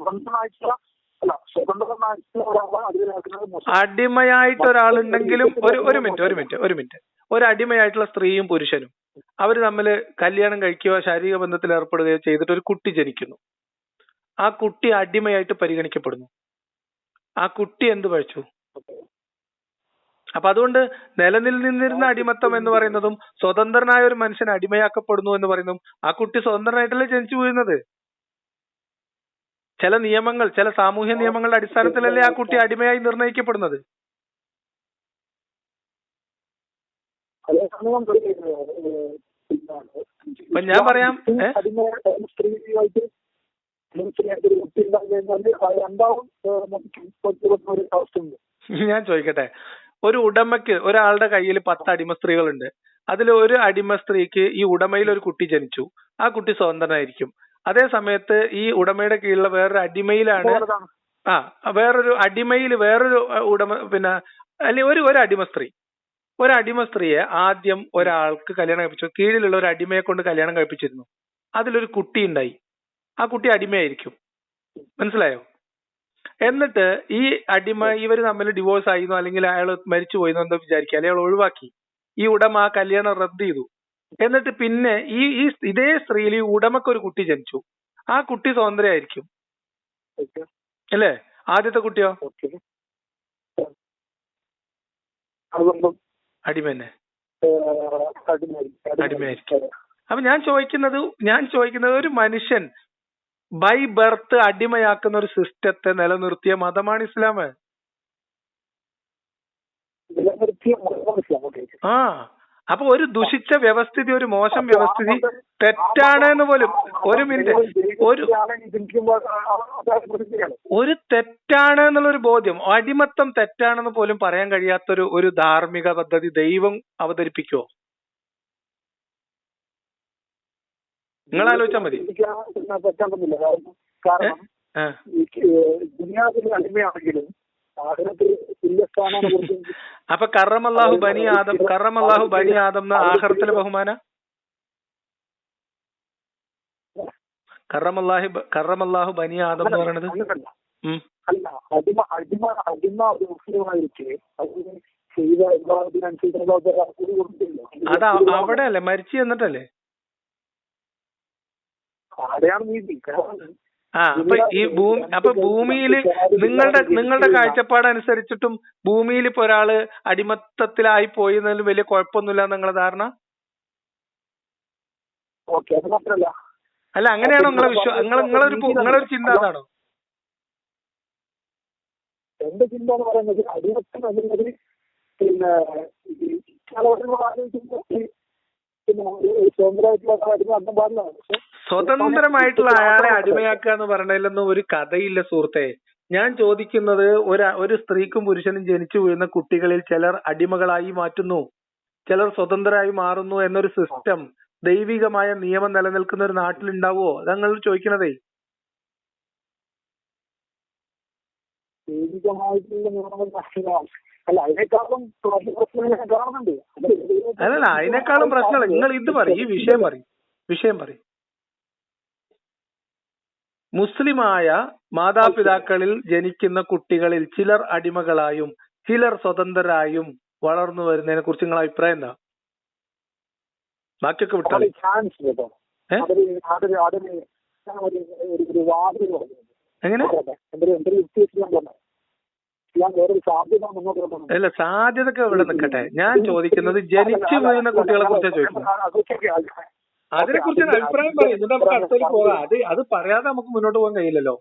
Speaker 1: അടിമയായിട്ട് ഒരാളുണ്ടെങ്കിലും ഒരു മിനിറ്റ് ഒരു അടിമയായിട്ടുള്ള സ്ത്രീയും പുരുഷനും അവര് തമ്മിൽ കല്യാണം കഴിക്കുകയോ ശാരീരിക ബന്ധത്തിൽ ഏർപ്പെടുകയോ ചെയ്തിട്ട് ഒരു കുട്ടി ജനിക്കുന്നു. ആ കുട്ടി അടിമയായിട്ട് പരിഗണിക്കപ്പെടുന്നു. ആ കുട്ടി എന്ത് പഴിച്ചു? അപ്പൊ അതുകൊണ്ട് നിലനിന്നിരുന്ന അടിമത്തം എന്ന് പറയുന്നതും സ്വതന്ത്രനായ ഒരു മനുഷ്യൻ അടിമയാക്കപ്പെടുന്നു എന്ന് പറയുന്നതും ആ കുട്ടി സ്വതന്ത്രനായിട്ടല്ലേ ജനിച്ചു വീഴുന്നത്. ചില നിയമങ്ങൾ, ചില സാമൂഹ്യ നിയമങ്ങളുടെ അടിസ്ഥാനത്തിലല്ലേ ആ കുട്ടി അടിമയായി നിർണയിക്കപ്പെടുന്നത്. ഞാൻ പറയാം, ഞാൻ ചോദിക്കട്ടെ, ഒരു ഉടമയ്ക്ക് ഒരാളുടെ കയ്യിൽ 10 അടിമ സ്ത്രീകളുണ്ട്. അതിൽ ഒരു അടിമ സ്ത്രീക്ക് ഈ ഉടമയിൽ ഒരു കുട്ടി ജനിച്ചു. ആ കുട്ടി സ്വതന്ത്രനായിരിക്കും. അതേ സമയത്ത് ഈ ഉടമയുടെ കീഴിലുള്ള വേറൊരു അടിമയിലാണ് വേറൊരു ഉടമ, പിന്നെ അല്ലെങ്കിൽ ഒരു അടിമ സ്ത്രീയെ ആദ്യം ഒരാൾക്ക് കല്യാണം കഴിപ്പിച്ചു. കീഴിലുള്ള ഒരു അടിമയെ കൊണ്ട് കല്യാണം കഴിപ്പിച്ചിരുന്നു. അതിലൊരു കുട്ടി ഉണ്ടായി. ആ കുട്ടി അടിമയായിരിക്കും. മനസ്സിലായോ? എന്നിട്ട് ഈ അടിമ, ഇവർ തമ്മിൽ ഡിവോഴ്സ് ആയിരുന്നു, അല്ലെങ്കിൽ അയാൾ മരിച്ചു പോയിരുന്നു എന്തോ വിചാരിക്കുക, അല്ലെങ്കിൽ അയാൾ ഒഴിവാക്കി. ഈ ഉടമ ആ കല്യാണം റദ്ദ് ചെയ്തു. എന്നിട്ട് പിന്നെ ഇതേ സ്ത്രീയിൽ ഈ ഉടമക്കൊരു കുട്ടി ജനിച്ചു. ആ കുട്ടി സ്വതന്ത്രയായിരിക്കും അല്ലേ? ആദ്യത്തെ കുട്ടിയോ അടിമയായിരിക്കും. അപ്പൊ ഞാൻ ചോദിക്കുന്നത് ഒരു മനുഷ്യൻ ബൈ ബർത്ത് അടിമയാക്കുന്ന ഒരു സിസ്റ്റത്തെ നിലനിർത്തിയ മതമാണ് ഇസ്ലാം. അപ്പൊ ഒരു ദുഷിച്ച വ്യവസ്ഥിതി, ഒരു മോശം വ്യവസ്ഥിതി തെറ്റാണ് എന്ന് പോലും ഒരു തെറ്റാണ് എന്നുള്ളൊരു ബോധ്യം, അടിമത്തം തെറ്റാണെന്ന് പോലും പറയാൻ കഴിയാത്തൊരു ധാർമ്മിക പദ്ധതി ദൈവം അവതരിപ്പിക്കുവോ? നിങ്ങൾ ആലോചിച്ചാൽ മതി.
Speaker 2: കാരണം ദുനിയാവിലെ അടിമയാണെങ്കിലും ആഖിറത്തിൽ തുല്യ സ്ഥാനമാണ് കൊടുക്കുന്നത്.
Speaker 1: അപ്പൊ കറമല്ലാഹു ബനി ആദം എന്ന ആഖിറത്തിലെ ബഹുമാന കറമല്ലാഹു ബനി ആദം എന്ന് പറയണത്
Speaker 2: അല്ല, അടിമ ഒരു മുസ്ലിമായിരിക്കെ ചെയ്ത വിഭാഗത്തിനനുസരിച്ച് കൊടുത്തില്ല.
Speaker 1: അത് അവിടെ അല്ലേ മരിച്ചു എന്നിട്ടല്ലേ?
Speaker 2: അവിടെയാണ് നീതി.
Speaker 1: അപ്പൊ ഭൂമിയില് നിങ്ങളുടെ കാഴ്ചപ്പാടനുസരിച്ചിട്ടും ഭൂമിയിൽ ഇപ്പൊ ഒരാള് അടിമത്തത്തിലായി പോയിരുന്നതിൽ വലിയ കുഴപ്പമൊന്നുമില്ല നിങ്ങളെ ധാരണ?
Speaker 2: അത് മാത്രല്ല.
Speaker 1: അല്ല, അങ്ങനെയാണോ നിങ്ങളൊരു ചിന്ത? അതാണോ
Speaker 2: എന്റെ ചിന്ത എന്ന് പറയുന്നത്? അടിമത്തം എന്നുള്ളത് പിന്നെ
Speaker 1: സ്വതന്ത്രമായിട്ടുള്ള അയാളെ അടിമയാക്കുക എന്ന് പറഞ്ഞതിലൊന്നും ഒരു കഥയില്ല സുഹൃത്തെ. ഞാൻ ചോദിക്കുന്നത് ഒരു സ്ത്രീക്കും പുരുഷനും ജനിച്ചു വീഴുന്ന കുട്ടികളിൽ ചിലർ അടിമകളായി മാറ്റുന്നു, ചിലർ സ്വതന്ത്രരായി മാറുന്നു എന്നൊരു സിസ്റ്റം, ദൈവികമായ നിയമം നിലനിൽക്കുന്ന ഒരു നാട്ടിലുണ്ടാവുമോ? അതങ്ങൾ ചോദിക്കണതേ.
Speaker 2: അല്ല, അതിനേക്കാളും കാണുന്നുണ്ട്.
Speaker 1: അല്ലല്ല, അതിനേക്കാളും പ്രശ്നമല്ല. നിങ്ങൾ ഇത് പറയും, ഈ വിഷയം പറയും. മുസ്ലിമായ മാതാപിതാക്കളിൽ ജനിക്കുന്ന കുട്ടികളിൽ ചിലർ അടിമകളായും ചിലർ സ്വതന്ത്രരായും വളർന്നു വരുന്നതിനെ കുറിച്ച് നിങ്ങളുടെ അഭിപ്രായം എന്താ? ബാക്കിയൊക്കെ വിട്ടാൽ എങ്ങനെ? അല്ല, സാധ്യതയൊക്കെ ഇവിടെ നിൽക്കട്ടെ. ഞാൻ ചോദിക്കുന്നത് ജനിച്ചു വീഴുന്ന കുട്ടികളെ കുറിച്ചാണ് ചോദിക്കുന്നത്. അതിനെ കുറിച്ച് അഭിപ്രായം പറയും, എന്നിട്ട് നമുക്ക് അടുത്തേക്ക് പോകാം. അത് പറയാതെ നമുക്ക് മുന്നോട്ട് പോകാൻ കഴിയില്ലല്ലോ.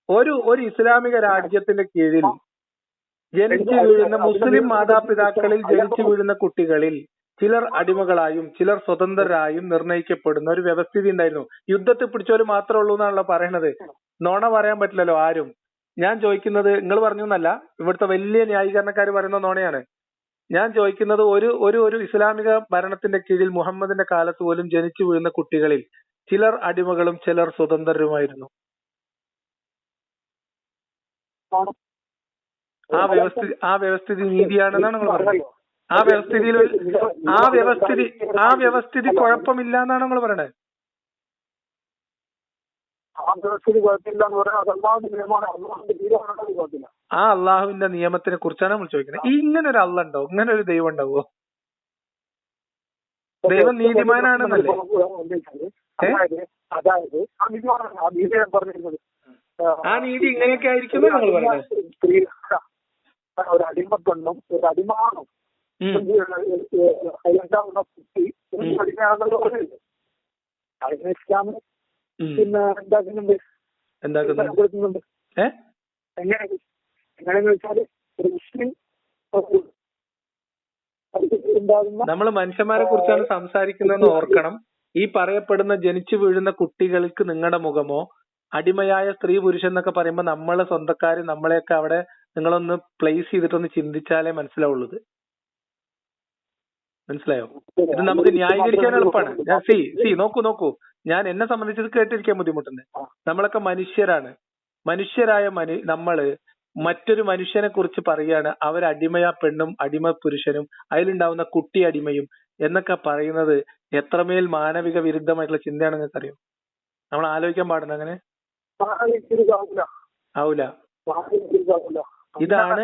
Speaker 1: ഒരു ഇസ്ലാമിക രാജ്യത്തിന്റെ കീഴിൽ ജനിച്ചു വീഴുന്ന മുസ്ലിം മാതാപിതാക്കളിൽ ജനിച്ചു വീഴുന്ന കുട്ടികളിൽ ചിലർ അടിമകളായും ചിലർ സ്വതന്ത്രരായും നിർണയിക്കപ്പെടുന്ന ഒരു വ്യവസ്ഥിതി ഉണ്ടായിരുന്നു. യുദ്ധത്തിൽ പിടിച്ചവര് മാത്രമേ ഉള്ളൂ എന്നാണല്ലോ പറയണത്. നോണ പറയാൻ പറ്റില്ലല്ലോ ആരും. ഞാൻ ചോദിക്കുന്നത്, നിങ്ങൾ പറഞ്ഞു എന്നല്ല, ഇവിടുത്തെ വലിയ ന്യായീകരണക്കാർ പറയുന്ന നോണയാണ്. ഞാൻ ചോദിക്കുന്നത്, ഒരു ഇസ്ലാമിക ഭരണത്തിന്റെ കീഴിൽ മുഹമ്മദിന്റെ കാലത്ത് പോലും ജനിച്ചു വീഴുന്ന കുട്ടികളിൽ ചിലർ അടിമകളും ചിലർ സ്വതന്ത്രരുമായിരുന്നു. ആ വ്യവസ്ഥിതി നീതിയാണെന്നാണ് നിങ്ങൾ പറയുന്നത്. ആ വ്യവസ്ഥിതി കുഴപ്പമില്ല എന്നാണ് നിങ്ങൾ പറയണത്. ആ അള്ളാഹുവിന്റെ നിയമത്തിനെ കുറിച്ചാണ് നമ്മൾ ചോദിക്കുന്നത്. ഇങ്ങനെ ഒരു അള്ള ഉണ്ടോ? ഇങ്ങനെ ഒരു ദൈവം ഉണ്ടാവോ? ദൈവം നീതിമാനാണെന്നല്ലേ? ആ നീതി ഇങ്ങനെയൊക്കെ ആയിരിക്കും നിങ്ങൾ പറയുന്നത്.
Speaker 2: ഒരു അടിമപ്പെണ്ണും ഒരു അടിമാണും ഇസ്ലാമിന് പിന്നെ എന്താക്കുന്നുണ്ട്. എങ്ങനെയെന്ന് വെച്ചാല് ഒരു മുസ്ലിം
Speaker 1: നമ്മൾ മനുഷ്യന്മാരെ കുറിച്ചാണ് സംസാരിക്കുന്നതെന്ന് ഓർക്കണം. ഈ പറയപ്പെടുന്ന ജനിച്ചു വീഴുന്ന കുട്ടികൾക്ക് നിങ്ങളുടെ മുഖമോ അടിമയായ സ്ത്രീ പുരുഷൻ എന്നൊക്കെ പറയുമ്പോൾ നമ്മളെ സ്വന്തക്കാര് നമ്മളെയൊക്കെ അവിടെ നിങ്ങളൊന്ന് പ്ലേസ് ചെയ്തിട്ടൊന്ന് ചിന്തിച്ചാലേ മനസ്സിലാവുള്ളത്. മനസ്സിലായോ? ഇത് നമുക്ക് ന്യായീകരിക്കാൻ എളുപ്പമാണ്. നോക്കൂ, ഞാൻ എന്നെ സംബന്ധിച്ചത് കേട്ടിരിക്കാൻ ബുദ്ധിമുട്ടുണ്ട്. നമ്മളൊക്കെ മനുഷ്യരായ നമ്മള് മറ്റൊരു മനുഷ്യനെ കുറിച്ച് പറയാണ് അവരടിമയാ പെണ്ണും അടിമ പുരുഷനും അതിലുണ്ടാവുന്ന കുട്ടി അടിമയും എന്നൊക്കെ പറയുന്നത് എത്രമേൽ മാനവിക വിരുദ്ധമായിട്ടുള്ള ചിന്തയാണ് നിങ്ങൾക്കറിയോ? നമ്മൾ ആലോചിക്കാൻ പാടുന്നു അങ്ങനെ ആവൂല. ഇതാണ്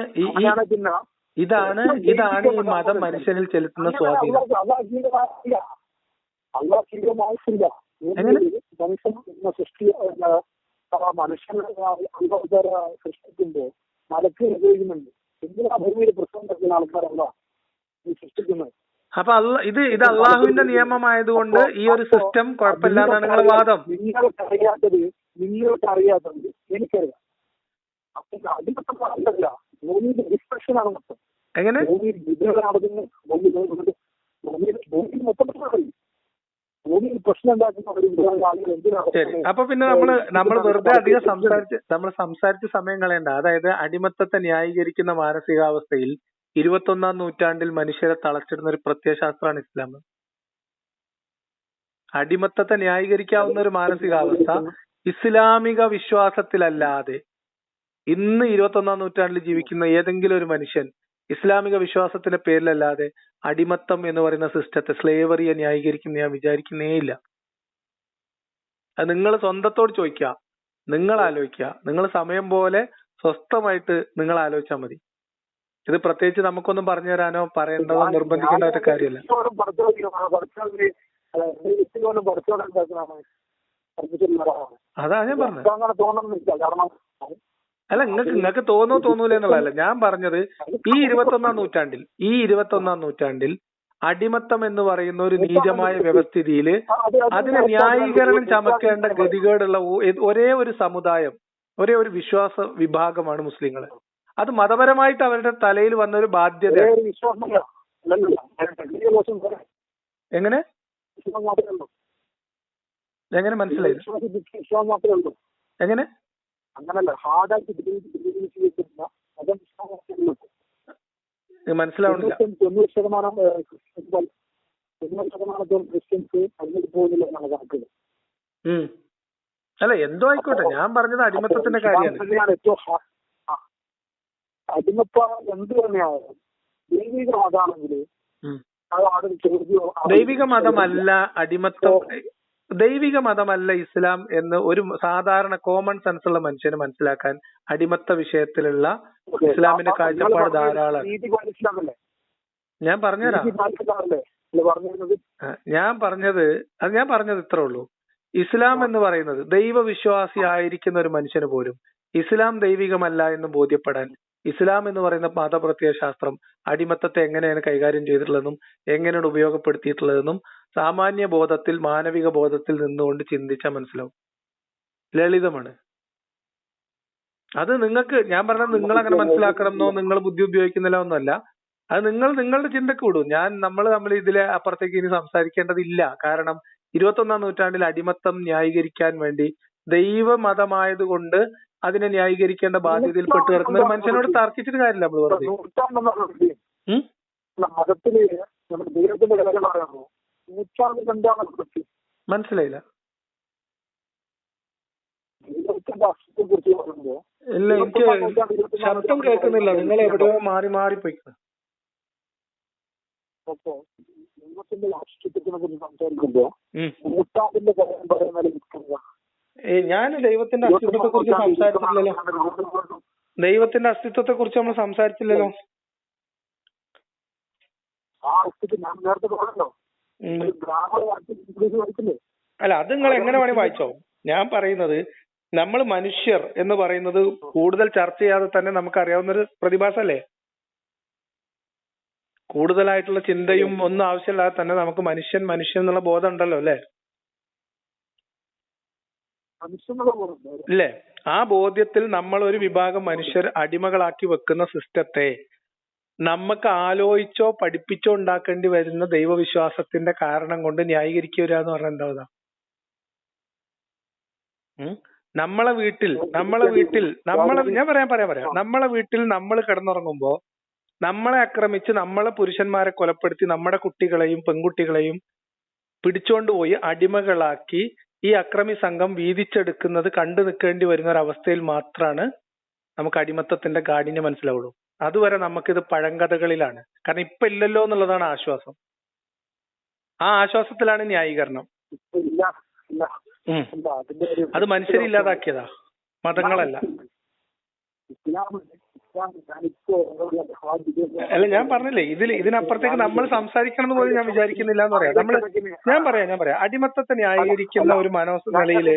Speaker 1: ഈ മതം മനുഷ്യനിൽ ചെലുത്തുന്ന സ്വാധീനം.
Speaker 2: സൃഷ്ടിക്കുമ്പോ മലക്ക് ഉപയോഗിക്കുന്നുണ്ട്. എന്തിനാ ഭൂമിയിൽ പ്രശ്നം ഉണ്ടാക്കുന്ന ആൾക്കാരല്ല ഈ സൃഷ്ടിക്കുന്നത്.
Speaker 1: അപ്പൊ ഇത് അള്ളാഹുവിന്റെ നിയമമായതുകൊണ്ട് ഈ ഒരു സിസ്റ്റം കുഴപ്പമില്ല എന്നാണ് നിങ്ങളുടെ വാദം.
Speaker 2: നിങ്ങൾക്കറിയാത്തത് എനിക്കറിയാം. അപ്പൊ അടിമത്തല്ല, ഭൂമിയുടെ ഡിസ്ട്രക്ഷനാണ് മൊത്തം.
Speaker 1: എങ്ങനെ
Speaker 2: ഭൂമിയിൽ വിദ്യകൾ നടക്കുന്നു, ഭൂമിയിൽ മൊത്തം ഭൂമിയിൽ പ്രശ്നം ഉണ്ടാക്കുന്ന.
Speaker 1: ശരി, അപ്പൊ പിന്നെ നമ്മൾ വെറുതെ അധികം സംസാരിച്ച് സമയം കളയണ്ട. അതായത് അടിമത്തത്തെ ന്യായീകരിക്കുന്ന മാനസികാവസ്ഥയിൽ 21-ാം നൂറ്റാണ്ടിൽ മനുഷ്യരെ തളച്ചിടുന്ന ഒരു പ്രത്യയശാസ്ത്രമാണ് ഇസ്ലാം. അടിമത്തത്തെ ന്യായീകരിക്കാവുന്ന ഒരു മാനസികാവസ്ഥ ഇസ്ലാമിക വിശ്വാസത്തിലല്ലാതെ ഇന്ന് 21-ാം നൂറ്റാണ്ടിൽ ജീവിക്കുന്ന ഏതെങ്കിലും ഒരു മനുഷ്യൻ ഇസ്ലാമിക വിശ്വാസത്തിന്റെ പേരിലല്ലാതെ അടിമത്തം എന്ന് പറയുന്ന സിസ്റ്റത്തെ, സ്ലേവറിയെ ന്യായീകരിക്കുന്ന ഞാൻ വിചാരിക്കുന്നേ ഇല്ല. അത് നിങ്ങൾ സ്വന്തത്തോട് ചോദിക്കുക, നിങ്ങൾ ആലോചിക്കുക, നിങ്ങൾ സമയം പോലെ സ്വസ്ഥമായിട്ട് നിങ്ങൾ ആലോചിച്ചാൽ മതി. ഇത് പ്രത്യേകിച്ച് നമുക്കൊന്നും പറഞ്ഞു തരാനോ പറയേണ്ടതോ നിർബന്ധിക്കേണ്ട ഒരു കാര്യമല്ല. അതാ ഞാൻ പറഞ്ഞത്. അല്ല, നിങ്ങൾക്ക് തോന്നൂല എന്നുള്ളതല്ല ഞാൻ പറഞ്ഞത്. ഈ 21-ാം നൂറ്റാണ്ടിൽ അടിമത്തം എന്ന് പറയുന്ന ഒരു നീചമായ വ്യവസ്ഥിതിയിൽ അതിനെ ന്യായീകരണം ചമക്കേണ്ട ഗതികേടുള്ള ഒരേ ഒരു സമുദായം, ഒരേ ഒരു വിശ്വാസ വിഭാഗമാണ് മുസ്ലിങ്ങൾ. അത് മതപരമായിട്ട് അവരുടെ തലയിൽ വന്ന ഒരു ബാധ്യത. എങ്ങനെ എങ്ങനെ മനസ്സിലായില്ല? എങ്ങനെ മനസ്സിലാവുന്നില്ല? അല്ല, എന്തോ ആയിക്കോട്ടെ, ഞാൻ പറഞ്ഞത് അടിമത്തത്തിന്റെ കാര്യമാണ്.
Speaker 2: അടിമത്തം എന്ത് തന്നെയായാലും ദൈവിക മതമാണെങ്കിൽ
Speaker 1: ദൈവിക മതമല്ല അടിമത്തം. ദൈവിക മതമല്ല ഇസ്ലാം എന്ന് ഒരു സാധാരണ കോമൺ സെൻസ് ഉള്ള മനുഷ്യന് മനസ്സിലാക്കാൻ അടിമത്ത വിഷയത്തിലുള്ള ഇസ്ലാമിന്റെ കാഴ്ചപ്പാട് ധാരാളം. ഞാൻ പറഞ്ഞുതരാം. ഞാൻ പറഞ്ഞത് ഇത്രേ ഉള്ളൂ. ഇസ്ലാം എന്ന് പറയുന്നത് ദൈവവിശ്വാസി ആയിരിക്കുന്ന ഒരു മനുഷ്യന് പോലും ഇസ്ലാം ദൈവികമല്ല എന്ന് ബോധ്യപ്പെടാൻ ഇസ്ലാം എന്ന് പറയുന്ന മതപ്രത്യയ ശാസ്ത്രം അടിമത്തത്തെ എങ്ങനെയാണ് കൈകാര്യം ചെയ്തിട്ടുള്ളതെന്നും എങ്ങനെയാണ് ഉപയോഗപ്പെടുത്തിയിട്ടുള്ളതെന്നും സാമാന്യ ബോധത്തിൽ, മാനവിക ബോധത്തിൽ നിന്നുകൊണ്ട് ചിന്തിച്ചാൽ മനസ്സിലാവും. ലളിതമാണ്. അത് നിങ്ങൾക്ക്, ഞാൻ പറഞ്ഞത് നിങ്ങൾ അങ്ങനെ മനസ്സിലാക്കണമെന്നോ നിങ്ങൾ ബുദ്ധി ഉപയോഗിക്കുന്നില്ല ഒന്നുമല്ല. അത് നിങ്ങളുടെ ചിന്തക്ക് വിടും. നമ്മൾ തമ്മിൽ ഇതിലെ അപ്പുറത്തേക്ക് ഇനി സംസാരിക്കേണ്ടതില്ല. കാരണം 21-ാം നൂറ്റാണ്ടിൽ അടിമത്തം ന്യായീകരിക്കാൻ വേണ്ടി ദൈവമതമായതുകൊണ്ട് അതിനെ ന്യായീകരിക്കേണ്ട ബാധ്യതയിൽ പെട്ടു കിടക്കുന്ന ഒരു മനുഷ്യനോട് തർക്കിച്ചിട്ട് കാര്യമില്ല. നമ്മൾ വെറുതെ മനസ്സിലായില്ല? ഇല്ല, എനിക്ക് ശബ്ദം കേൾക്കുന്നില്ല. നിങ്ങൾ എവിടെയോ മാറി മാറി പോയിക്കുന്നു. ഞാൻ ദൈവത്തിന്റെ അസ്തിത്വത്തെ കുറിച്ച് സംസാരിച്ചില്ലല്ലോ. ദൈവത്തിന്റെ അസ്തിത്വത്തെ കുറിച്ച് നമ്മൾ സംസാരിച്ചില്ലല്ലോ. അല്ല, അത് നിങ്ങൾ എങ്ങനെ വേണേ വായിച്ചോ. ഞാൻ പറയുന്നത് നമ്മൾ മനുഷ്യർ എന്ന് പറയുന്നത് കൂടുതൽ ചർച്ച ചെയ്യാതെ തന്നെ നമുക്കറിയാവുന്ന ഒരു പ്രതിഭാസമല്ലേ. കൂടുതലായിട്ടുള്ള ചിന്തയും ഒന്നും ആവശ്യമില്ലാതെ തന്നെ നമുക്ക് മനുഷ്യൻ എന്നുള്ള ബോധം ഉണ്ടല്ലോ അല്ലേ? ഇല്ലേ? ആ ബോധ്യത്തിൽ നമ്മൾ ഒരു വിഭാഗം മനുഷ്യർ അടിമകളാക്കി വെക്കുന്ന സിസ്റ്റത്തെ നമുക്ക് ആലോചിച്ചോ പഠിപ്പിച്ചോ ഉണ്ടാക്കേണ്ടി വരുന്ന ദൈവവിശ്വാസത്തിന്റെ കാരണം കൊണ്ട് ന്യായീകരിക്കുക എന്ന് പറഞ്ഞാൽ എന്താ? നമ്മളെ വീട്ടിൽ ഞാൻ പറയാം നമ്മളെ വീട്ടിൽ നമ്മൾ കിടന്നുറങ്ങുമ്പോ നമ്മളെ ആക്രമിച്ച് നമ്മളെ പുരുഷന്മാരെ കൊലപ്പെടുത്തി നമ്മുടെ കുട്ടികളെയും പെൺകുട്ടികളെയും പിടിച്ചോണ്ടുപോയി അടിമകളാക്കി ഈ അക്രമി സംഘം വീതിച്ചെടുക്കുന്നത് കണ്ടു നിൽക്കേണ്ടി വരുന്ന ഒരു അവസ്ഥയിൽ മാത്രമാണ് നമുക്ക് അടിമത്തത്തിന്റെ കാഠിന്യം മനസ്സിലാവുള്ളൂ. അതുവരെ നമുക്കിത് പഴങ്കഥകളിലാണ്. കാരണം ഇപ്പൊ ഇല്ലല്ലോ എന്നുള്ളതാണ് ആശ്വാസം. ആ ആശ്വാസത്തിലാണ് ന്യായീകരണം. അത് മനുഷ്യരില്ലാതാക്കിയതാ, മതങ്ങളല്ല. അല്ല, ഞാൻ പറഞ്ഞില്ലേ, ഇതിനപ്പുറത്തേക്ക് നമ്മൾ സംസാരിക്കണം എന്ന് പോലും ഞാൻ വിചാരിക്കുന്നില്ല എന്ന് പറയാം. ഞാൻ പറയാം അടിമത്തത്തെ ന്യായീകരിക്കുന്ന ഒരു മനോനിലയില്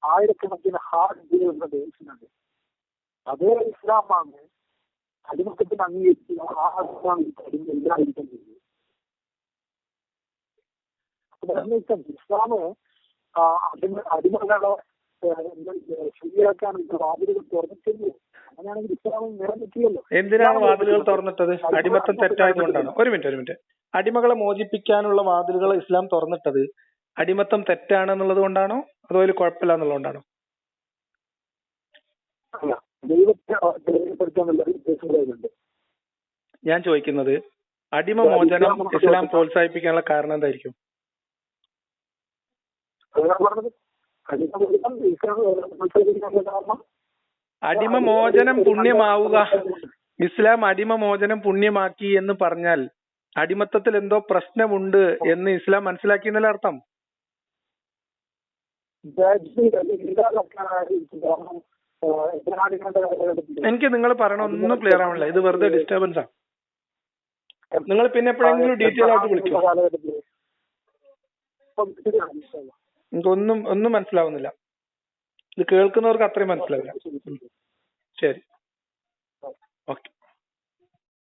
Speaker 2: ആയിരക്കണക്കിന് അതേ ഇസ്ലാമാണ് അടിമത്തത്തിന് അംഗീകരിക്കുന്ന ഇസ്ലാമ് അടിമകളെ ശരിയാക്കാൻ വാതിലുകൾ തുറന്നിട്ടില്ല. അങ്ങനെയാണെങ്കിൽ ഇസ്ലാം നിലനിൽക്കില്ലല്ലോ.
Speaker 1: എന്തിനാണ് വാതിലുകൾ തുറന്നിട്ടത്? അടിമത്തം തെറ്റായതുകൊണ്ടാണ്. ഒരു മിനിറ്റ്. അടിമകളെ മോചിപ്പിക്കാനുള്ള വാതിലുകൾ ഇസ്ലാം തുറന്നിട്ടത് അടിമത്തം തെറ്റാണെന്നുള്ളത് കൊണ്ടാണോ അതോ അതിൽ കുഴപ്പമില്ല എന്നുള്ളതുകൊണ്ടാണോ? ഞാൻ ചോദിക്കുന്നത് അടിമ മോചനം ഇസ്ലാം പ്രോത്സാഹിപ്പിക്കാനുള്ള കാരണം എന്തായിരിക്കും?
Speaker 2: അടിമമോചനം ഇസ്ലാം കാരണം
Speaker 1: അടിമമോചനം പുണ്യമാവുക, ഇസ്ലാം അടിമമോചനം പുണ്യമാക്കി എന്ന് പറഞ്ഞാൽ അടിമത്തത്തിൽ എന്തോ പ്രശ്നമുണ്ട് എന്ന് ഇസ്ലാം മനസ്സിലാക്കി എന്നല്ല അർത്ഥം. എനിക്ക് നിങ്ങൾ പറയണ ഒന്നും ക്ലിയർ ആവണില്ല, ഇത് വെറുതെ ഡിസ്റ്റർബൻസ് ആണ്. നിങ്ങൾ പിന്നെ എപ്പോഴെങ്കിലും ഡീറ്റെയിൽ ആയിട്ട് വിളിക്കും. എനിക്കൊന്നും മനസ്സിലാവുന്നില്ല, ഇത് കേൾക്കുന്നവർക്ക് അത്രയും മനസ്സിലാവില്ല. ശരി, ഓക്കെ.